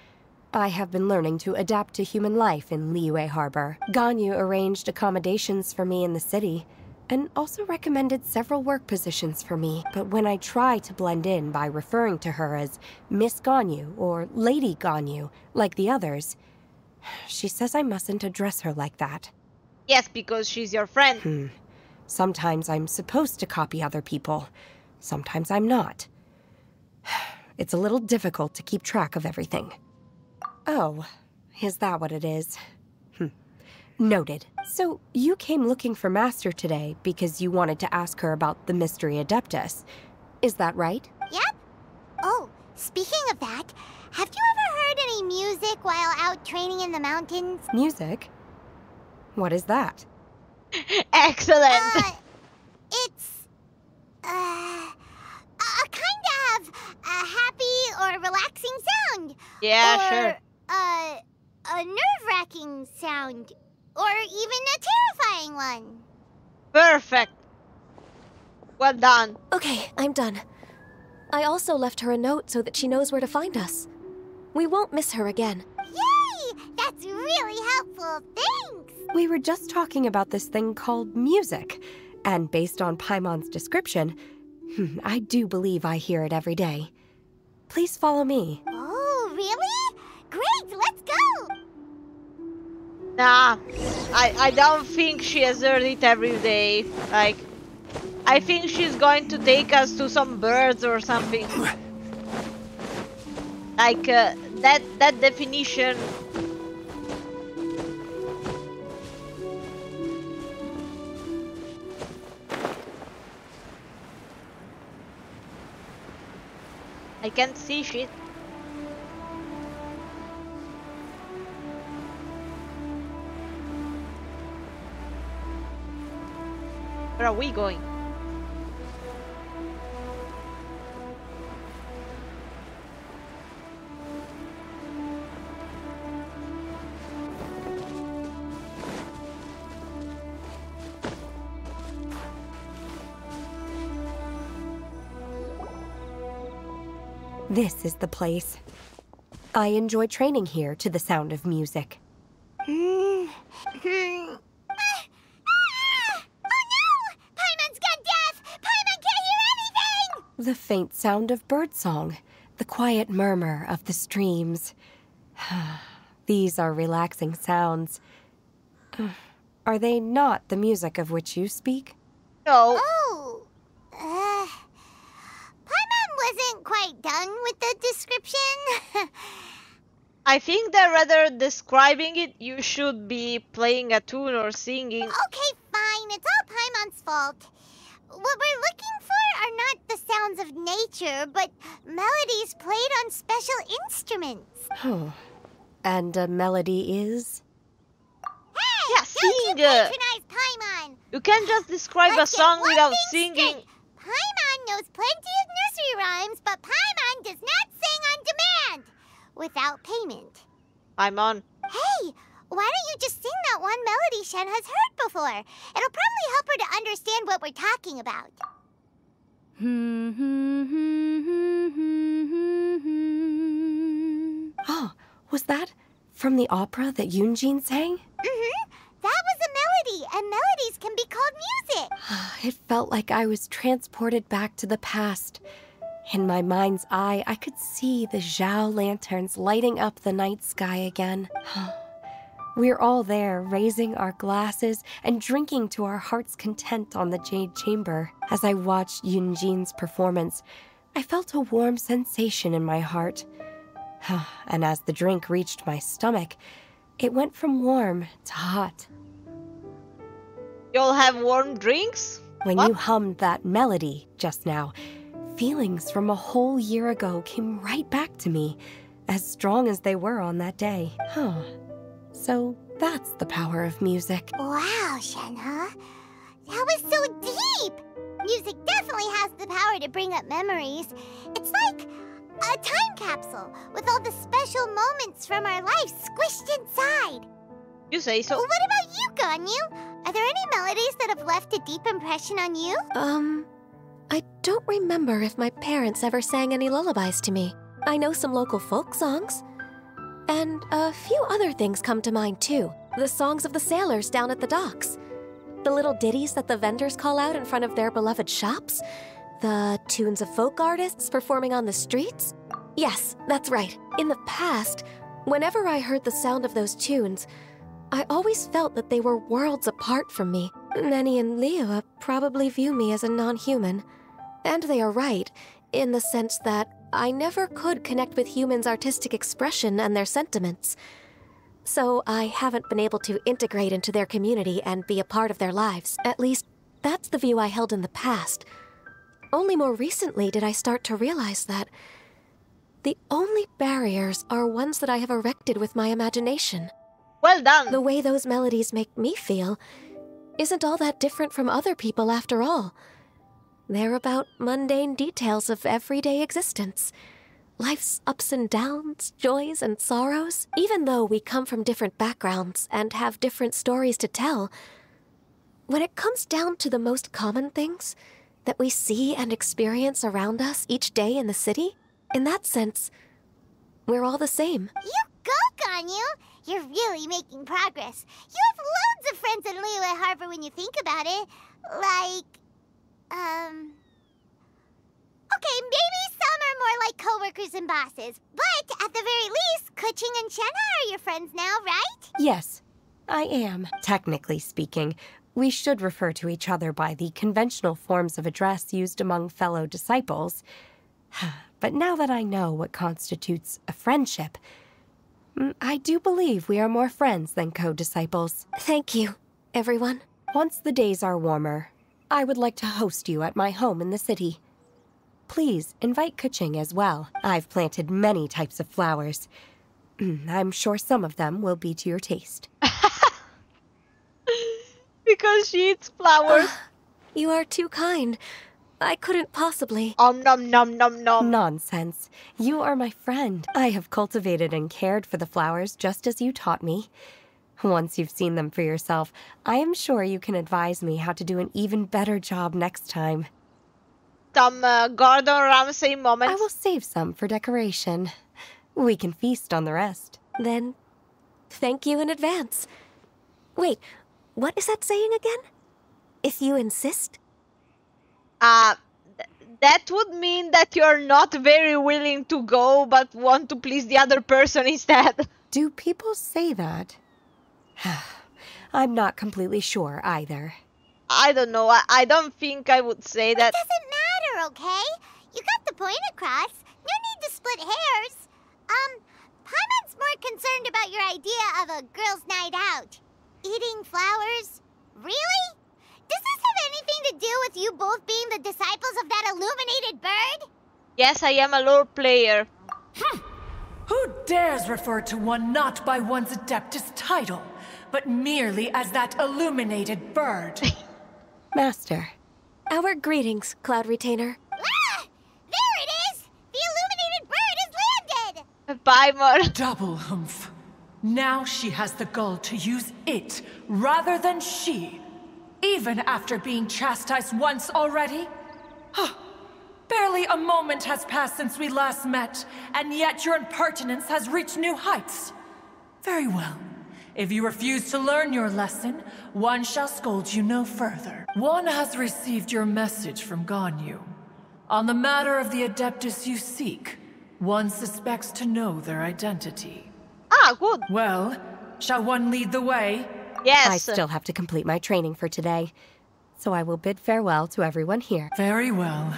Speaker 7: I have been learning to adapt to human life in Liyue Harbor. Ganyu arranged accommodations for me in the city, and also recommended several work positions for me. But when I try to blend in by referring to her as Miss Ganyu or Lady Ganyu, like the others, she says I mustn't address her like that.
Speaker 1: Yes, because she's your friend.
Speaker 7: Sometimes I'm supposed to copy other people. Sometimes I'm not. It's a little difficult to keep track of everything. Oh, is that what it is? Noted. So, you came looking for Master today because you wanted to ask her about the Mystery Adeptus. Is that right?
Speaker 2: Yep. Oh, speaking of that, have you ever heard any music while out training in the mountains?
Speaker 7: Music? What is that?
Speaker 1: Excellent!
Speaker 2: It's... a kind of a happy or relaxing sound.
Speaker 1: Yeah,
Speaker 2: or,
Speaker 1: sure.
Speaker 2: A nerve-wracking sound. Or even a terrifying one.
Speaker 1: Perfect. Well done.
Speaker 7: Okay, I'm done. I also left her a note so that she knows where to find us. We won't miss her again.
Speaker 2: Yay! That's really helpful. Thanks!
Speaker 7: We were just talking about this thing called music. And based on Paimon's description, I do believe I hear it every day. Please follow me.
Speaker 2: Oh, really? Great, let's go!
Speaker 1: Nah, I don't think she has heard it every day. Like, I think she's going to take us to some birds or something. Like, that definition. I can't see shit. Where are we going?
Speaker 14: This is the place. I enjoy training here to the sound of music.
Speaker 2: Oh no! Paimon's gone deaf! Paimon can't hear anything!
Speaker 14: The faint sound of birdsong, the quiet murmur of the streams. These are relaxing sounds. Are they not the music of which you speak?
Speaker 1: No.
Speaker 2: Oh. Paimon wasn't quite done with the description.
Speaker 1: I think that rather describing it, you should be playing a tune or singing.
Speaker 2: Okay, fine. It's all Paimon's fault. What we're looking for are not the sounds of nature, but melodies played on special instruments.
Speaker 14: Oh. And a melody is?
Speaker 2: Hey!
Speaker 1: Yeah,
Speaker 2: Don't you patronize Paimon!
Speaker 1: You can't just describe a song without singing.
Speaker 2: Paimon knows plenty of nursery rhymes, but Paimon does not sing on demand without payment.
Speaker 1: Paimon.
Speaker 2: Hey, why don't you just sing that one melody Shen has heard before? It'll probably help her to understand what we're talking about.
Speaker 14: Oh, was that from the opera that Yoonjin sang?
Speaker 2: Mm-hmm. That was a melody, and melodies can be called music.
Speaker 14: It felt like I was transported back to the past. In my mind's eye, I could see the Zhao lanterns lighting up the night sky again. We're all there, raising our glasses and drinking to our heart's content on the Jade Chamber. As I watched Yoonjin's performance, I felt a warm sensation in my heart. And as the drink reached my stomach, it went from warm to hot.
Speaker 1: You'll have warm drinks?
Speaker 14: When you hummed that melody just now, feelings from a whole year ago came right back to me, as strong as they were on that day. So that's the power of music.
Speaker 2: Wow, Shenhe. That was so deep! Music definitely has the power to bring up memories. It's like a time capsule with all the special moments from our lives squished inside.
Speaker 1: You say so.
Speaker 2: What about you, Ganyu? Are there any melodies that have left a deep impression on you?
Speaker 7: I don't remember if my parents ever sang any lullabies to me. I know some local folk songs. And a few other things come to mind, too. The songs of the sailors down at the docks. The little ditties that the vendors call out in front of their beloved shops. The tunes of folk artists performing on the streets. Yes, that's right. In the past, whenever I heard the sound of those tunes, I always felt that they were worlds apart from me. Nenny and Liyue probably view me as a non-human. And they are right, in the sense that I never could connect with humans' artistic expression and their sentiments. So I haven't been able to integrate into their community and be a part of their lives. At least, that's the view I held in the past. Only more recently did I start to realize that the only barriers are ones that I have erected with my imagination.
Speaker 1: Well done!
Speaker 7: The way those melodies make me feel isn't all that different from other people after all. They're about mundane details of everyday existence. Life's ups and downs, joys and sorrows. Even though we come from different backgrounds and have different stories to tell, when it comes down to the most common things that we see and experience around us each day in the city, in that sense, we're all the same.
Speaker 2: You go, Ganyu! You're really making progress. You have loads of friends in Liyue Harbor when you think about it. Like, okay, maybe some are more like coworkers and bosses, but at the very least, Keqing and Shenhe are your friends now, right?
Speaker 14: Yes, I am. Technically speaking, we should refer to each other by the conventional forms of address used among fellow disciples. But now that I know what constitutes a friendship, I do believe we are more friends than co-disciples.
Speaker 7: Thank you, everyone.
Speaker 14: Once the days are warmer, I would like to host you at my home in the city. Please invite Kuching as well. I've planted many types of flowers. I'm sure some of them will be to your taste.
Speaker 1: Because she eats flowers.
Speaker 7: You are too kind. I couldn't possibly.
Speaker 1: Nom nom nom nom.
Speaker 14: Nonsense. You are my friend. I have cultivated and cared for the flowers just as you taught me. Once you've seen them for yourself, I am sure you can advise me how to do an even better job next time.
Speaker 1: Some Gordon Ramsay moments.
Speaker 14: I will save some for decoration. We can feast on the rest.
Speaker 7: Then, thank you in advance. Wait, what is that saying again? If you insist?
Speaker 1: That would mean that you're not very willing to go, but want to please the other person instead.
Speaker 14: Do people say that? I'm not completely sure either.
Speaker 1: I don't know. I don't think I would say that.
Speaker 2: It doesn't matter, okay? You got the point across. No need to split hairs. Paimon's more concerned about your idea of a girls' night out. Eating flowers? Really? Does this have anything to do with you both being the disciples of that illuminated bird?
Speaker 1: Yes, I am a lore player.
Speaker 15: Who dares refer to one not by one's Adeptus title, but merely as that illuminated bird?
Speaker 14: Master.
Speaker 7: Our greetings, Cloud Retainer.
Speaker 2: Ah! There it is! The illuminated bird has landed!
Speaker 1: Paimon.
Speaker 15: Double humph. Now she has the gall to use it rather than she. Even after being chastised once already? Barely a moment has passed since we last met, and yet your impertinence has reached new heights. Very well. If you refuse to learn your lesson, one shall scold you no further. One has received your message from Ganyu. On the matter of the Adeptus you seek, one suspects to know their identity.
Speaker 1: Ah, good.
Speaker 15: Well, shall one lead the way?
Speaker 1: Yes.
Speaker 14: I still have to complete my training for today, so I will bid farewell to everyone here.
Speaker 15: Very well.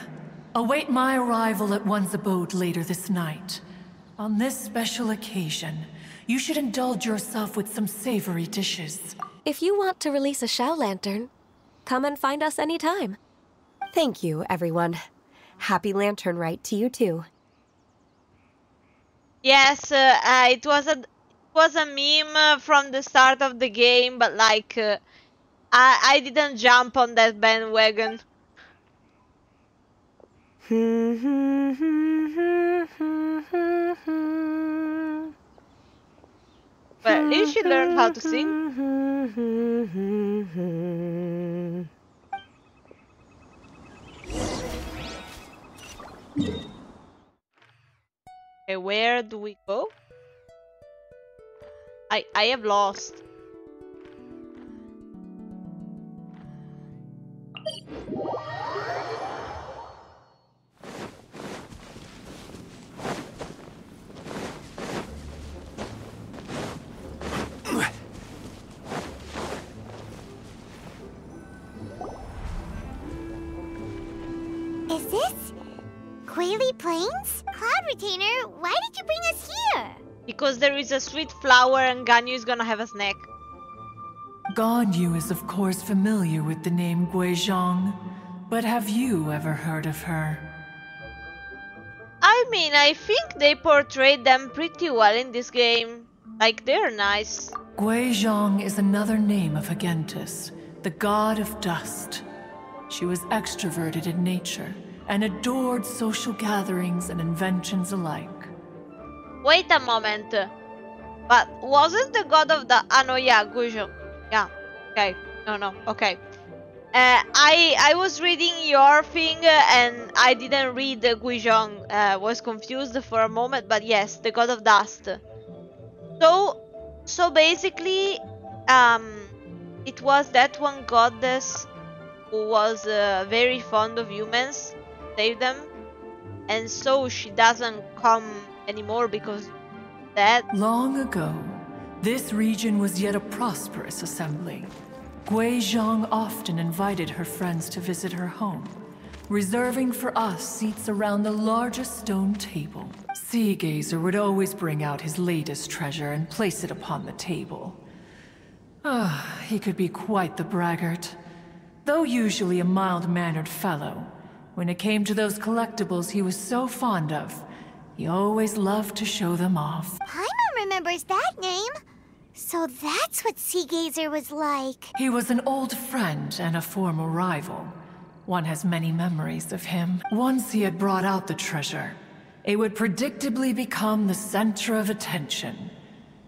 Speaker 15: Await my arrival at one's abode later this night. On this special occasion, you should indulge yourself with some savory dishes.
Speaker 7: If you want to release a Xiao Lantern, come and find us anytime.
Speaker 14: Thank you, everyone. Happy Lantern Rite to you too.
Speaker 1: Yes, it was a meme from the start of the game, but like I didn't jump on that bandwagon. But at least she learned how to sing. Okay, where do we go? I have lost.
Speaker 2: Is this Quaily Plains? Cloud Retainer, why did you bring us here?
Speaker 1: Because there is a sweet flower and Ganyu is gonna have a snack.
Speaker 15: Ganyu is of course familiar with the name Guizhong, but have you ever heard of her?
Speaker 1: I mean, I think they portrayed them pretty well in this game. Like, they're nice.
Speaker 15: Guizhong is another name of Agentis, the god of dust. She was extroverted in nature and adored social gatherings and inventions alike.
Speaker 1: Wait a moment. But wasn't the god of the... Ah, no, yeah, Guizhong. Yeah, okay. No, okay. I was reading your thing and I didn't read the Guizhong. Was confused for a moment, but yes, the god of dust. So basically, it was that one goddess who was very fond of humans, saved them, and so she doesn't come anymore because of that.
Speaker 15: Long ago, This region was yet a prosperous assembly. Gui Zhang often invited her friends to visit her home, reserving for us seats around the largest stone table. Sea Gazer would always bring out his latest treasure and place it upon the table. He could be quite the braggart. Though usually a mild-mannered fellow, when it came to those collectibles he was so fond of, he always loved to show them off.
Speaker 2: Paimon remembers that name. So that's what Sea Gazer was like.
Speaker 15: He was an old friend and a former rival. One has many memories of him. Once he had brought out the treasure, it would predictably become the center of attention.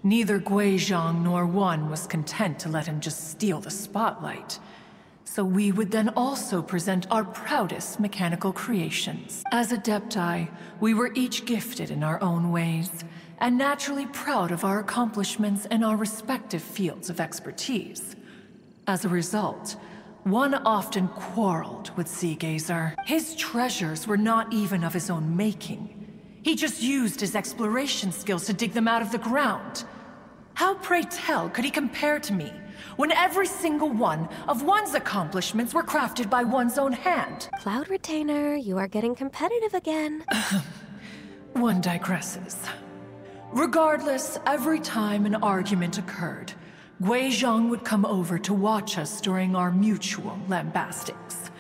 Speaker 15: Neither Gui Zhang nor One was content to let him just steal the spotlight. So we would then also present our proudest mechanical creations. As Adepti, we were each gifted in our own ways, and naturally proud of our accomplishments in our respective fields of expertise. As a result, One often quarreled with Sea Gazer. His treasures were not even of his own making. He just used his exploration skills to dig them out of the ground. How, pray tell, could he compare to me, when every single one of One's accomplishments were crafted by One's own hand?
Speaker 7: Cloud Retainer, you are getting competitive again.
Speaker 15: One digresses. Regardless, every time an argument occurred, Gui Zhang would come over to watch us during our mutual lambastics.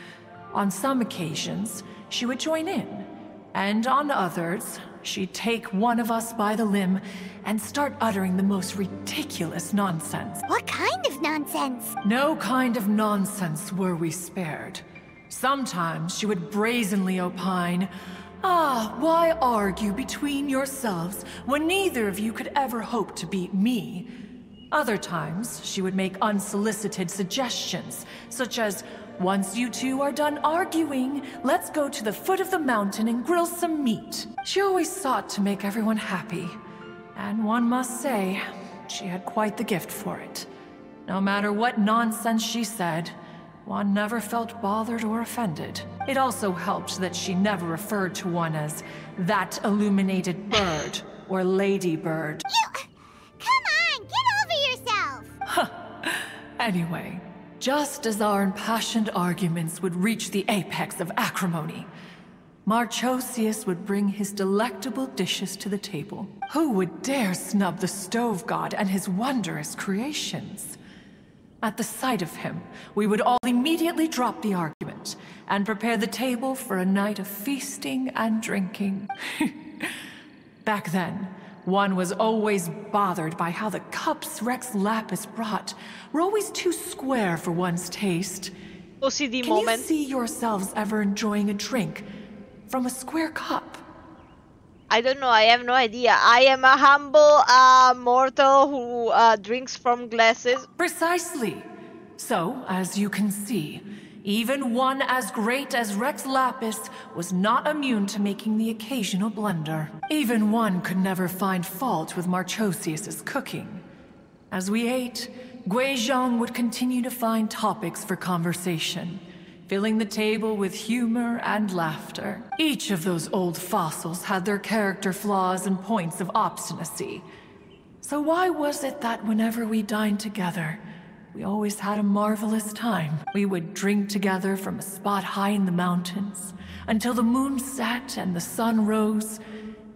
Speaker 15: On some occasions, she would join in, and on others, she'd take one of us by the limb and start uttering the most ridiculous nonsense.
Speaker 2: What kind of nonsense?
Speaker 15: No kind of nonsense were we spared. Sometimes she would brazenly opine, why argue between yourselves when neither of you could ever hope to beat me? Other times, she would make unsolicited suggestions, such as, once you two are done arguing, let's go to the foot of the mountain and grill some meat. She always sought to make everyone happy, and one must say, she had quite the gift for it. No matter what nonsense she said, One never felt bothered or offended. It also helped that she never referred to One as that illuminated bird or ladybird.
Speaker 2: Come on, get over yourself!
Speaker 15: Anyway, just as our impassioned arguments would reach the apex of acrimony, Marchosius would bring his delectable dishes to the table. Who would dare snub the stove god and his wondrous creations? At the sight of him, we would all immediately drop the argument and prepare the table for a night of feasting and drinking. Back then, One was always bothered by how the cups Rex Lapis brought were always too square for One's taste.
Speaker 1: OCD
Speaker 15: Can
Speaker 1: moment.
Speaker 15: you see yourselves ever enjoying a drink from a square cup?
Speaker 1: I don't know, I have no idea. I am a humble mortal who drinks from glasses.
Speaker 15: Precisely. So, as you can see, even one as great as Rex Lapis was not immune to making the occasional blunder. Even One could never find fault with Marchosius's cooking. As we ate, Gui Zhang would continue to find topics for conversation, filling the table with humor and laughter. Each of those old fossils had their character flaws and points of obstinacy. So why was it that whenever we dined together, we always had a marvelous time? We would drink together from a spot high in the mountains, until the moon set and the sun rose,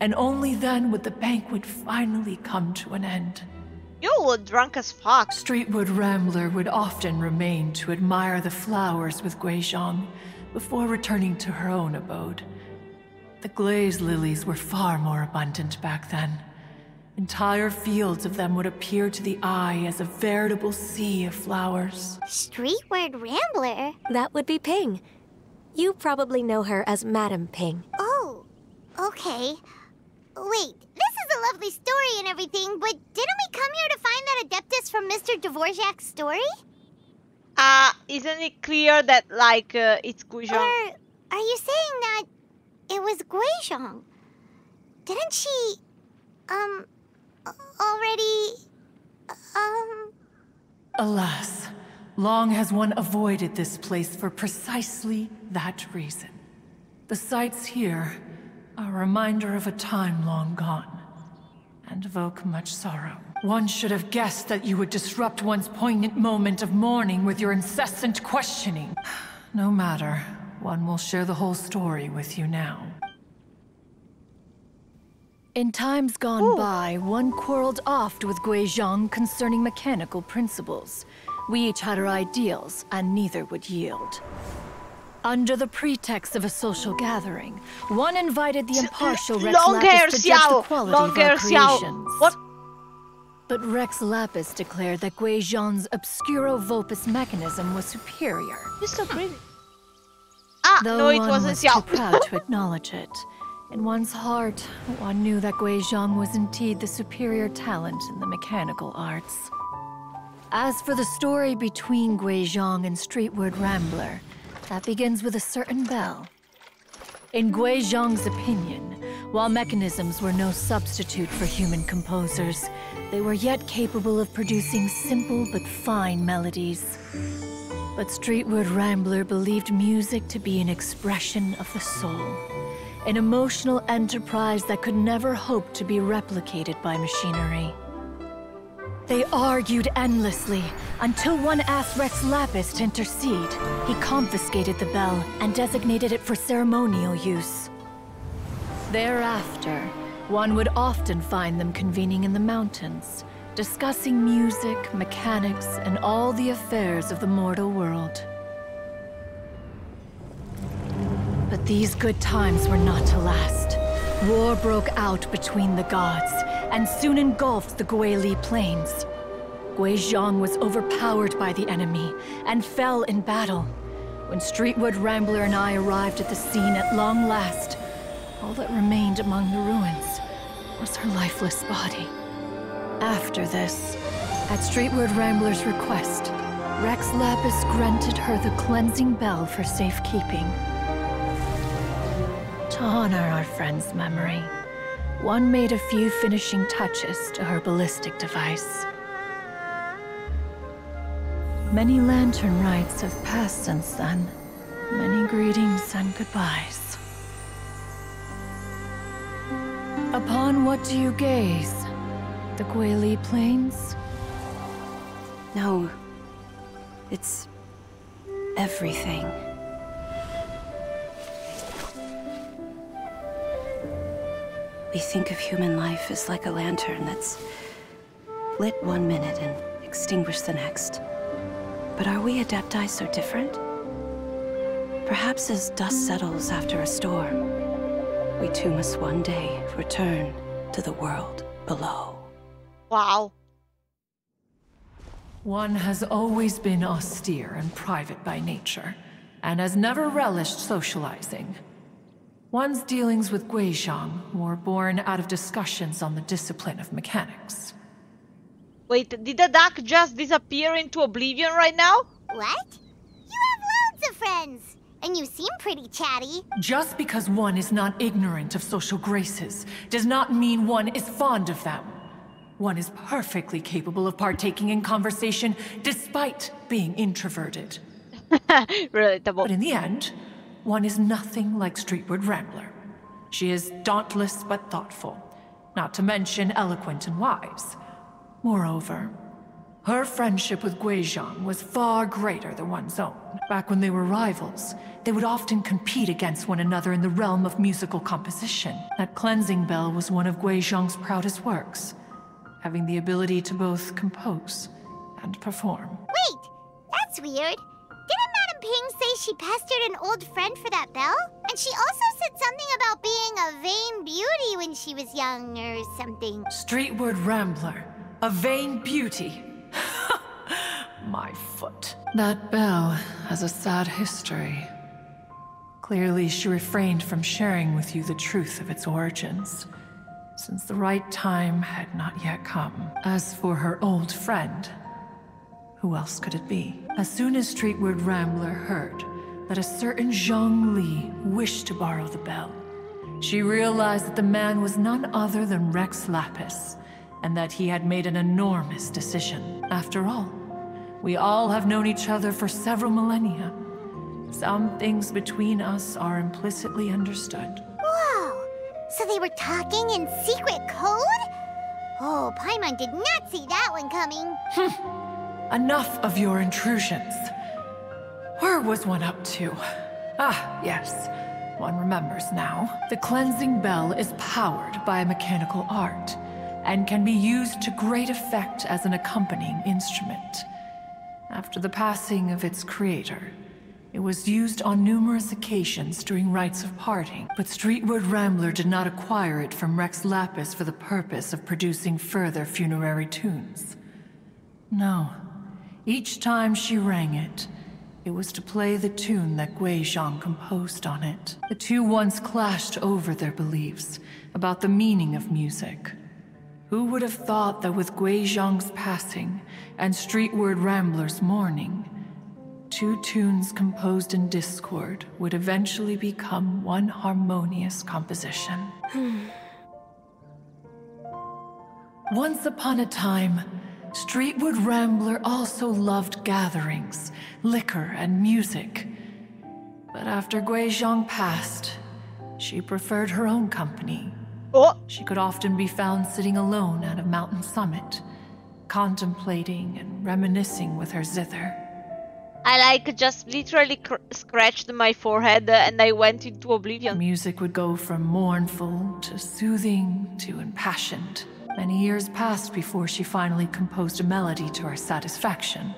Speaker 15: and only then would the banquet finally come to an end.
Speaker 1: You were drunk as fuck.
Speaker 15: Streetwood Rambler would often remain to admire the flowers with Gui Zhang before returning to her own abode. The glaze lilies were far more abundant back then. Entire fields of them would appear to the eye as a veritable sea of flowers.
Speaker 2: Streetward Rambler?
Speaker 7: That would be Ping. You probably know her as Madam Ping.
Speaker 2: Oh, okay. Wait, this is a lovely story and everything, but didn't we come here to find that Adeptus from Mr. Dvorak's story?
Speaker 1: Isn't it clear that, like, it's Gui Zhang?
Speaker 2: Or are you saying that it was Gui Zhang? Didn't she, already,
Speaker 15: Alas, long has One avoided this place for precisely that reason. The sights here are a reminder of a time long gone, and evoke much sorrow. One should have guessed that you would disrupt one's poignant moment of mourning with your incessant questioning. No matter. One will share the whole story with you now.
Speaker 16: In times gone by, one quarreled oft with Guizhong concerning mechanical principles. We each had our ideals, and neither would yield. Under the pretext of a social gathering, one invited the impartial Rex Lapis to judge the quality of our creations.
Speaker 1: What?
Speaker 16: But Rex Lapis declared that Guizhong's obscuro Vulpus mechanism was superior.
Speaker 1: You're so pretty.
Speaker 16: Though
Speaker 1: no, it
Speaker 16: one
Speaker 1: wasn't
Speaker 16: was
Speaker 1: Xiao.
Speaker 16: too proud to acknowledge it. In one's heart, one knew that Guizhong was indeed the superior talent in the mechanical arts. As for the story between Guizhong and Streetward Rambler, that begins with a certain bell. In Guizhong's opinion, while mechanisms were no substitute for human composers, they were yet capable of producing simple but fine melodies. But Streetward Rambler believed music to be an expression of the soul, an emotional enterprise that could never hope to be replicated by machinery. They argued endlessly, until one asked Rex Lapis to intercede. He confiscated the bell and designated it for ceremonial use. Thereafter, one would often find them convening in the mountains, discussing music, mechanics, and all the affairs of the mortal world. But these good times were not to last. War broke out between the gods, and soon engulfed the Guili Plains. Guizhong was overpowered by the enemy, and fell in battle. When Streetward Rambler and I arrived at the scene at long last, all that remained among the ruins was her lifeless body. After this, at Streetward Rambler's request, Rex Lapis granted her the cleansing bell for safekeeping. To honor our friend's memory, one made a few finishing touches to her ballistic device. Many Lantern Rites have passed since then. Many greetings and goodbyes. Upon what do you gaze? The Guili Plains?
Speaker 6: No. It's everything. We think of human life as like a lantern that's lit one minute and extinguished the next. But are we Adepti so different? Perhaps as dust settles after a storm, we too must one day return to the world below.
Speaker 1: Wow.
Speaker 15: One has always been austere and private by nature, and has never relished socializing. One's dealings with Guizhong were born out of discussions on the discipline of mechanics.
Speaker 1: Wait, did the duck just disappear into oblivion right now?
Speaker 2: What? You have loads of friends, and you seem pretty chatty.
Speaker 15: Just because one is not ignorant of social graces does not mean one is fond of them. One is perfectly capable of partaking in conversation despite being introverted.
Speaker 1: Relatable.
Speaker 15: But in the end, one is nothing like Streetward Rambler. She is dauntless but thoughtful, not to mention eloquent and wise. Moreover, her friendship with Guizhong was far greater than one's own. Back when they were rivals, they would often compete against one another in the realm of musical composition. That cleansing bell was one of Guizhong's proudest works, having the ability to both compose and perform.
Speaker 2: Wait, that's weird. Didn't Madame Ping say she pestered an old friend for that bell? And she also said something about being a vain beauty when she was young or something.
Speaker 15: Streetward Rambler, a vain beauty. My foot. That bell has a sad history. Clearly, she refrained from sharing with you the truth of its origins, since the right time had not yet come. As for her old friend, who else could it be? As soon as Streetward Rambler heard that a certain Zhang Li wished to borrow the bell, she realized that the man was none other than Rex Lapis, and that he had made an enormous decision. After all, we all have known each other for several millennia. Some things between us are implicitly understood.
Speaker 2: Whoa! So they were talking in secret code? Oh, Paimon did not see that one coming.
Speaker 15: Enough of your intrusions. Where was one up to? Ah, yes. One remembers now. The cleansing bell is powered by a mechanical art and can be used to great effect as an accompanying instrument. After the passing of its creator, it was used on numerous occasions during rites of parting, but Streetwood Rambler did not acquire it from Rex Lapis for the purpose of producing further funerary tunes. No. Each time she rang it, it was to play the tune that Guizhong composed on it. The two once clashed over their beliefs about the meaning of music. Who would have thought that with Guizhong's passing and Streetward Rambler's mourning, two tunes composed in discord would eventually become one harmonious composition. Once upon a time, Streetwood Rambler also loved gatherings, liquor, and music. But after Guizhong passed, she preferred her own company. She could often be found sitting alone at a mountain summit, contemplating and reminiscing with her zither.
Speaker 1: I just literally scratched my forehead and I went into oblivion.
Speaker 15: Music would go from mournful to soothing to impassioned. Many years passed before she finally composed a melody to her satisfaction.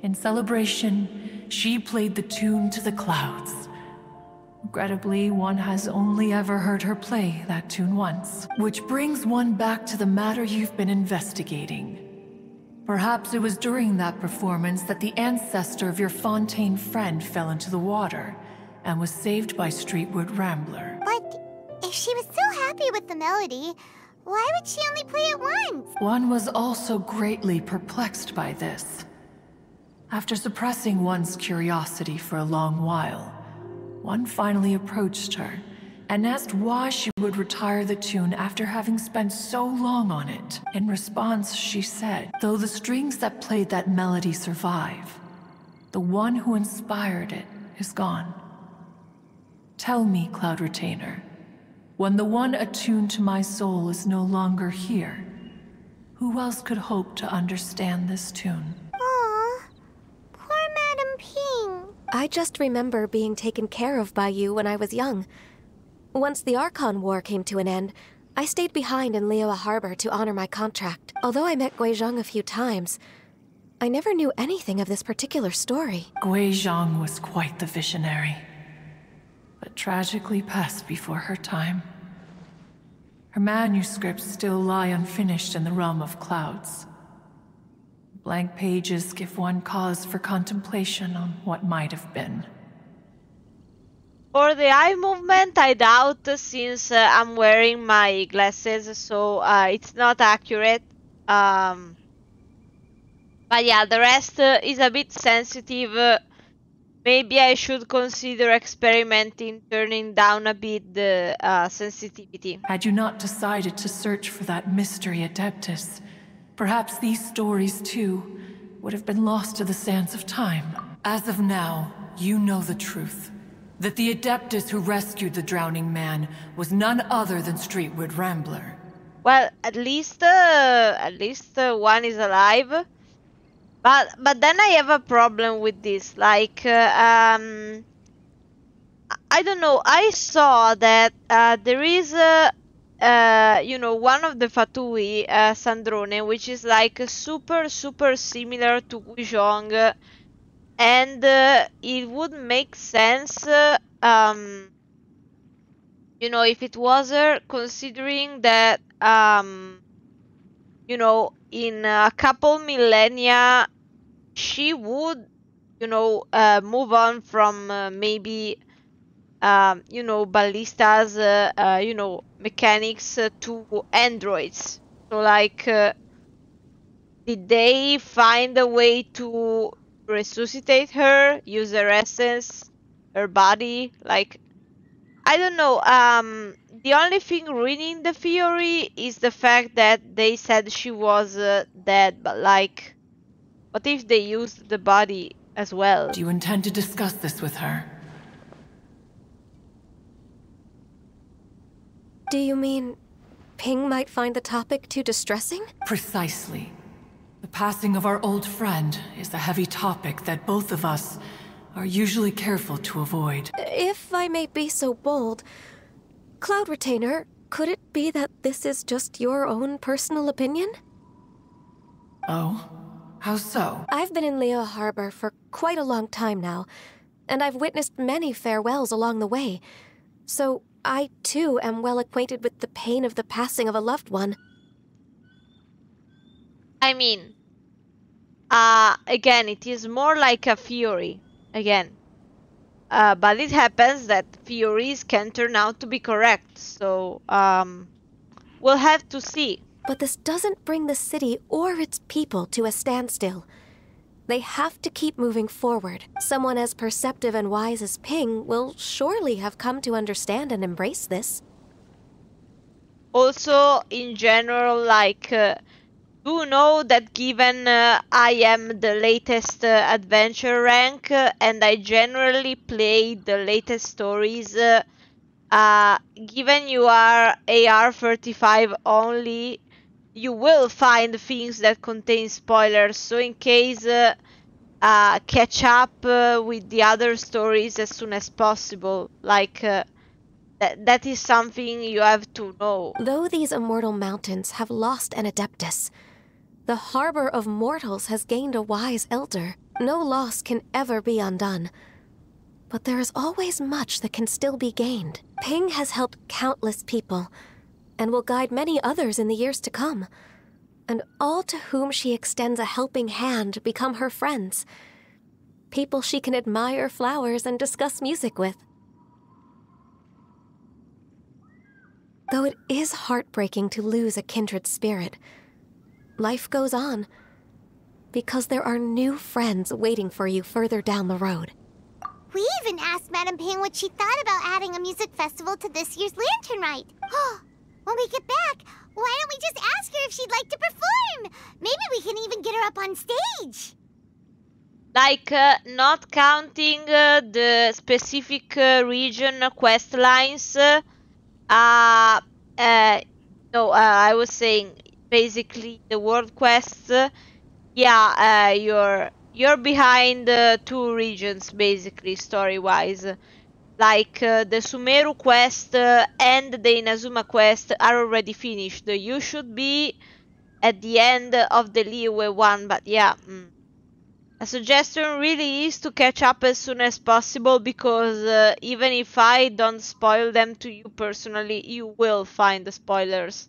Speaker 15: In celebration, she played the tune to the clouds. Regrettably, one has only ever heard her play that tune once, which brings one back to the matter you've been investigating. Perhaps it was during that performance that the ancestor of your Fontaine friend fell into the water and was saved by Streetwood Rambler.
Speaker 2: But if she was so happy with the melody, why would she only play it once?
Speaker 15: One was also greatly perplexed by this. After suppressing one's curiosity for a long while, one finally approached her and asked why she would retire the tune after having spent so long on it. In response, she said, though the strings that played that melody survive, the one who inspired it is gone. Tell me, Cloud Retainer, when the one attuned to my soul is no longer here, who else could hope to understand this tune?
Speaker 2: Aw, poor Madam Ping.
Speaker 7: I just remember being taken care of by you when I was young. Once the Archon War came to an end, I stayed behind in Liyue Harbor to honor my contract. Although I met Guizhong a few times, I never knew anything of this particular story.
Speaker 15: Guizhong was quite the visionary, but tragically passed before her time. Her manuscripts still lie unfinished in the realm of clouds. Blank pages give one cause for contemplation on what might have been.
Speaker 1: For the eye movement, I doubt, since I'm wearing my glasses, so it's not accurate. But yeah, the rest is a bit sensitive. Maybe I should consider experimenting, turning down a bit the sensitivity.
Speaker 15: Had you not decided to search for that mystery Adeptus, perhaps these stories, too, would have been lost to the sands of time. As of now, you know the truth. That the Adeptus who rescued the drowning man was none other than Streetwood Rambler.
Speaker 1: Well, at least one is alive. But then I have a problem with this. Like, I don't know. I saw that there is, you know, one of the Fatui, Sandrone, which is like super similar to Guizhong. And it would make sense, you know, if it was her, considering that, you know, in a couple millennia, she would, you know, move on from maybe, you know, ballistas, you know, mechanics to androids. So, like, did they find a way to resuscitate her, use her essence, her body? Like, I don't know. The only thing ruining the theory is the fact that they said she was dead, but like, what if they used the body as well?
Speaker 15: Do you intend to discuss this with her?
Speaker 7: Do you mean Ping might find the topic too distressing?
Speaker 15: Precisely. The passing of our old friend is a heavy topic that both of us are usually careful to avoid.
Speaker 7: If I may be so bold, Cloud Retainer, could it be that this is just your own personal opinion?
Speaker 15: Oh? How so?
Speaker 7: I've been in Leo Harbor for quite a long time now, and I've witnessed many farewells along the way. So I, too, am well acquainted with the pain of the passing of a loved one.
Speaker 1: I mean, again, it is more like a theory. Again. But it happens that theories can turn out to be correct, so we'll have to see.
Speaker 7: But this doesn't bring the city or its people to a standstill. They have to keep moving forward. Someone as perceptive and wise as Ping will surely have come to understand and embrace this.
Speaker 1: Also, in general, like, do know that given I am the latest adventure rank and I generally play the latest stories, given you are AR35 only, you will find things that contain spoilers, so in case catch up with the other stories as soon as possible. Like, that is something you have to know.
Speaker 7: Though these immortal mountains have lost an adeptus, the harbor of mortals has gained a wise elder. No loss can ever be undone. But there is always much that can still be gained. Ping has helped countless people, and will guide many others in the years to come. And all to whom she extends a helping hand become her friends. People she can admire flowers and discuss music with. Though it is heartbreaking to lose a kindred spirit, life goes on, because there are new friends waiting for you further down the road.
Speaker 2: We even asked Madame Ping what she thought about adding a music festival to this year's Lantern Rite. When we get back, why don't we just ask her if she'd like to perform? Maybe we can even get her up on stage.
Speaker 1: Like, not counting the specific region quest lines, no, I was saying basically the world quests. Yeah, you're behind 2 regions basically story-wise. Like the Sumeru quest and the Inazuma quest are already finished. You should be at the end of the Liyue one, but yeah. A suggestion really is to catch up as soon as possible, because even if I don't spoil them to you personally, you will find the spoilers.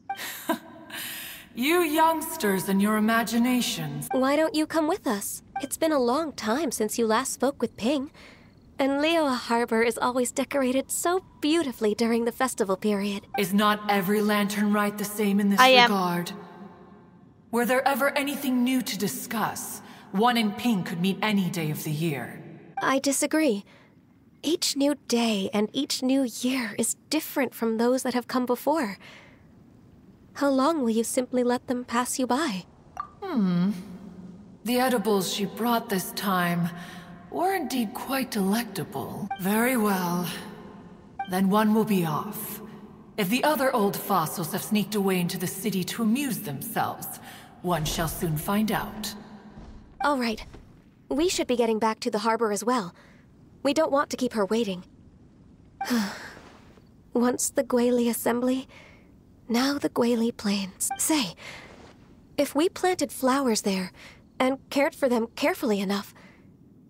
Speaker 15: You youngsters and your imaginations.
Speaker 7: Why don't you come with us? It's been a long time since you last spoke with Ping. And Leo Harbor is always decorated so beautifully during the festival period.
Speaker 15: Is not every Lantern Rite the same in this regard? Were there ever anything new to discuss? One in Ping could meet any day of the year.
Speaker 7: I disagree. Each new day and each new year is different from those that have come before. How long will you simply let them pass you by?
Speaker 15: The edibles she brought this time were indeed quite delectable. Very well. Then one will be off. If the other old fossils have sneaked away into the city to amuse themselves, one shall soon find out.
Speaker 7: All right. We should be getting back to the harbor as well. We don't want to keep her waiting. Once the Guili Assembly, now the Guili Plains. Say, if we planted flowers there and cared for them carefully enough,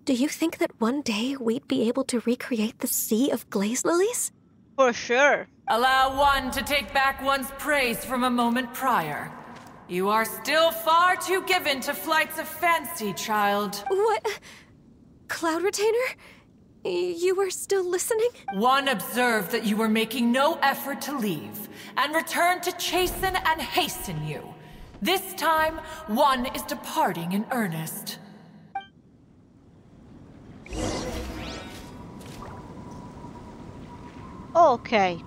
Speaker 7: do you think that one day we'd be able to recreate the sea of glaze lilies?
Speaker 1: For sure.
Speaker 15: Allow one to take back one's praise from a moment prior. You are still far too given to flights of fancy, child.
Speaker 7: What? Cloud Retainer? You were still listening?
Speaker 15: One observed that you were making no effort to leave, and returned to chasten and hasten you. This time, one is departing in earnest.
Speaker 1: Okay.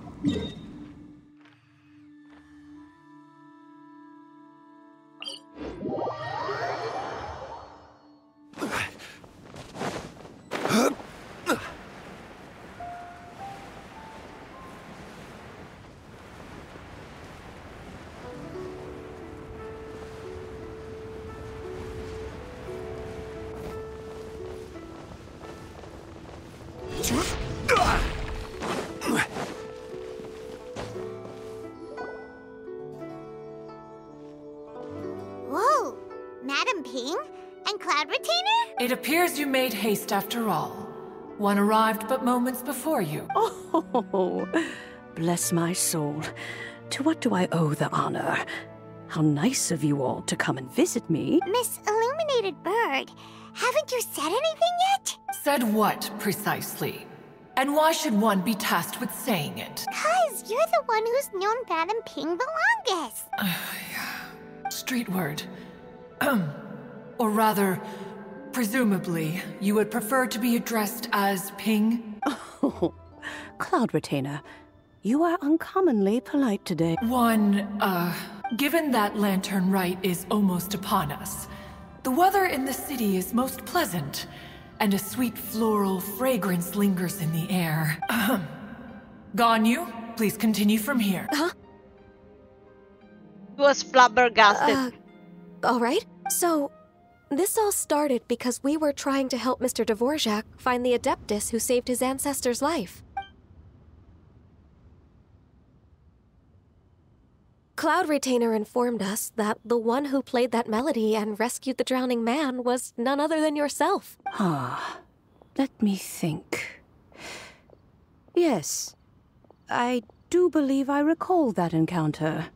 Speaker 2: Ping? And Cloud Retainer?
Speaker 15: It appears you made haste after all. One arrived but moments before you.
Speaker 6: Oh, bless my soul. To what do I owe the honor? How nice of you all to come and visit me.
Speaker 2: Miss Illuminated Bird, haven't you said anything yet?
Speaker 15: Said what, precisely? And why should one be tasked with saying it?
Speaker 2: 'Cause you're the one who's known Madam Ping the longest.
Speaker 15: Street word. Or rather, presumably, you would prefer to be addressed as Ping?
Speaker 6: Oh, Cloud Retainer, you are uncommonly polite today.
Speaker 15: Given that Lantern Rite is almost upon us, the weather in the city is most pleasant, and a sweet floral fragrance lingers in the air. Ganyu, please continue from here.
Speaker 7: Huh?
Speaker 1: He was flabbergasted.
Speaker 7: All right. So, this all started because we were trying to help Mr. Dvorak find the Adeptus who saved his ancestor's life. Cloud Retainer informed us that the one who played that melody and rescued the drowning man was none other than yourself.
Speaker 6: Let me think. Yes, I do believe I recall that encounter.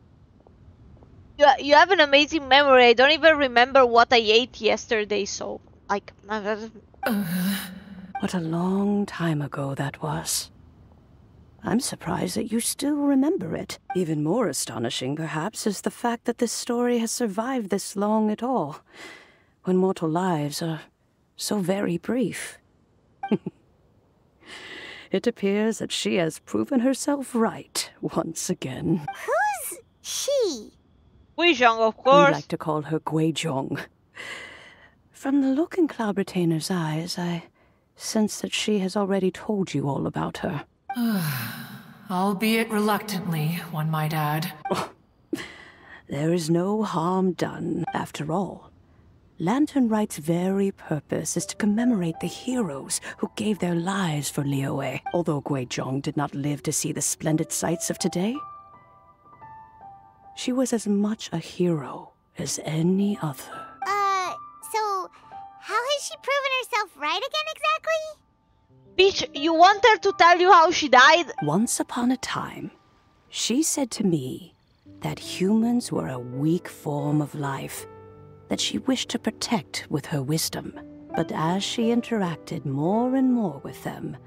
Speaker 1: You have an amazing memory. I don't even remember what I ate yesterday, so like...
Speaker 6: What a long time ago that was. I'm surprised that you still remember it. Even more astonishing, perhaps, is the fact that this story has survived this long at all, when mortal lives are so very brief. It appears that she has proven herself right once again.
Speaker 2: Who's she?
Speaker 1: Guizhong, of course.
Speaker 6: We like to call her Guizhong. From the look in Cloud Retainer's eyes, I sense that she has already told you all about her.
Speaker 15: Albeit reluctantly, one might add.
Speaker 6: There is no harm done, after all. Lantern Rite's very purpose is to commemorate the heroes who gave their lives for Liyue. Although Guizhong did not live to see the splendid sights of today, she was as much a hero as any other.
Speaker 2: So how has she proven herself right again exactly?
Speaker 1: Peach, you want her to tell you how she died?
Speaker 6: Once upon a time, she said to me that humans were a weak form of life that she wished to protect with her wisdom. But as she interacted more and more with them,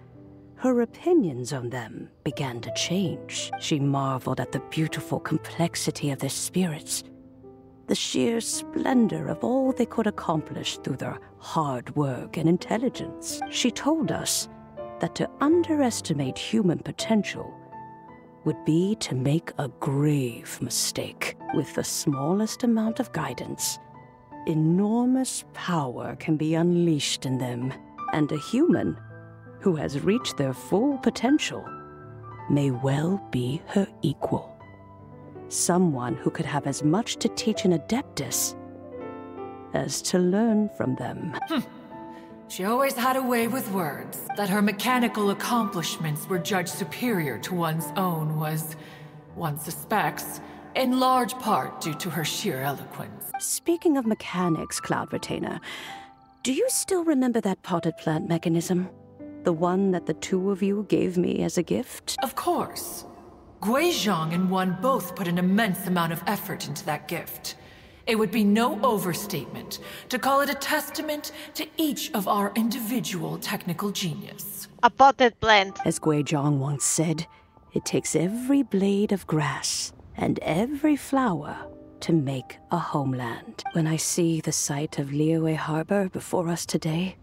Speaker 6: her opinions on them began to change. She marveled at the beautiful complexity of their spirits, the sheer splendor of all they could accomplish through their hard work and intelligence. She told us that to underestimate human potential would be to make a grave mistake. With the smallest amount of guidance, enormous power can be unleashed in them, and a human who has reached their full potential may well be her equal. Someone who could have as much to teach an Adeptus as to learn from them.
Speaker 15: She always had a way with words. That her mechanical accomplishments were judged superior to one's own was, one suspects, in large part due to her sheer eloquence.
Speaker 6: Speaking of mechanics, Cloud Retainer, do you still remember that potted plant mechanism? The one that the two of you gave me as a gift?
Speaker 15: Of course. Guizhong and one both put an immense amount of effort into that gift. It would be no overstatement to call it a testament to each of our individual technical genius.
Speaker 1: A potted plant.
Speaker 6: As Guizhong once said, it takes every blade of grass and every flower to make a homeland. When I see the site of Liyue Harbor before us today,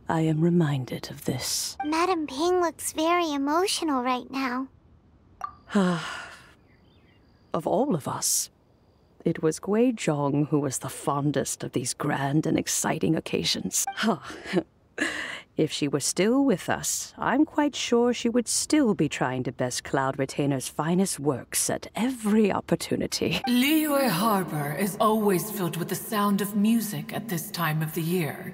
Speaker 6: I am reminded of this.
Speaker 2: Madam Ping looks very emotional right now.
Speaker 6: Of all of us, it was Guizhong who was the fondest of these grand and exciting occasions. If she were still with us, I'm quite sure she would still be trying to best Cloud Retainer's finest works at every opportunity.
Speaker 15: Liyue Harbor is always filled with the sound of music at this time of the year.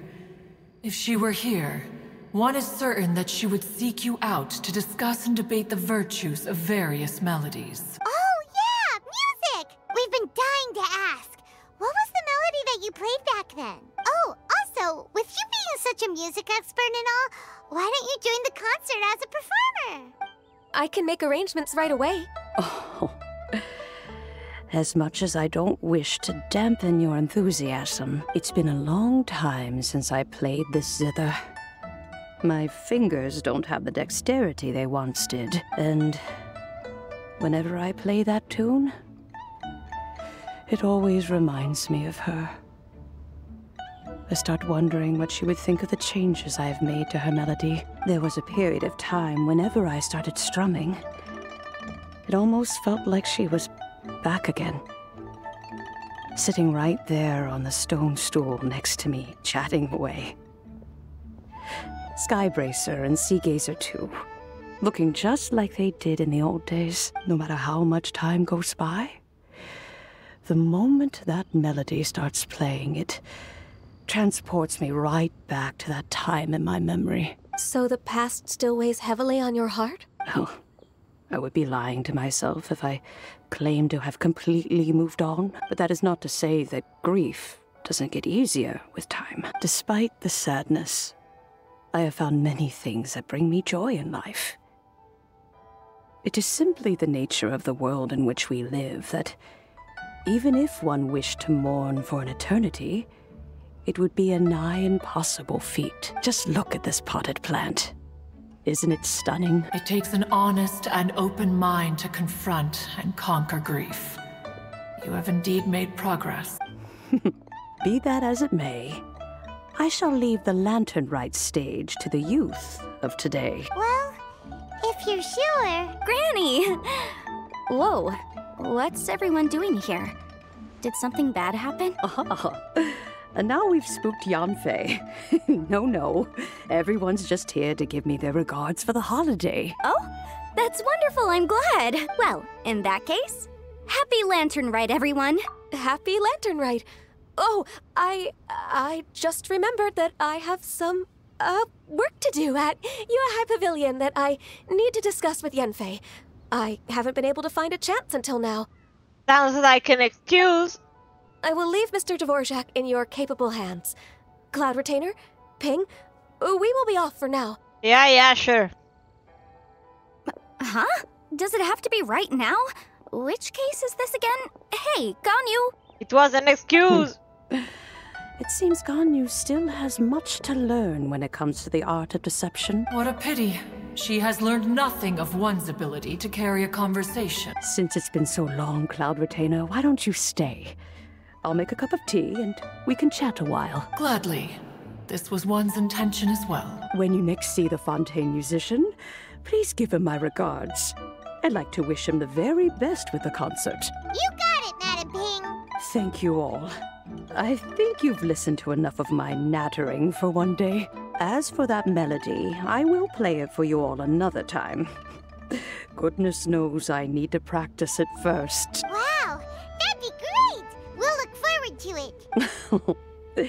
Speaker 15: If she were here, one is certain that she would seek you out to discuss and debate the virtues of various melodies.
Speaker 2: Oh yeah, music! We've been dying to ask. What was the melody you join the concert as a performer?
Speaker 7: I can make arrangements right away.
Speaker 6: Oh, as much as I don't wish to dampen your enthusiasm, it's been a long time since I played this zither. My fingers don't have the dexterity they once did, and whenever I play that tune, it always reminds me of her. I start wondering what she would think of the changes I have made to her melody. There was a period of time whenever I started strumming, it almost felt like she was back again. Sitting right there on the stone stool next to me, chatting away. Skybracer and Seagazer too, looking just like they did in the old days, no matter how much time goes by. The moment that melody starts playing, it transports me right back to that time in my memory.
Speaker 7: So the past still weighs heavily on your heart?
Speaker 6: Oh, I would be lying to myself if I claimed to have completely moved on. But that is not to say that grief doesn't get easier with time. Despite the sadness, I have found many things that bring me joy in life. It is simply the nature of the world in which we live that even if one wished to mourn for an eternity, it would be a nigh impossible feat. Just look at this potted plant. Isn't it stunning?
Speaker 15: It takes an honest and open mind to confront and conquer grief. You have indeed made progress.
Speaker 6: Be that as it may, I shall leave the Lantern Rite stage to the youth of today.
Speaker 2: Well, if you're sure.
Speaker 8: Granny! Whoa, what's everyone doing here? Did something bad happen?
Speaker 6: And now we've spooked Yanfei. No. Everyone's just here to give me their regards for the holiday.
Speaker 8: Oh, that's wonderful. I'm glad. Well, in that case, happy Lantern Rite, everyone.
Speaker 7: Happy Lantern Rite. Oh, I just remembered that I have some, work to do at Yuehai Pavilion that I need to discuss with Yanfei. I haven't been able to find a chance until now.
Speaker 1: Sounds like an excuse.
Speaker 7: I will leave Mr. Dvorak in your capable hands. Cloud Retainer, Ping, we will be off for now.
Speaker 1: Yeah, sure.
Speaker 8: Huh? Does it have to be right now? Which case is this again? Hey, Ganyu!
Speaker 1: It was an excuse!
Speaker 6: It seems Ganyu still has much to learn when it comes to the art of deception.
Speaker 15: What a pity. She has learned nothing of one's ability to carry a conversation.
Speaker 6: Since it's been so long, Cloud Retainer, why don't you stay? I'll make a cup of tea and we can chat a while.
Speaker 15: Gladly. This was one's intention as well.
Speaker 6: When you next see the Fontaine musician, please give him my regards. I'd like to wish him the very best with the concert.
Speaker 2: You got it, Madam Ping.
Speaker 6: Thank you all. I think you've listened to enough of my nattering for one day. As for that melody, I will play it for you all another time. Goodness knows I need to practice it first.
Speaker 2: Wow, that'd be great. We'll look forward to it.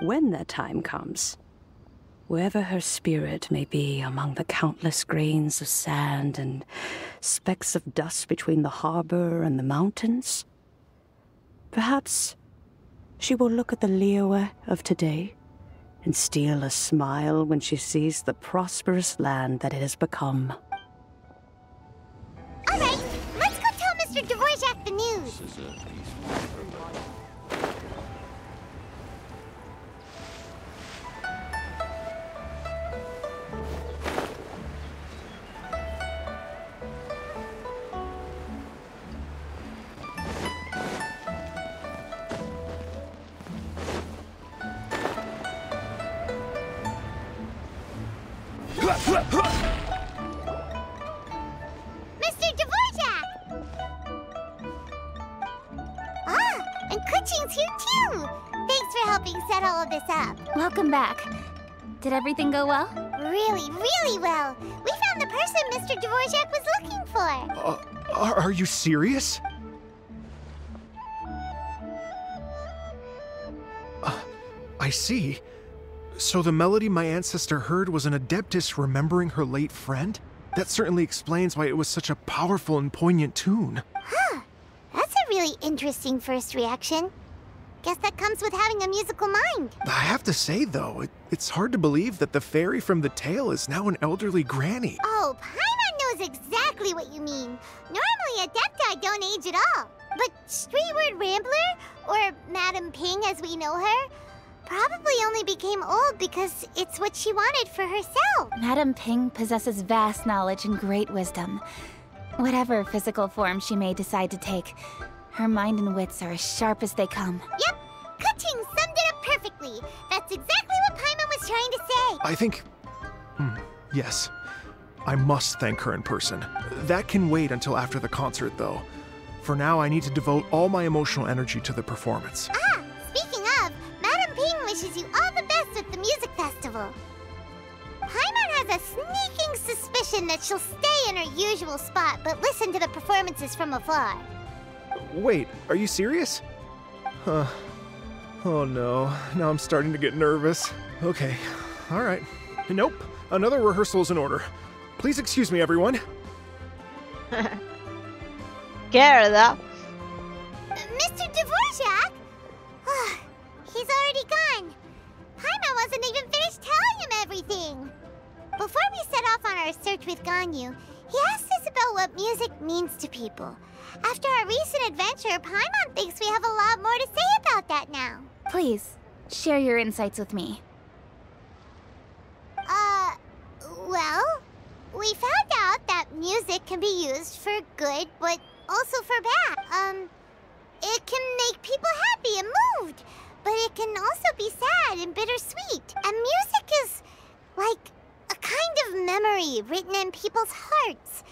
Speaker 6: When that time comes, wherever her spirit may be among the countless grains of sand and specks of dust between the harbor and the mountains, perhaps she will look at the Liyue of today and steal a smile when she sees the prosperous land that it has become.
Speaker 2: All right, let's go tell Mr. Dvorak the news. Mr. Dvorak! Ah, and Kuching's here too! Thanks for helping set all of this up.
Speaker 8: Welcome back. Did everything go well?
Speaker 2: Really, really well. We found the person Mr. Dvorak was looking for.
Speaker 4: Are you serious? I see. So the melody my ancestor heard was an adeptus remembering her late friend? That certainly explains why it was such a powerful and poignant tune.
Speaker 2: Huh. That's a really interesting first reaction. Guess that comes with having a musical mind.
Speaker 4: I have to say, though, it's hard to believe that the fairy from the tale is now an elderly granny.
Speaker 2: Oh, Paimon knows exactly what you mean. Normally, Adepti don't age at all. But Streetward Rambler, or Madam Ping as we know her, probably only became old because it's what she wanted for herself.
Speaker 8: Madam Ping possesses vast knowledge and great wisdom. Whatever physical form she may decide to take, her mind and wits are as sharp as they come.
Speaker 2: Yep, Kuching summed it up perfectly. That's exactly what Paimon was trying to say.
Speaker 4: I think... yes. I must thank her in person. That can wait until after the concert, though. For now, I need to devote all my emotional energy to the performance.
Speaker 2: Ah, speaking of, Madam Ping wishes you all the best with the music festival. Paimon has a sneaking suspicion that she'll stay in her usual spot, but listen to the performances from afar.
Speaker 4: Wait, are you serious? Huh. Oh no, now I'm starting to get nervous. Okay, alright. Nope, another rehearsal is in order. Please excuse me, everyone.
Speaker 1: Gerda.
Speaker 2: Mr. Dvorak? He's already gone. Paimon wasn't even finished telling him everything. Before we set off on our search with Ganyu, he asked us about what music means to people. After our recent adventure, Paimon thinks we have a lot more to say about that now.
Speaker 8: Please, share your insights with me.
Speaker 2: Well, we found out that music can be used for good, but also for bad. It can make people happy and moved, but it can also be sad and bittersweet. And music is like a kind of memory written in people's hearts.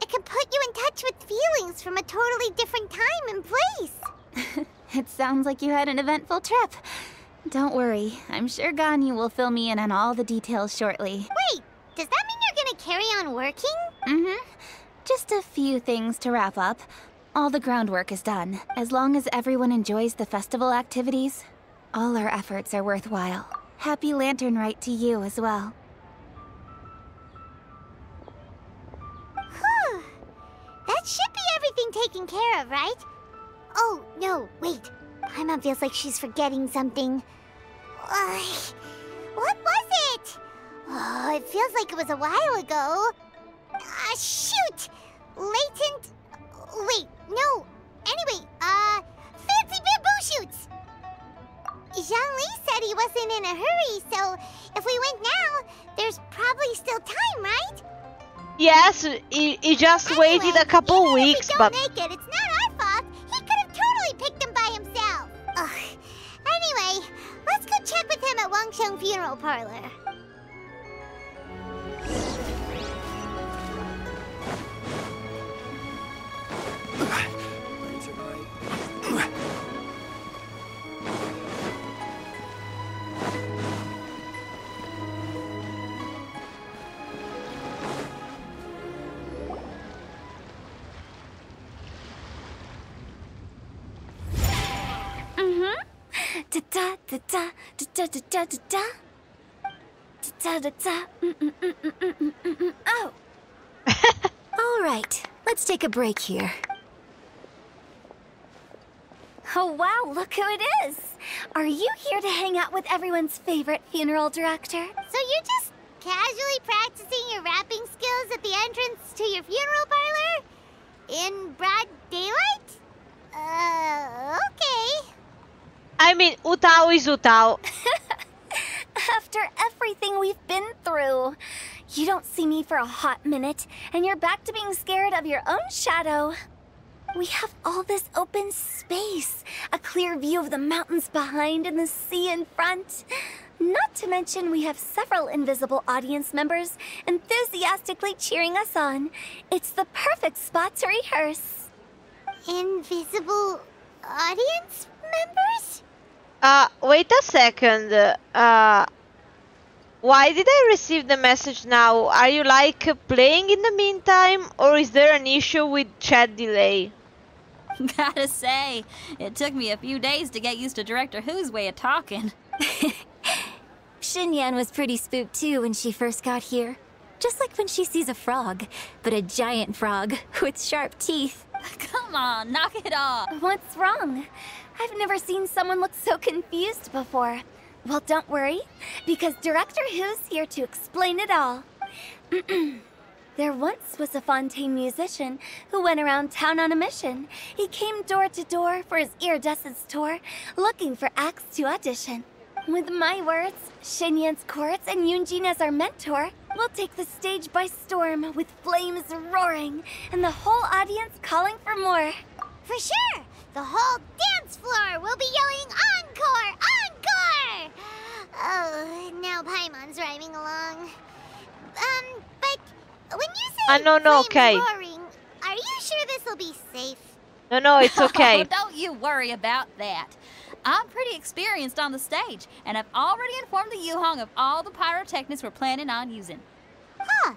Speaker 2: It can put you in touch with feelings from a totally different time and place.
Speaker 8: It sounds like you had an eventful trip. Don't worry, I'm sure Ganyu will fill me in on all the details shortly.
Speaker 2: Wait, does that mean you're gonna carry on working?
Speaker 8: Mm-hmm. Just a few things to wrap up. All the groundwork is done. As long as everyone enjoys the festival activities, all our efforts are worthwhile. Happy Lantern Rite to you as well.
Speaker 2: Whew. That should be everything taken care of, right? Oh, no, wait. Paimon feels like she's forgetting something. What was it? Oh, it feels like it was a while ago. Shoot! Latent... Wait, no. Anyway, fancy bamboo shoots! Zhangli said he wasn't in a hurry, so if we went now, there's probably still time, right?
Speaker 1: Yes, he just waited a couple weeks, but...
Speaker 2: Make it, it's not our fault. He could have totally picked them by himself. Ugh. Anyway, let's go check with him at Wangsheng Funeral Parlor.
Speaker 7: Oh. All right, let's take a break here. Oh wow, look who it is! Are you here to hang out with everyone's favorite funeral director?
Speaker 2: So you're just casually practicing your rapping skills at the entrance to your funeral parlor? In broad daylight? Okay.
Speaker 1: I mean, Utao is Utao.
Speaker 7: After everything we've been through, you don't see me for a hot minute, and you're back to being scared of your own shadow. We have all this open space, a clear view of the mountains behind and the sea in front. Not to mention we have several invisible audience members enthusiastically cheering us on. It's the perfect spot to rehearse.
Speaker 2: Invisible audience members?
Speaker 1: Wait a second. Why did I receive the message now? Are you like playing in the meantime, or is there an issue with chat delay?
Speaker 5: Gotta say, it took me a few days to get used to Director Who's way of talking.
Speaker 7: Xinyan was pretty spooked too when she first got here. Just like when she sees a frog, but a giant frog with sharp teeth.
Speaker 5: Come on, knock it off.
Speaker 8: What's wrong? I've never seen someone look so confused before. Well, don't worry, because Director Who's here to explain it all. There once was a Fontaine musician who went around town on a mission. He came door to door for his iridescence tour, looking for acts to audition. With my words, Shinyan's chords, and Yunjin as our mentor, we'll take the stage by storm with flames roaring and the whole audience calling for more.
Speaker 2: For sure! The whole dance floor will be yelling encore! Encore! Oh, now Paimon's rhyming along. But when you say
Speaker 1: no,
Speaker 2: flames
Speaker 1: okay.
Speaker 2: roaring, are you sure this'll be safe?
Speaker 1: No, it's okay.
Speaker 5: Oh, don't you worry about that. I'm pretty experienced on the stage, and I've already informed the Yuhong of all the pyrotechnics we're planning on using.
Speaker 2: Huh.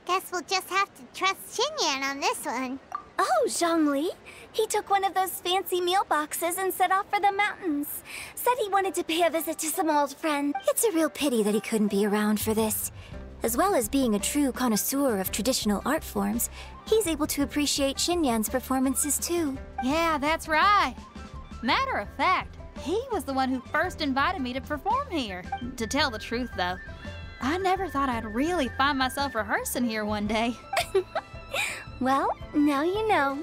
Speaker 2: Guess we'll just have to trust Xinyan on this one.
Speaker 8: Oh, Zhongli. He took one of those fancy meal boxes and set off for the mountains. Said he wanted to pay a visit to some old friend.
Speaker 17: It's a real pity that he couldn't be around for this. As well as being a true connoisseur of traditional art forms, he's able to appreciate Xinyan's performances too.
Speaker 5: Yeah, that's right. Matter of fact, he was the one who first invited me to perform here. To tell the truth, though, I never thought I'd really find myself rehearsing here one day.
Speaker 8: Well, now you know.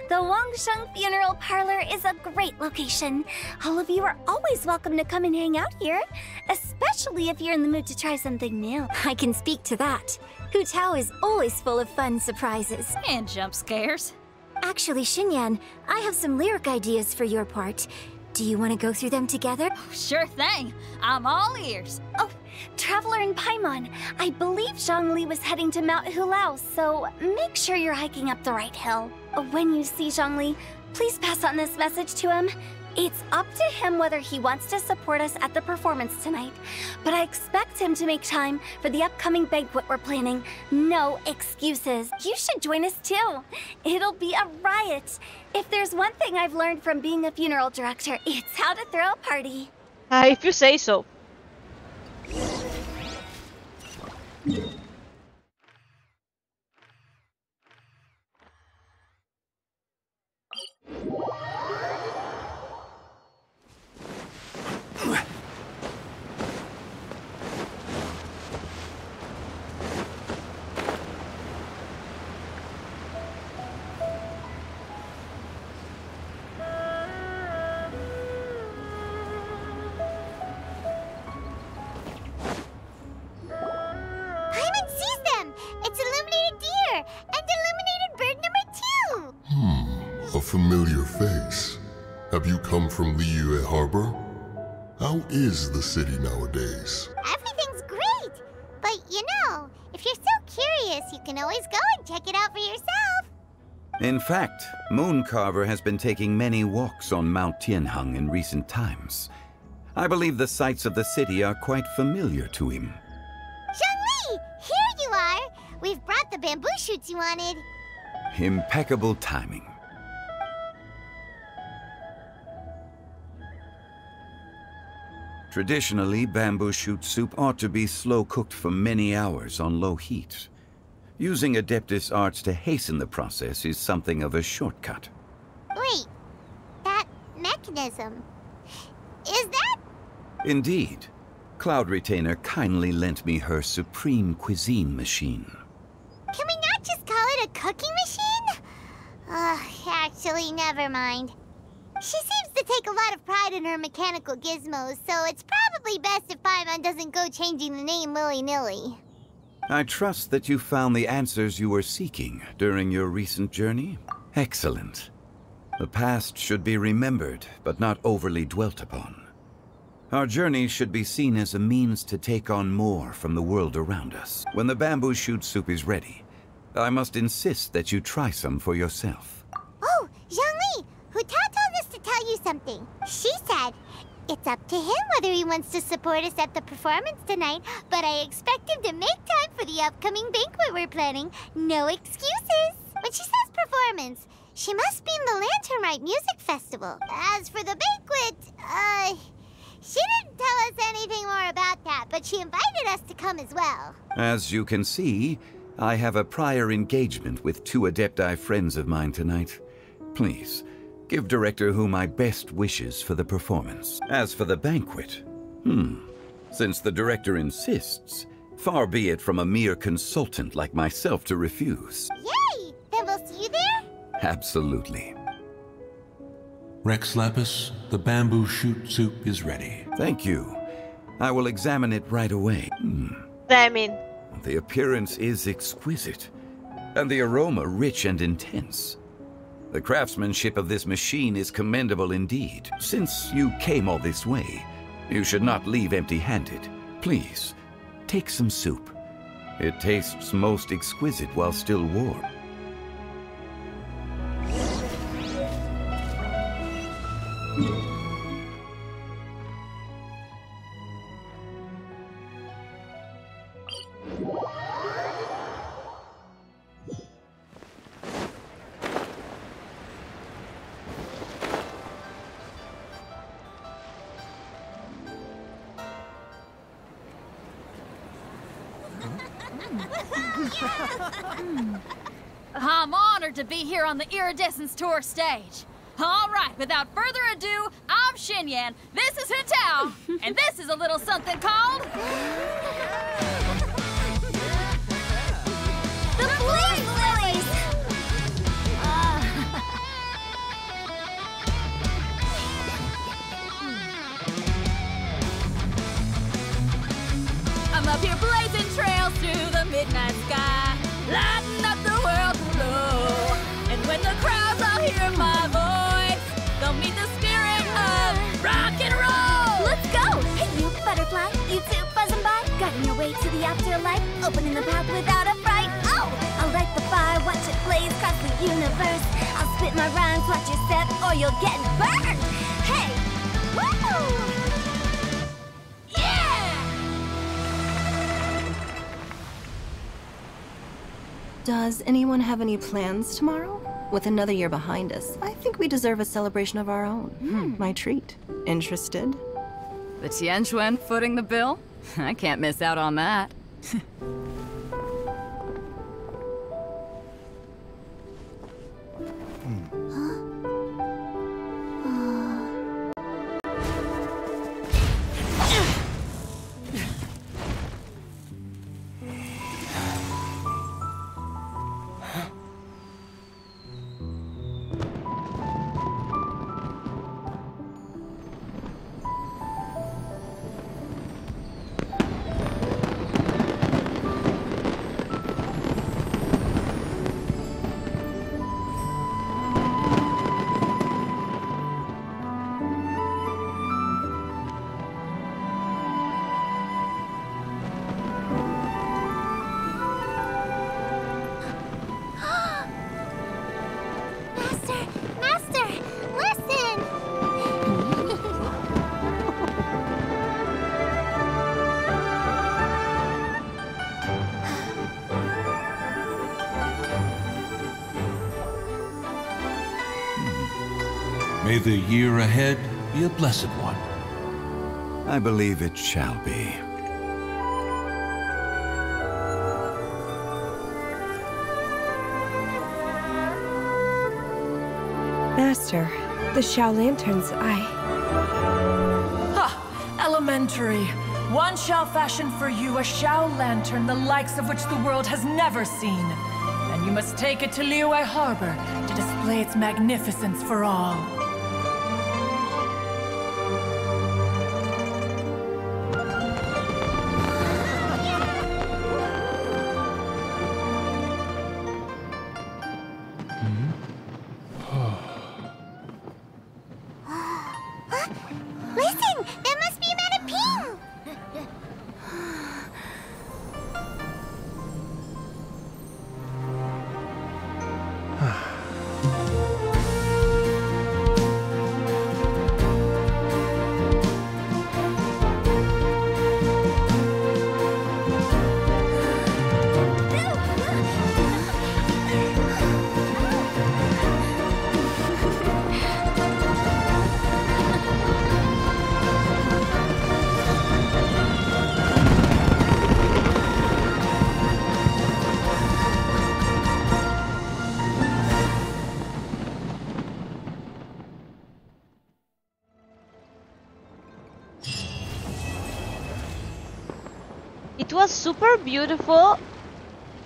Speaker 8: The Wangsheng Funeral Parlor is a great location. All of you are always welcome to come and hang out here, especially if you're in the mood to try something new.
Speaker 17: I can speak to that. Hu Tao is always full of fun surprises.
Speaker 5: And jump scares.
Speaker 17: Actually, Xinyan, I have some lyric ideas for your part. Do you want to go through them together?
Speaker 5: Sure thing. I'm all ears.
Speaker 8: Oh, Traveler and Paimon, I believe Zhongli was heading to Mount Hulao, so make sure you're hiking up the right hill. When you see Zhongli, please pass on this message to him. It's up to him whether he wants to support us at the performance tonight, but I expect him to make time for the upcoming banquet we're planning. No excuses. You should join us too. It'll be a riot. If there's one thing I've learned from being a funeral director, it's how to throw a party.
Speaker 1: If you say so.
Speaker 2: Paimon sees them! It's illuminated deer and illuminated bird number 2!
Speaker 18: A familiar face. Have you come from Liyue Harbor? How is the city nowadays?
Speaker 2: Everything's great! But you know, if you're so curious, you can always go and check it out for yourself!
Speaker 3: In fact, Mooncarver has been taking many walks on Mount Tianheng in recent times. I believe the sights of the city are quite familiar to him.
Speaker 2: Zhongli! Here you are! We've brought the bamboo shoots you wanted.
Speaker 3: Impeccable timing. Traditionally, bamboo shoot soup ought to be slow-cooked for many hours on low heat. Using Adeptus arts to hasten the process is something of a shortcut.
Speaker 2: Wait, that mechanism, is that?
Speaker 3: Indeed. Cloud Retainer kindly lent me her supreme cuisine machine.
Speaker 2: Can we not just call it a cooking machine? Actually, never mind. She seems to take a lot of pride in her mechanical gizmos, so it's probably best if Paimon doesn't go changing the name willy-nilly.
Speaker 3: I trust that you found the answers you were seeking during your recent journey. Excellent. The past should be remembered, but not overly dwelt upon. Our journey should be seen as a means to take on more from the world around us. When the bamboo shoot soup is ready, I must insist that you try some for yourself.
Speaker 2: Oh, Zhongli! Hu Tao told us to tell you something. She said, it's up to him whether he wants to support us at the performance tonight, but I expect him to make time for the upcoming banquet we're planning. No excuses! When she says performance, she must mean the Lantern Rite Music Festival. As for the banquet, she didn't tell us anything more about that, but she invited us to come as well.
Speaker 3: As you can see, I have a prior engagement with 2 Adepti friends of mine tonight. Please, give Director Hu my best wishes for the performance. As for the banquet, since the director insists, far be it from a mere consultant like myself to refuse.
Speaker 2: Yay! Then we'll see you there?
Speaker 3: Absolutely.
Speaker 19: Rex Lapis, the bamboo shoot soup is ready.
Speaker 3: Thank you. I will examine it right away. The appearance is exquisite, and the aroma rich and intense. The craftsmanship of this machine is commendable indeed. Since you came all this way, you should not leave empty-handed. Please, take some soup. It tastes most exquisite while still warm.
Speaker 5: I'm honored to be here on the Iridescence Tour stage. All right, without further ado, I'm Xinyan, this is Hitao, and this is a little something called...
Speaker 2: The Flame Lilies!
Speaker 5: I'm up here blazing trails through the midnight sky, lighting up the world below. And when the crowds all hear my voice, they'll meet the spirit of rock and roll.
Speaker 17: Let's go! Hey, you butterfly, you too buzzing by, guiding your way to the afterlife, opening the path without a fright. Oh, I'll light the fire, watch it blaze across the universe. I'll spit my rhymes, watch you set, or you'll get burned. Hey, woo!
Speaker 12: Does anyone have any plans tomorrow? With another year behind us, I think we deserve a celebration of our own. My treat. Interested?
Speaker 9: The Tianquan footing the bill? I can't miss out on that.
Speaker 2: Master, listen!
Speaker 19: May the year ahead be a blessed one.
Speaker 3: I believe it shall be.
Speaker 14: Master, the Xiao Lanterns,
Speaker 15: Ha! Elementary. One shall fashion for you a Xiao Lantern the likes of which the world has never seen. And you must take it to Liyue Harbor to display its magnificence for all.
Speaker 2: Listen! That must be Madame Ping!
Speaker 1: it was super beautiful,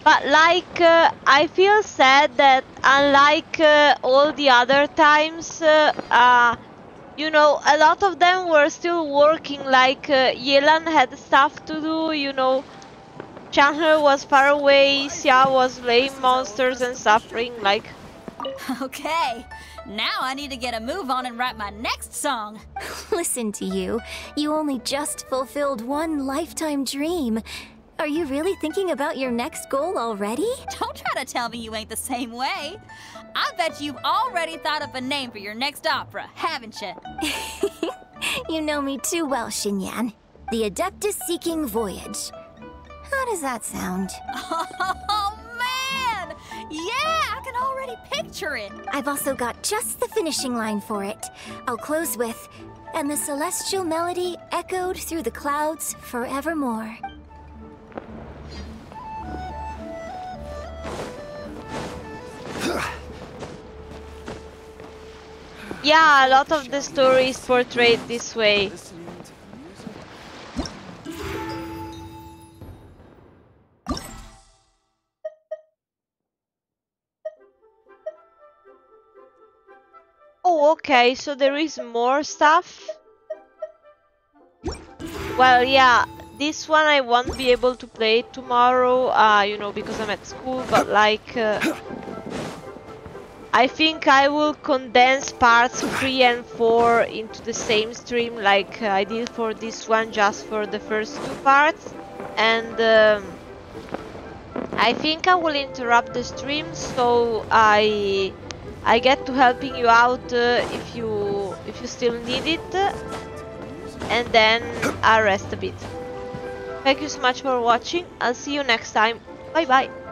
Speaker 1: but like I feel sad that unlike all the other times, you know, a lot of them were still working. Like Yelan had stuff to do, you know. Chandler was far away, Xia was slaying monsters and suffering, like...
Speaker 5: Okay, now I need to get a move on and write my next song.
Speaker 17: Listen to you. You only just fulfilled one lifetime dream. Are you really thinking about your next goal already?
Speaker 5: Don't try to tell me you ain't the same way. I bet you've already thought up a name for your next opera, haven't you?
Speaker 17: You know me too well, Xinyan. The Adeptus Seeking Voyage. How does that sound?
Speaker 5: Oh, man! Yeah, I can already picture it.
Speaker 17: I've also got just the finishing line for it. I'll close with, and the celestial melody echoed through the clouds forevermore.
Speaker 1: Yeah, a lot of the story is portrayed this way. Oh, okay, so there is more stuff. Well, yeah, this one I won't be able to play tomorrow, you know, because I'm at school, but like... I think I will condense parts 3 and 4 into the same stream like I did for this one, just for the first 2 parts. And I think I will interrupt the stream, so I get to helping you out if you still need it, and then I'll rest a bit. Thank you so much for watching. I'll see you next time. Bye bye.